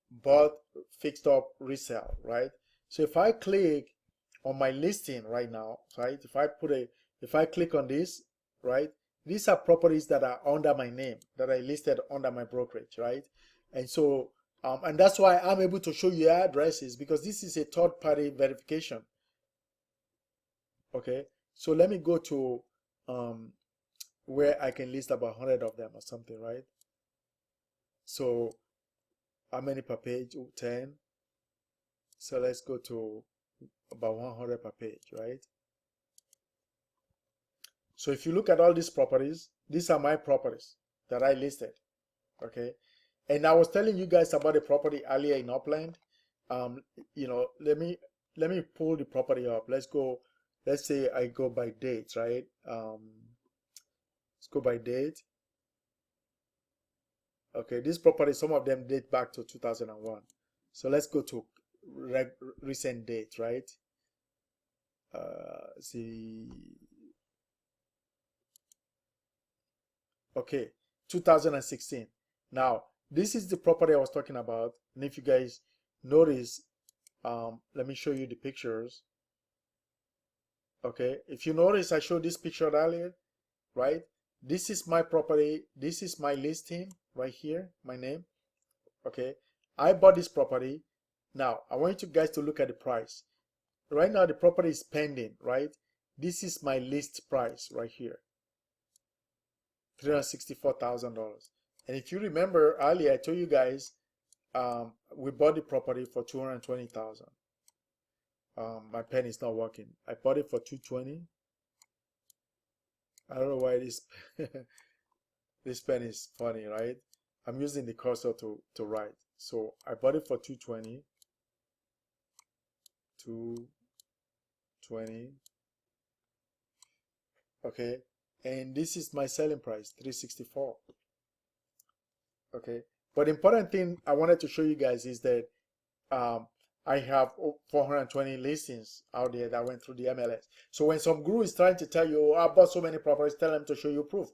bought, fixed up, resell, right? So if I click on my listing right now, right? If I click on this, right? These are properties that are under my name, that I listed under my brokerage, right? And so, and that's why I'm able to show you addresses, because this is a third-party verification. Okay, so let me go to where I can list about 100 of them or something, right? So how many per page? 10. So let's go to about 100 per page, right? So if you look at all these properties, these are my properties that I listed, okay? And I was telling you guys about the property earlier in Upland. Let me pull the property up. Let's say I go by date, right? Let's go by date. Okay, this property, some of them date back to 2001. So let's go to recent date, right? See. Okay, 2016. Now, this is the property I was talking about. And if you guys notice, let me show you the pictures. Okay, if you notice, I showed this picture earlier, right? This is my property. This is my listing right here, my name. Okay, I bought this property. Now, I want you guys to look at the price. Right now, the property is pending, right? This is my list price right here. $364,000. And if you remember earlier, I told you guys we bought the property for $220,000. My pen is not working. I bought it for $220,000. I don't know why this pen is funny, right? I'm using the cursor to write. So I bought it for $220,000. $220,000. Okay. And this is my selling price, $364,000. Okay, but the important thing I wanted to show you guys is that I have 420 listings out there that went through the MLS. So when some guru is trying to tell you, oh, I bought so many properties, tell them to show you proof.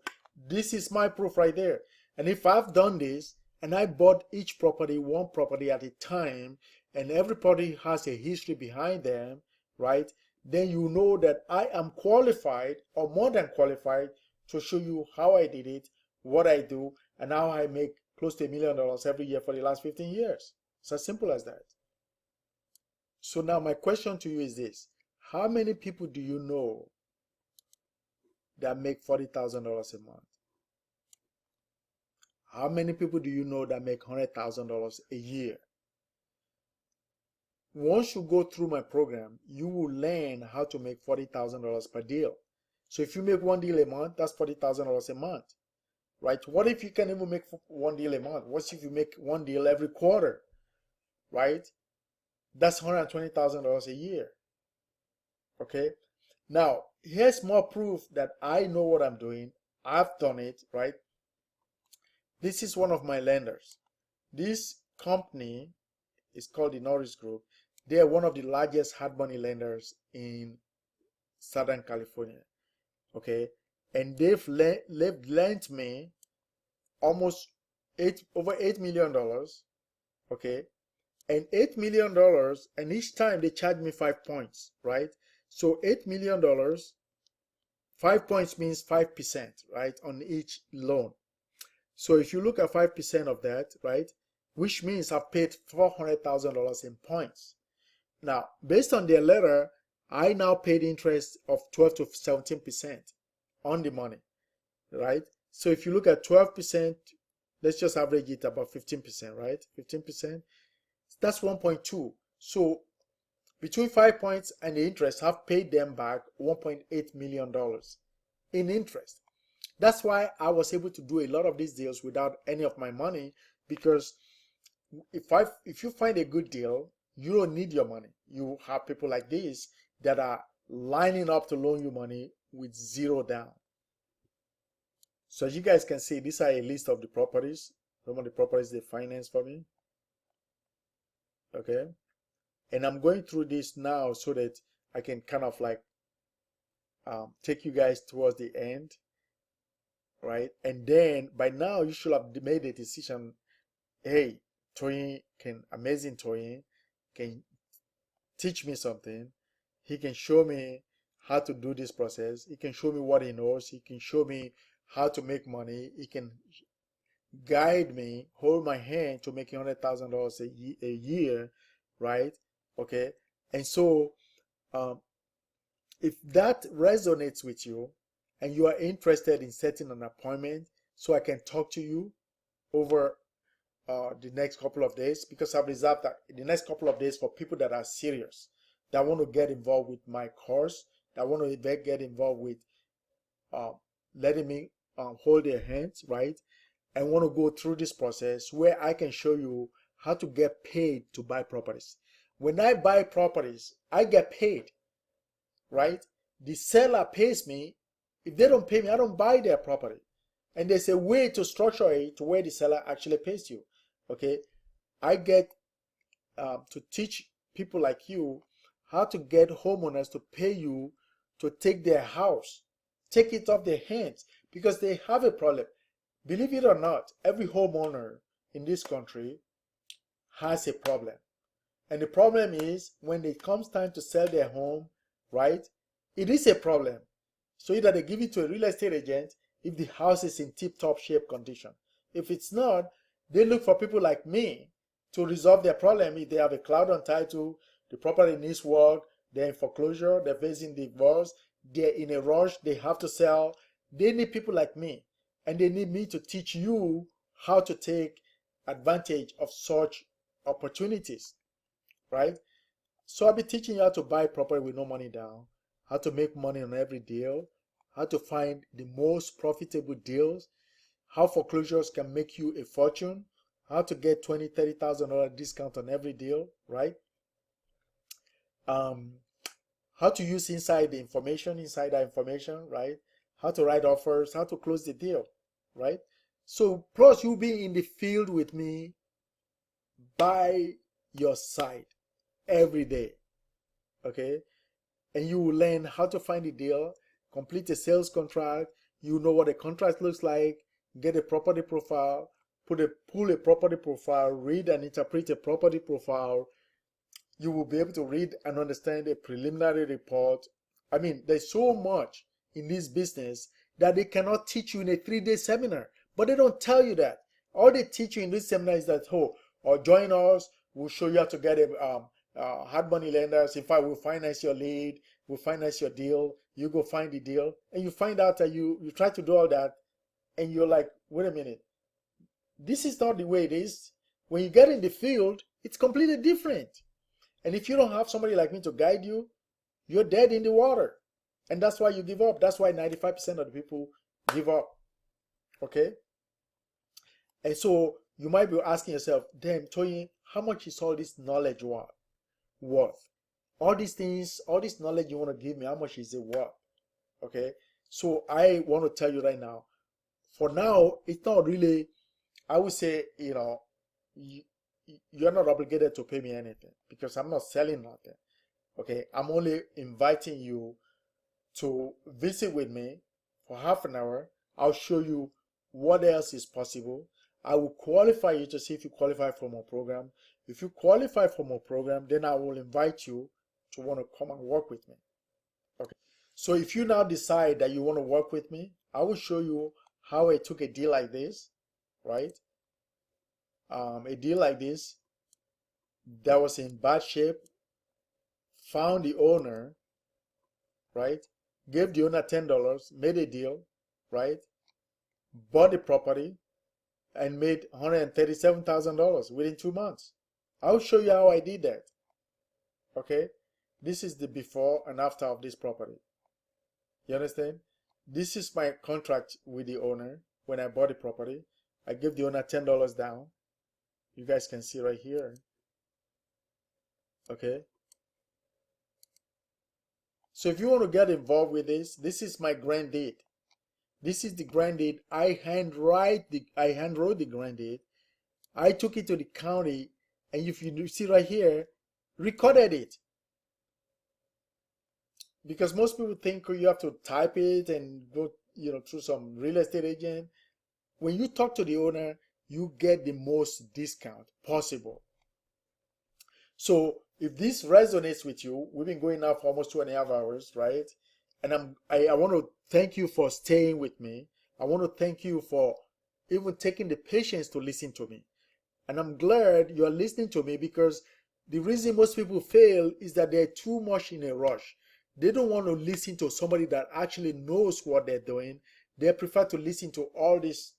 This is my proof right there. And if I've done this and I bought each property, one property at a time, and every property has a history behind them, right? Then you know that I am qualified or more than qualified to show you how I did it, what I do, and how I make close to $1 million every year for the last 15 years. It's as simple as that. So now my question to you is this. How many people do you know that make $40,000 a month? How many people do you know that make $100,000 a year? Once you go through my program, you will learn how to make $40,000 per deal. So if you make one deal a month, that's $40,000 a month, right? What if you can even make one deal a month? What if you make one deal every quarter, right? That's $120,000 a year, okay? Now, here's more proof that I know what I'm doing. I've done it, right? This is one of my lenders. This company It's called the Norris Group. They are one of the largest hard money lenders in Southern California. Okay, and they've lent me almost over $8 million. Okay, and $8 million, and each time they charge me 5 points, right? So $8 million, 5 points means 5%, right, on each loan. So if you look at 5% of that, right, which means I've paid $400,000 in points. Now, based on their letter, I now paid interest of 12 to 17% on the money, right? So if you look at 12%, let's just average it about 15%, right? 15%, that's 1.2. So between 5 points and the interest, I've paid them back $1.8 million in interest. That's why I was able to do a lot of these deals without any of my money, because if you find a good deal, you don't need your money. You have people like this that are lining up to loan you money with zero down. So as you guys can see, these are a list of the properties, some of the properties they finance for me. Okay, and I'm going through this now so that I can kind of like take you guys towards the end, right? And then by now you should have made a decision. Hey, amazing Toyin can teach me something. He can show me how to do this process. He can show me what he knows. He can show me how to make money. He can guide me, hold my hand to making $100,000 a year, right? Okay, and so if that resonates with you and you are interested in setting an appointment so I can talk to you over the next couple of days, because I've reserved the next couple of days for people that are serious, that want to get involved with my course, that want to get involved with letting me hold their hands, right? And want to go through this process where I can show you how to get paid to buy properties. When I buy properties, I get paid, right? The seller pays me. If they don't pay me, I don't buy their property. And there's a way to structure it to where the seller actually pays you. Okay, I get to teach people like you how to get homeowners to pay you to take their house, take it off their hands, because they have a problem. Believe it or not, every homeowner in this country has a problem. And the problem is when it comes time to sell their home, right? It is a problem. So either they give it to a real estate agent if the house is in tip-top shape condition. If it's not, they look for people like me to resolve their problem. If they have a cloud on title, the property needs work, they're in foreclosure, they're facing divorce, they're in a rush, they have to sell. They need people like me. And they need me to teach you how to take advantage of such opportunities, right? So I'll be teaching you how to buy property with no money down, how to make money on every deal, how to find the most profitable deals, how foreclosures can make you a fortune, how to get $20,000, $30,000 discount on every deal, right? How to use insider information, right? How to write offers, how to close the deal, right? So plus you'll be in the field with me by your side every day, okay? And you will learn how to find a deal, complete a sales contract. You know what a contract looks like, get a property profile, pull a property profile, read and interpret a property profile. You will be able to read and understand a preliminary report. I mean, there's so much in this business that they cannot teach you in a 3-day seminar, but they don't tell you that. All they teach you in this seminar is that, or join us, we'll show you how to get a hard money lenders. In fact, we'll finance your lead, we'll finance your deal, you go find the deal, and you find out that you try to do all that, and you're like, wait a minute, this is not the way it is. When you get in the field, it's completely different. And if you don't have somebody like me to guide you, you're dead in the water. And that's why you give up. That's why 95% of the people give up. Okay? And so you might be asking yourself, damn, Toyin, how much is all this knowledge worth? All these things, all this knowledge you want to give me, how much is it worth? Okay? So I want to tell you right now, for now, it's not really, I would say, you're not obligated to pay me anything because I'm not selling nothing. Okay, I'm only inviting you to visit with me for half an hour. I'll show you what else is possible. I will qualify you to see if you qualify for my program. If you qualify for my program, then I will invite you to want to come and work with me. Okay. So if you now decide that you want to work with me, I will show you how I took a deal like this, right? A deal like this that was in bad shape, found the owner, right? Gave the owner $10, made a deal, right? Bought the property and made $137,000 within 2 months. I'll show you how I did that. Okay, this is the before and after of this property. You understand? This is my contract with the owner when I bought the property. I gave the owner $10 down. You guys can see right here. Okay. So if you want to get involved with this is my grant deed. This is the grant deed. I handwrote the grant deed. I took it to the county, and if you see right here, recorded it. Because most people think you have to type it and go, through some real estate agent. When you talk to the owner, you get the most discount possible. So if this resonates with you, we've been going now for almost 2.5 hours, right? And I want to thank you for staying with me. I want to thank you for even taking the patience to listen to me. And I'm glad you are listening to me, because the reason most people fail is that they're too much in a rush. They don't want to listen to somebody that actually knows what they're doing. They prefer to listen to all these,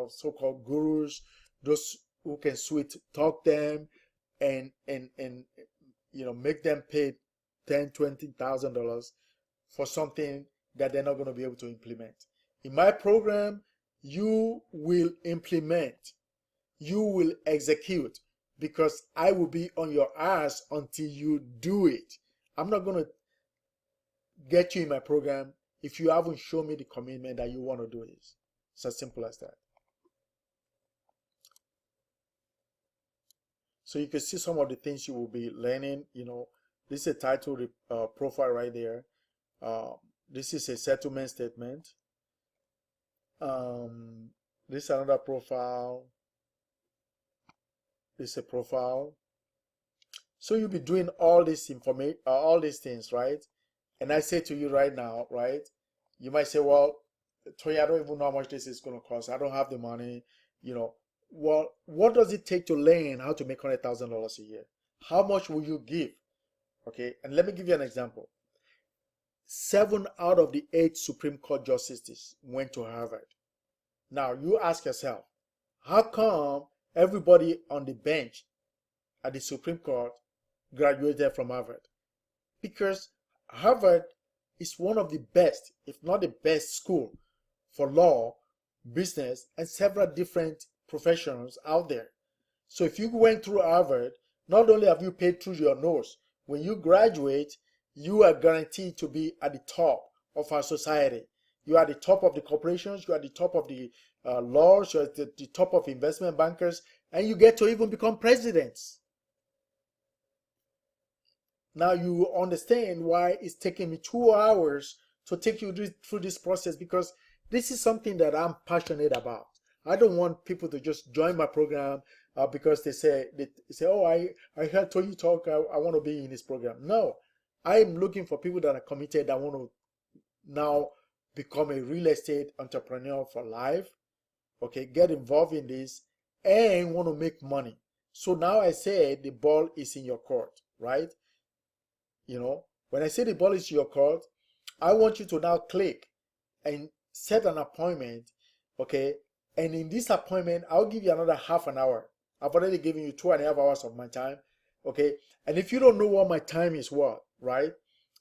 so-called gurus, those who can sweet talk them and make them pay $10,000-$20,000 for something that they're not going to be able to implement. In my program, you will implement, you will execute, because I will be on your ass until you do it. I'm not going to get you in my program if you haven't shown me the commitment that you want to do this. It's as simple as that. So you can see some of the things you will be learning. This is a title profile right there. This is a settlement statement. This is another profile. This is a profile. So you'll be doing all this information, all these things, right? And I say to you right now, right? You might say, well, Toyin, I don't even know how much this is going to cost. I don't have the money. Well, what does it take to learn how to make $100,000 a year? How much will you give? Okay, and let me give you an example. 7 out of the 8 Supreme Court justices went to Harvard. Now, you ask yourself, how come everybody on the bench at the Supreme Court graduated from Harvard? Because Harvard is one of the best, if not the best school for law, business, and several different professions out there. So if you went through Harvard, not only have you paid through your nose, when you graduate, you are guaranteed to be at the top of our society. You are at the top of the corporations, you are at the top of the laws, you are at the top of investment bankers, and you get to even become presidents. Now you understand why it's taking me 2 hours to take you through this process, because this is something that I'm passionate about. I don't want people to just join my program because they say, oh, I heard Toyin talk, I want to be in this program. No, I'm looking for people that are committed, that want to now become a real estate entrepreneur for life, okay, get involved in this, and want to make money. So now I say the ball is in your court, right? When I say the ball is in your court, I want you to now click and set an appointment, okay? And in this appointment, I'll give you another half an hour. I've already given you 2.5 hours of my time, okay? And if you don't know what my time is worth, right?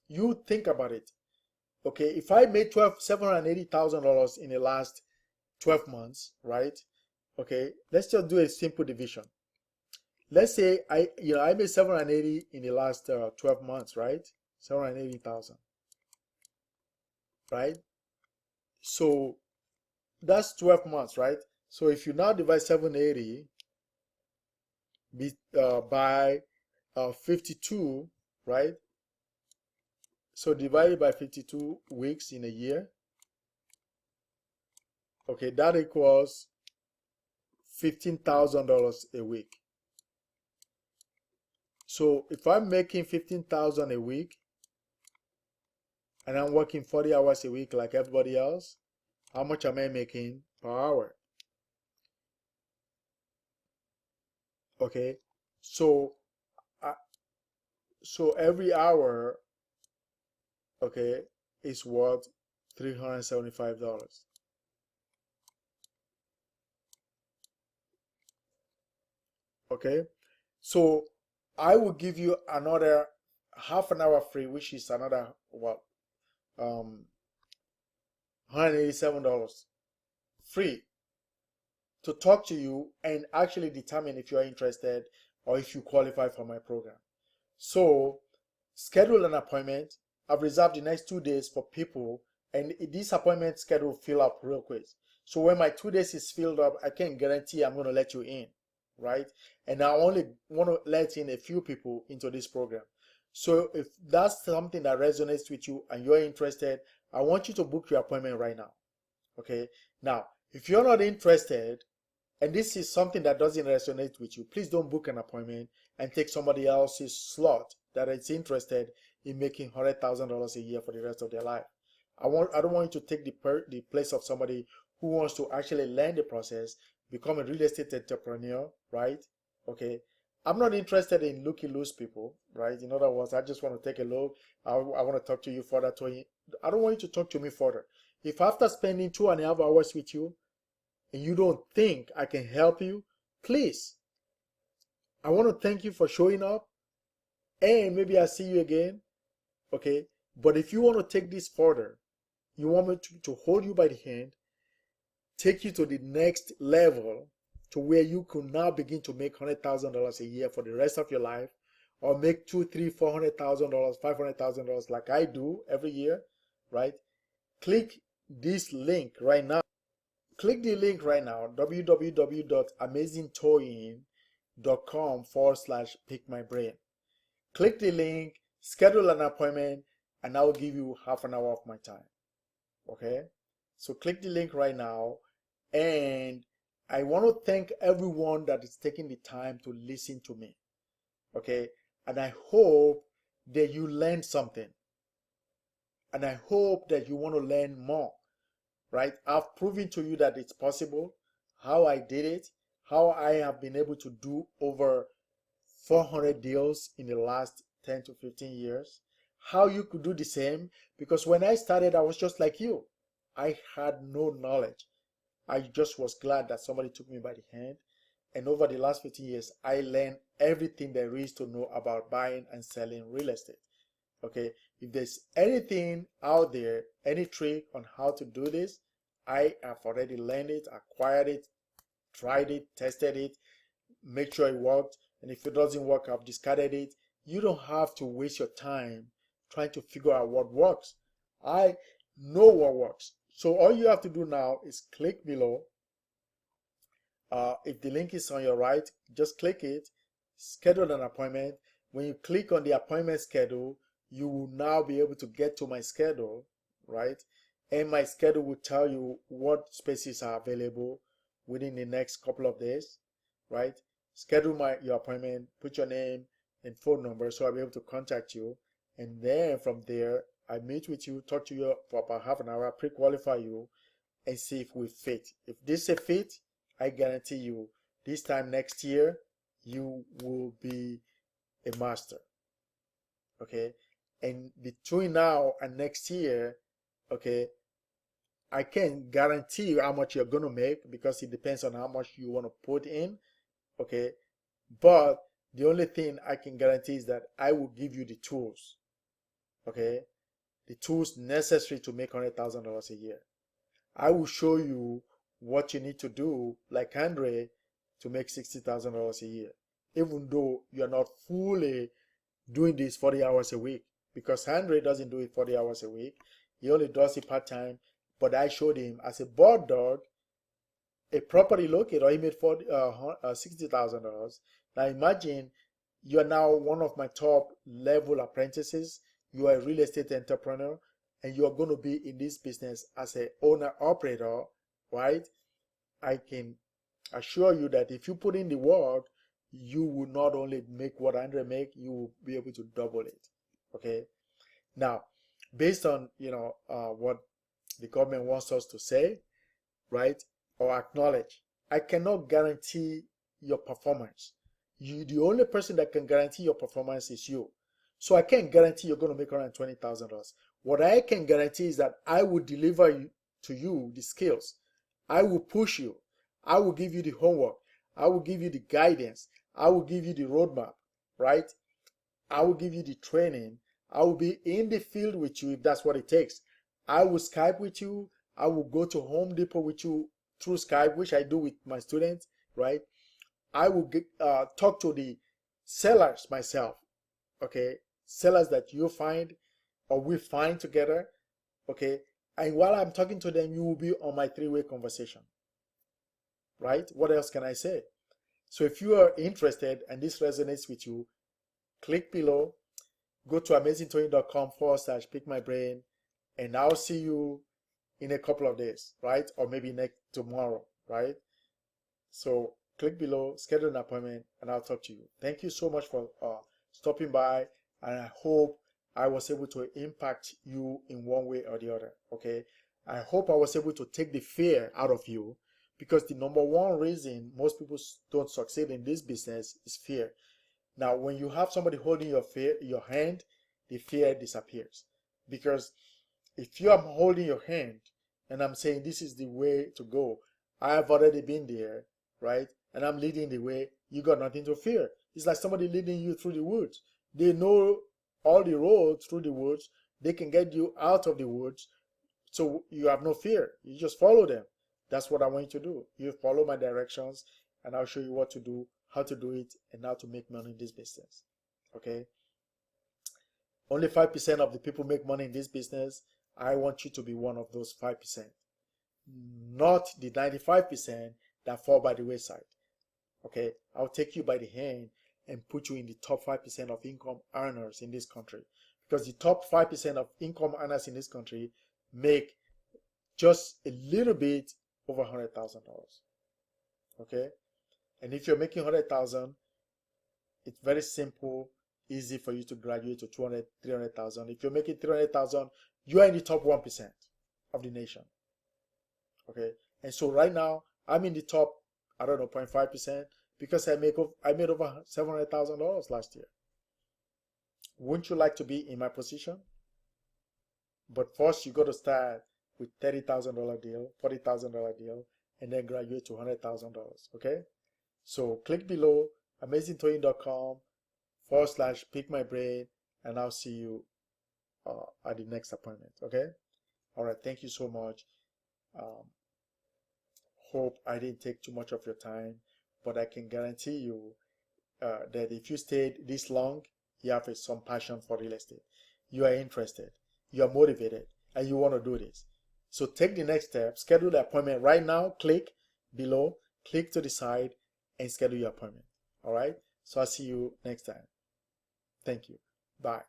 You think about it, okay? If I made $780,000 in the last 12 months, right? Okay, let's just do a simple division. Let's say I made 780 in the last 12 months, right? 780,000, right? So that's 12 months, right? So if you now divide 780 by 52, right? So divided by 52 weeks in a year. Okay, that equals $15,000 a week. So if I'm making $15,000 a week and I'm working 40 hours a week like everybody else, how much am I making per hour? Okay, so so every hour, okay, is worth $375. Okay, so I will give you another half an hour free, which is another what, $187 free to talk to you and actually determine if you are interested or if you qualify for my program. So schedule an appointment. I've reserved the next 2 days for people, and this appointment schedule fill up real quick. So when my 2 days is filled up, I can't guarantee I'm going to let you in, right? And I only want to let in a few people into this program. So if that's something that resonates with you and you're interested, I want you to book your appointment right now. Okay, now if you're not interested and this is something that doesn't resonate with you, please don't book an appointment and take somebody else's slot that is interested in making $100,000 a year for the rest of their life. I don't want you to take the place of somebody who wants to actually learn the process, become a real estate entrepreneur, right? Okay, I'm not interested in looky-loose people, right? In other words, I just want to take a look. I want to talk to you further. Toyin. I don't want you to talk to me further. If after spending 2.5 hours with you and you don't think I can help you, please, I want to thank you for showing up and maybe I'll see you again. Okay, but if you want to take this further, you want me to hold you by the hand, take you to the next level to where you could now begin to make $100,000 a year for the rest of your life, or make $200,000, $300,000, $400,000, $500,000 like I do every year, right? Click this link right now. Click the link right now, www.amazingtoyin.com/pickmybrain. Click the link, schedule an appointment, and I will give you half an hour of my time. Okay? So click the link right now, and I want to thank everyone that is taking the time to listen to me. Okay? And I hope that you learned something. And I hope that you want to learn more. Right? I've proven to you that it's possible, how I did it, how I have been able to do over 400 deals in the last 10 to 15 years, how you could do the same, because when I started, I was just like you. I had no knowledge. I just was glad that somebody took me by the hand, and over the last 15 years, I learned everything there is to know about buying and selling real estate. Okay, if there's anything out there, any trick on how to do this, I have already learned it, acquired it, tried it, tested it, make sure it worked, and if it doesn't work, I've discarded it. You don't have to waste your time trying to figure out what works. I know what works. So all you have to do now is click below. If the link is on your right, just click it, schedule an appointment. When you click on the appointment schedule, you will now be able to get to my schedule, right? And my schedule will tell you what spaces are available within the next couple of days, right? Schedule your appointment, put your name and phone number so I'll be able to contact you. And then from there, I meet with you, talk to you for about half an hour, pre-qualify you, and see if we fit. If this is a fit, I guarantee you, this time next year, you will be a master. Okay? And between now and next year, okay, I can't guarantee you how much you're going to make because it depends on how much you want to put in. Okay? But the only thing I can guarantee is that I will give you the tools. Okay? The tools necessary to make $100,000 a year. I will show you what you need to do, like Andre, to make $60,000 a year, even though you're not fully doing this 40 hours a week, because Andre doesn't do it 40 hours a week. He only does it part-time, but I showed him as a board dog, a property locator, he made $60,000. Now imagine you are now one of my top level apprentices. You are a real estate entrepreneur, and you are going to be in this business as an owner operator, right? I can assure you that if you put in the work, you will not only make what Andre make, you will be able to double it. Okay. Now, based on what the government wants us to say, right, or acknowledge, I cannot guarantee your performance. The only person that can guarantee your performance is you. So I can't guarantee you're going to make $120,000. What I can guarantee is that I will deliver to you the skills. I will push you. I will give you the homework. I will give you the guidance. I will give you the roadmap, right? I will give you the training. I will be in the field with you if that's what it takes. I will Skype with you. I will go to Home Depot with you through Skype, which I do with my students, right? I will talk to the sellers myself, okay? Sellers that you find or we find together, okay? And while I'm talking to them, you will be on my three-way conversation, right? What else can I say? So if you are interested and this resonates with you, click below, go to amazingtoyin.com/pickmybrain, and I'll see you in a couple of days, right? Or maybe tomorrow, right? So click below, schedule an appointment, and I'll talk to you. Thank you so much for stopping by, and I hope I was able to impact you in one way or the other, okay? I hope I was able to take the fear out of you, because the number one reason most people don't succeed in this business is fear. Now, when you have somebody holding your hand, the fear disappears. Because if you are holding your hand and I'm saying this is the way to go, I have already been there, right? And I'm leading the way, you got nothing to fear. It's like somebody leading you through the woods. They know all the roads through the woods. They can get you out of the woods. So you have no fear. You just follow them. That's what I want you to do. You follow my directions and I'll show you what to do, how to do it, and how to make money in this business. Okay? Only 5% of the people make money in this business. I want you to be one of those 5%. Not the 95% that fall by the wayside. Okay? I'll take you by the hand and put you in the top 5% of income earners in this country. Because the top 5% of income earners in this country make just a little bit over $100,000. Okay? And if you're making 100,000, it's very simple, easy for you to graduate to 200, 300,000. If you're making 300,000, you are in the top 1% of the nation. Okay? And so right now, I'm in the top, 0.5%, because I made over $700,000 last year. Wouldn't you like to be in my position? But first, you got to start with $30,000 deal, $40,000 deal, and then graduate to $100,000. Okay? So click below, amazingtoyin.com/pickmybrain, and I'll see you at the next appointment. Okay? All right. Thank you so much. Hope I didn't take too much of your time, but I can guarantee you that if you stayed this long, you have some passion for real estate. You are interested, you are motivated, and you want to do this. So take the next step, schedule the appointment right now. Click below, click to the side, and schedule your appointment. All right? So I'll see you next time. Thank you. Bye.